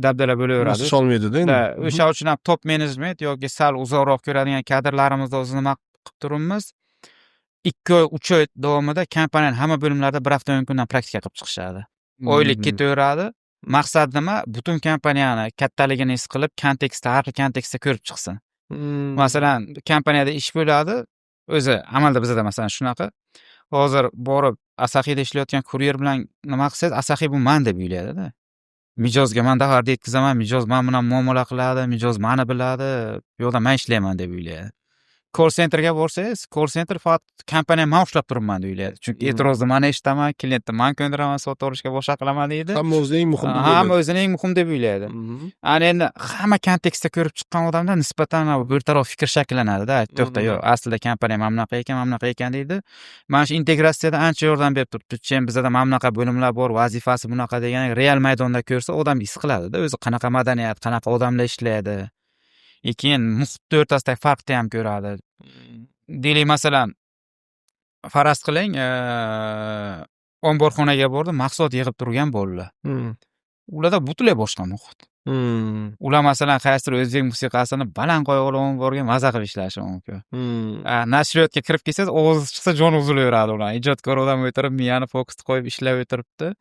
dabdala bo'laveradi. O'sish olmaydi-da endi. O'sha uchun ham top menejment yoki sal uzoqroq ko'radigan kadrlarimizni o'zi nima qilib turibmiz? 2 oy, 3 oy davomida kompaniyaning hamma bo'limlarida bir hafta kundan praktika qilib chiqishadi. Oylik ketaveradi. Maqsad nima? Butun kompaniyani kattaligini his qilib, har xil kontekstda ko'rib chiqsin. Masalan, kompaniyada ish bo'ladi. O'zi amalda bizda masalan shunaqa. Hozir borib Asahida ishlayotgan kuryer bilan nima qilsangiz, Asahi bu men deb o'ylaydi-da. Mijozga men xabar yetkazaman, mijoz men bilan muomala qiladi, mijoz meni biladi, bu yerda men ishlayman deb o'ylaydi. Call centerga borsangiz, call center faqat kompaniya men ushlab turibman deb o'ylaydi. Chunki e'tirozni men eshitaman, klientni men ko'ndiraman, sotib olishga boshqa qilaman deydi. Hamma o'zining eng muhim deb Hamma o'zining eng muhim deb o'ylaydi. Ana endi hamma kontekstda ko'rib chiqqan odamda nisbatan bir taraf fikr shakllanadi-da. To'xta, yo'q, aslida kompaniya mana bunaqa ekan deydi. Mana shu integratsiyada ancha yordam berib turibdi. Chem bizda mana bunaqa bo'limlar bor, vazifasi bunaqa degan real maydonda ko'rsa odam his qiladi-da, o'zi qanaqa madaniyat, qanaqa odamlar ishlaydi. Keyin muhitni o'rtasidagi farqni ham ko'radi. Deylik masalan, faraz qiling, omborxonaga bordi, mahsulot yig'ib turgan bolalar. Ularda butunlay boshqa muhit. Ular masalan qaysidir o'zbek musiqasini baland qo'yib omborga maza qilib ishlashi mumkin. Nashriyotga kirib kelsangiz, ovozi chiqsa jon uzilaveradi ular. Ijodkor odam o'tirib, miyani fokusni qo'yib ishlab o'tiribdi.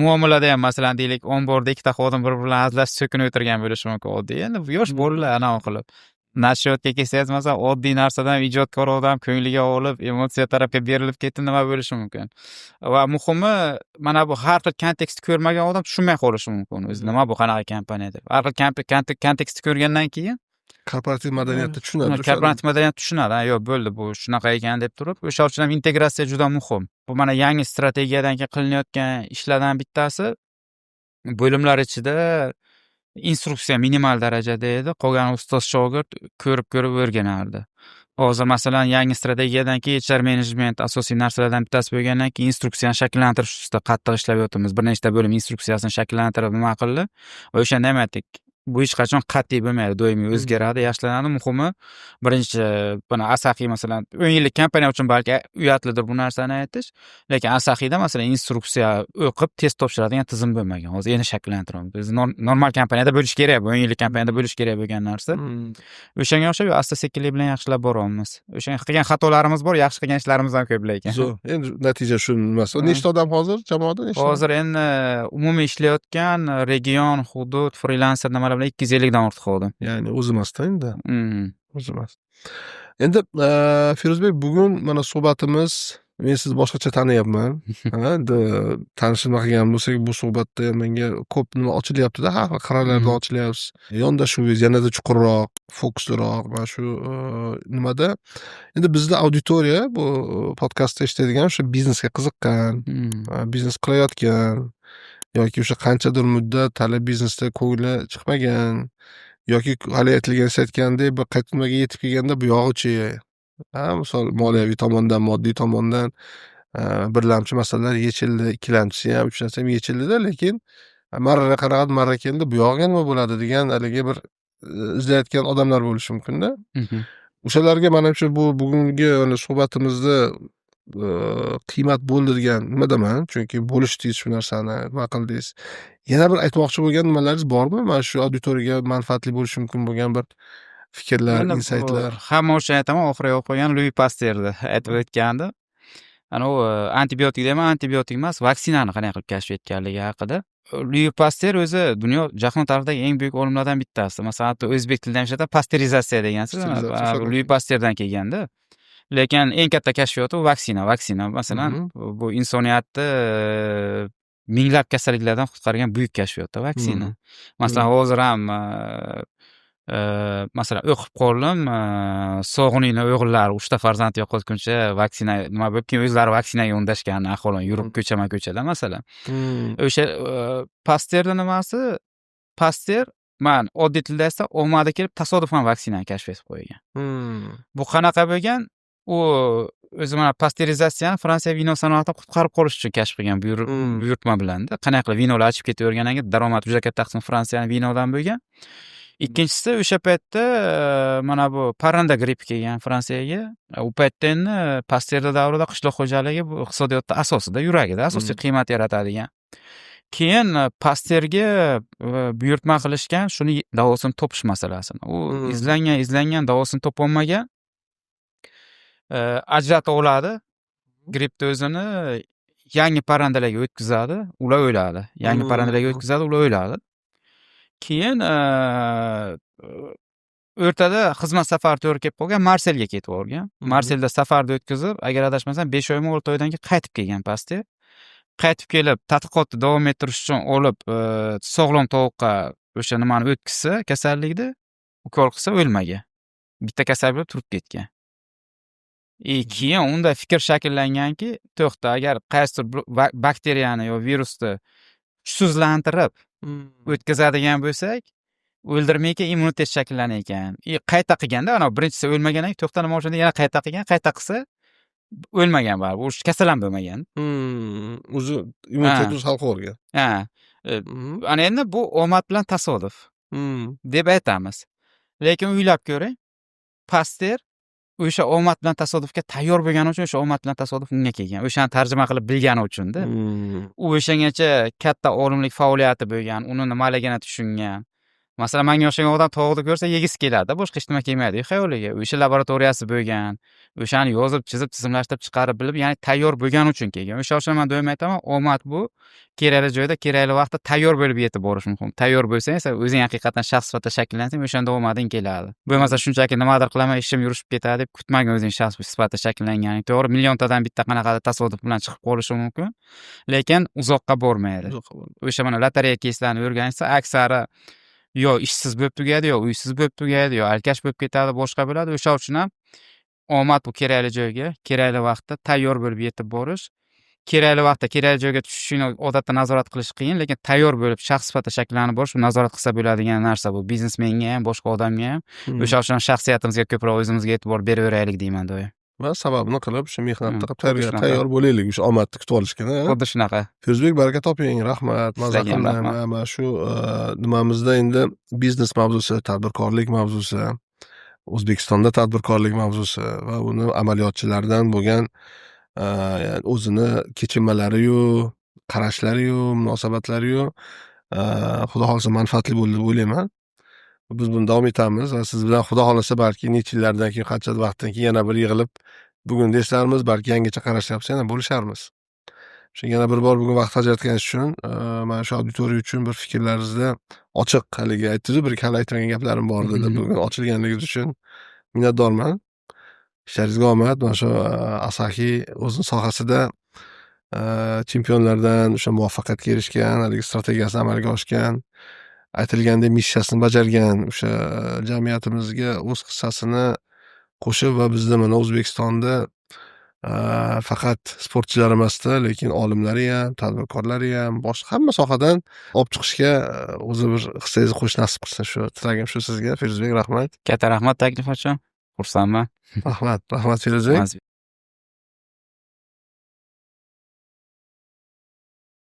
Muomalada ham masalan deylik, omborda ikkita xodim bir-birini azlashib so'kinib o'tirgan bo'lishi mumkin. Oddiy, endi yosh bolalar anavi qilib. Nashriyotga kelsangiz, masalan, oddiy narsadan ijodkor odam ko'ngliga olib, emotsiya tarafga berilib ketdi, nima bo'lishi mumkin. Va muhimi, mana bu har xil kontekst ko'rmagan odam tushunmay qolishi mumkin. O'zi nima bu, qanaqa kompaniya deb. Har xil kontekst ko'rgandan keyin korporativ madaniyatni tushunadi. Korporativ madaniyatni tushunadi. Yo'q, bo'ldi, bu shunaqa ekan deb turib, o'sha uchun ham integratsiya juda muhim. Bu mana yangi strategiyadan keyin qilinayotgan ishlardan bittasi bo'limlar ichida instruksiya minimal darajada edi. Qolgan ustoz shogird ko'rib o'rganardi. Hozir masalan yangi strategiyadan keyin HR menejment asosiy narsalardan bittasi bo'lgandan keyin instruksiyani shakllantirish ustida qattiq ishlar yotamiz. Bir nechta bo'lim instruksiyasini shakllantirib nima qildi? Va o'shanda ham aytdik, bu hech qachon qat'iy bo'lmaydi, doimiy o'zgaradi, yaxshilanadi. Muhimi, birinchi buni Asahi masalan 10 yillik kompaniya uchun balki uyatlidir bu narsani aytish, lekin Asahida masalan instruksiya o'qib test topshiradigan tizim bo'lmagan. Hozir endi shakllantiramiz. Biz normal kompaniyada bo'lish kerak, bu 10 yillik kompaniyada bo'lish kerak bo'lgan narsa. O'shanga o'xshab asta-sekinlik bilan yaxshilab boramiz. O'shanga qilgan xatolarimiz bor, yaxshi qilgan ishlarimiz ham ko'p lekin. Zo'r. Endi natija shu emas. Nechta odam hozir jamoada? Hozir endi umumiy ishlayotgan region, hudud, frilanser nimalar bilan 250 dan ortiq xodim. Ya'ni o'zi emasda endi. O'zi emas. Endi Firuzbek, bugun mana suhbatimiz, men sizni boshqacha taniyapman. Endi tanishib qilgan bo'lsak, bu suhbatda menga ko'p nima ochilyapti-da, har xil qirralarda ochilyapsiz. Yondashuvingiz yanada chuqurroq, fokusliroq va shu nimada. Endi bizda auditoriya bu podkastda eshitadigan o'sha biznesga qiziqqan, biznes qilayotgan yoki o'sha qanchadir muddat hali biznesda ko'ngli chiqmagan yoki hali aytgandek bir qaytmaga yetib kelganda bu yog'ichi, misol moliyaviy tomondan, moddiy tomondan birlamchi masalalar yechildi, ikkilamchisi ham, uchinchisi ham yechildi-da, lekin marra keldi, bu yog'iga nima bo'ladi degan haligi bir izlayotgan odamlar bo'lishi mumkin-da. O'shalarga menimcha bu bugungi suhbatimizni qiymat bo'ldi degan nimadaman, chunki bo'lishdingiz shu narsani, nima qildingiz. Yana bir aytmoqchi bo'lgan nimalaringiz bormi? Mana shu auditoriyaga manfaatli bo'lishi mumkin bo'lgan bir fikrlar, insaytlar. Hamma o'sha aytaman, oxiriga olib qo'ygan Louis Pasteurni aytib o'tgandi. Ana u antibiotik deyman, antibiotik emas, vaksinani qanday qilib kashf etganligi haqida. Louis Pasteur o'zi jahon tarixidagi eng buyuk olimlardan bittasi. Masalan, hatto o'zbek tilida ham ishlatadi, pasteurizatsiya degansiz. Louis Pasteurdan kelganda. Lekin eng katta kashfiyoti u vaksina. Masalan, bu insoniyatni minglab kasalliklardan qutqargan buyuk kashfiyot vaksina. Masalan, hozir ham masalan o'qib qoldim, sog'ininglar o'g'illari 3 ta farzand yo'qotguncha vaksina nima bo'lib, keyin o'zlari vaksinaga yondashgan ahvolan yurib ko'chada masalan. O'sha Pasteurning nimasi? Pasteur men oddiy tilda aytsam, omadi kelib tasodifan vaksinani kashf etib qo'ygan. Bu qanaqa bo'lgan? U o'zi mana pasteurizatsiyani Fransiya vino sanoatini qutqarib qolish uchun kashf qilgan buyurtma bilan-da. Qanaqa qilib vinolar ochib ketavergandan keyin daromad juda katta qismi Fransiyaning vinodan bo'lgan. Ikkinchisi, o'sha paytda mana bu parranda grippi kelgan Fransiyaga. U paytda endi Pasteur davrida qishloq xo'jaligi bu iqtisodiyotda asosida, yuragida asosiy qiymat yaratadigan. Keyin Pasteurga buyurtma qilishgan shuni davosini topish masalasini. U izlangan davosini topolmagan. Ajratib oladi grippni o'zini yangi parrandalarga o'tkazadi, ular o'ladi. Yangi parrandalarga o'tkazadi, ular o'ladi. Keyin o'rtada xizmat safari to'g'ri kelib qolgan, Marselga ketib yuborgan. Marselda safarni o'tkazib, agar adashmasam 5 oymi 6 oydan keyin qaytib kelgan pastga. Qaytib kelib, tadqiqotni davom ettirish uchun olib, sog'lom tovuqqa o'sha nimani o'tkazsa, kasallikni ukol qilsa o'lmagan. Bitta kasallik bo'lib turib ketgan. Keyin unda fikr shakllanganki, to'xta, agar qaysidir bir bakteriyani yo virusni kuchsizlantirib o'tkazadigan bo'lsak, o'ldirmaykan immunitet shaklanar ekan. Qayta qilganda, ana birinchisi o'lmagandan keyin to'xta nima uchun yana qayta qilgan, qayta qilsa o'lmagan baribir. U kasal ham bo'lmagan. O'zi immunitet o'zi hal qilgan. Ha. Ana endi bu omad bilan tasodif deb aytamiz. Lekin o'ylab ko'ring, Pasteur o'sha omad bilan tasodifga tayyor bo'lgani uchun o'sha omad bilan tasodif unga kelgan. O'shani tarjima qilib bilgani uchun-da. U o'shagacha katta olimlik faoliyati bo'lgan, uni nimaligini tushungan. Masalan, menga o'xshagan odam tovuqni ko'rsa yegisi keladi, boshqa hech nima kelmaydi xayoliga. O'sha laboratoriyasi bo'lgan, o'shani yozib, chizib, tizimlashtirib chiqarib bilib, ya'ni tayyor bo'lgani uchun kelgan. O'sha uchun men doim aytaman, omad bu kerakli joyda, kerakli vaqtda tayyor bo'lib yetib borish muhim. Tayyor bo'lsang, sen o'zing haqiqatan shaxs sifatida shakllansang, o'shanda omading keladi. Bo'lmasa shunchaki nimadir qilaman, ishim yurishib ketadi deb kutmagan o'zing shaxs sifatida shakllanganing. To'g'ri, milliontadan bitta qanaqadir tasodif bilan chiqib qolishi mumkin, lekin uzoqqa bormaydi. O'sha mana lotereya keyslarni o'rgansa, aksari yo ishsiz bo'lib tugaydi, yo uysiz bo'lib tugaydi, yo alkash bo'lib ketadi, boshqa bo'ladi. O'sha uchun ham omad bu kerakli joyga, kerakli vaqtda tayyor bo'lib yetib borish, kerakli vaqtda kerakli joyga tushishini odatda nazorat qilish qiyin, lekin tayyor bo'lib shaxs sifatida shakllanib borish, nazorat qilsa bo'ladigan narsa bu. Biznesmenga ham, boshqa odamga ham. O'sha uchun shaxsiyatimizga ko'proq o'zimizga e'tibor beraveraylik deyman doim. Va sababini qilib, shu mehnatni qilib tayyor bo'laylik, o'sha omadni kutib olishga. Xuddi shunaqa. Firuzbek, baraka toping, rahmat. Mazza qilmayman. Mana shu nimamizda endi biznes mavzusi, tadbirkorlik mavzusi, O'zbekistonda tadbirkorlik mavzusi va uni amaliyotchilardan bo'lgan o'zini kechinmalari-yu, qarashlari-yu, munosabatlari-yu xudo xolasa manfaatli bo'ldi deb o'ylayman. Biz buni davom etamiz va siz bilan xudo xolasa balki necha yillardan keyin, qancha vaqtdan keyin yana bir yig'ilib bugun eslarmiz, balki yangicha qarashlarimiz yana bo'lisharmiz. Shu yana bir bor bugun vaqt ajratganingiz uchun, mana shu auditoriya uchun bir fikrlaringizni ochiq, haligi aytdingiz, bir hali aytmagan gaplarim bor dedi. Bugun ochilganligingiz uchun minnatdorman. Ishlaringizga omad. Mana shu Asahi o'zining sohasida chempionlardan o'sha muvaffaqiyatga erishgan, haligi strategiyasini amalga oshgan, aytilgandek missiyasini bajargan, o'sha jamiyatimizga o'z hissasini qo'shib va bizda mana O'zbekistonda faqat sportchilar emasda, lekin olimlari ham, tadbirkorlari ham, boshqa hamma sohadan olib chiqishga o'zi bir hissangizni qo'shish nasib qilsin. Shu tilagim shu sizga, Firuzbek, rahmat. Katta rahmat taklif uchun. Xursandman. Rahmat Firuzbek.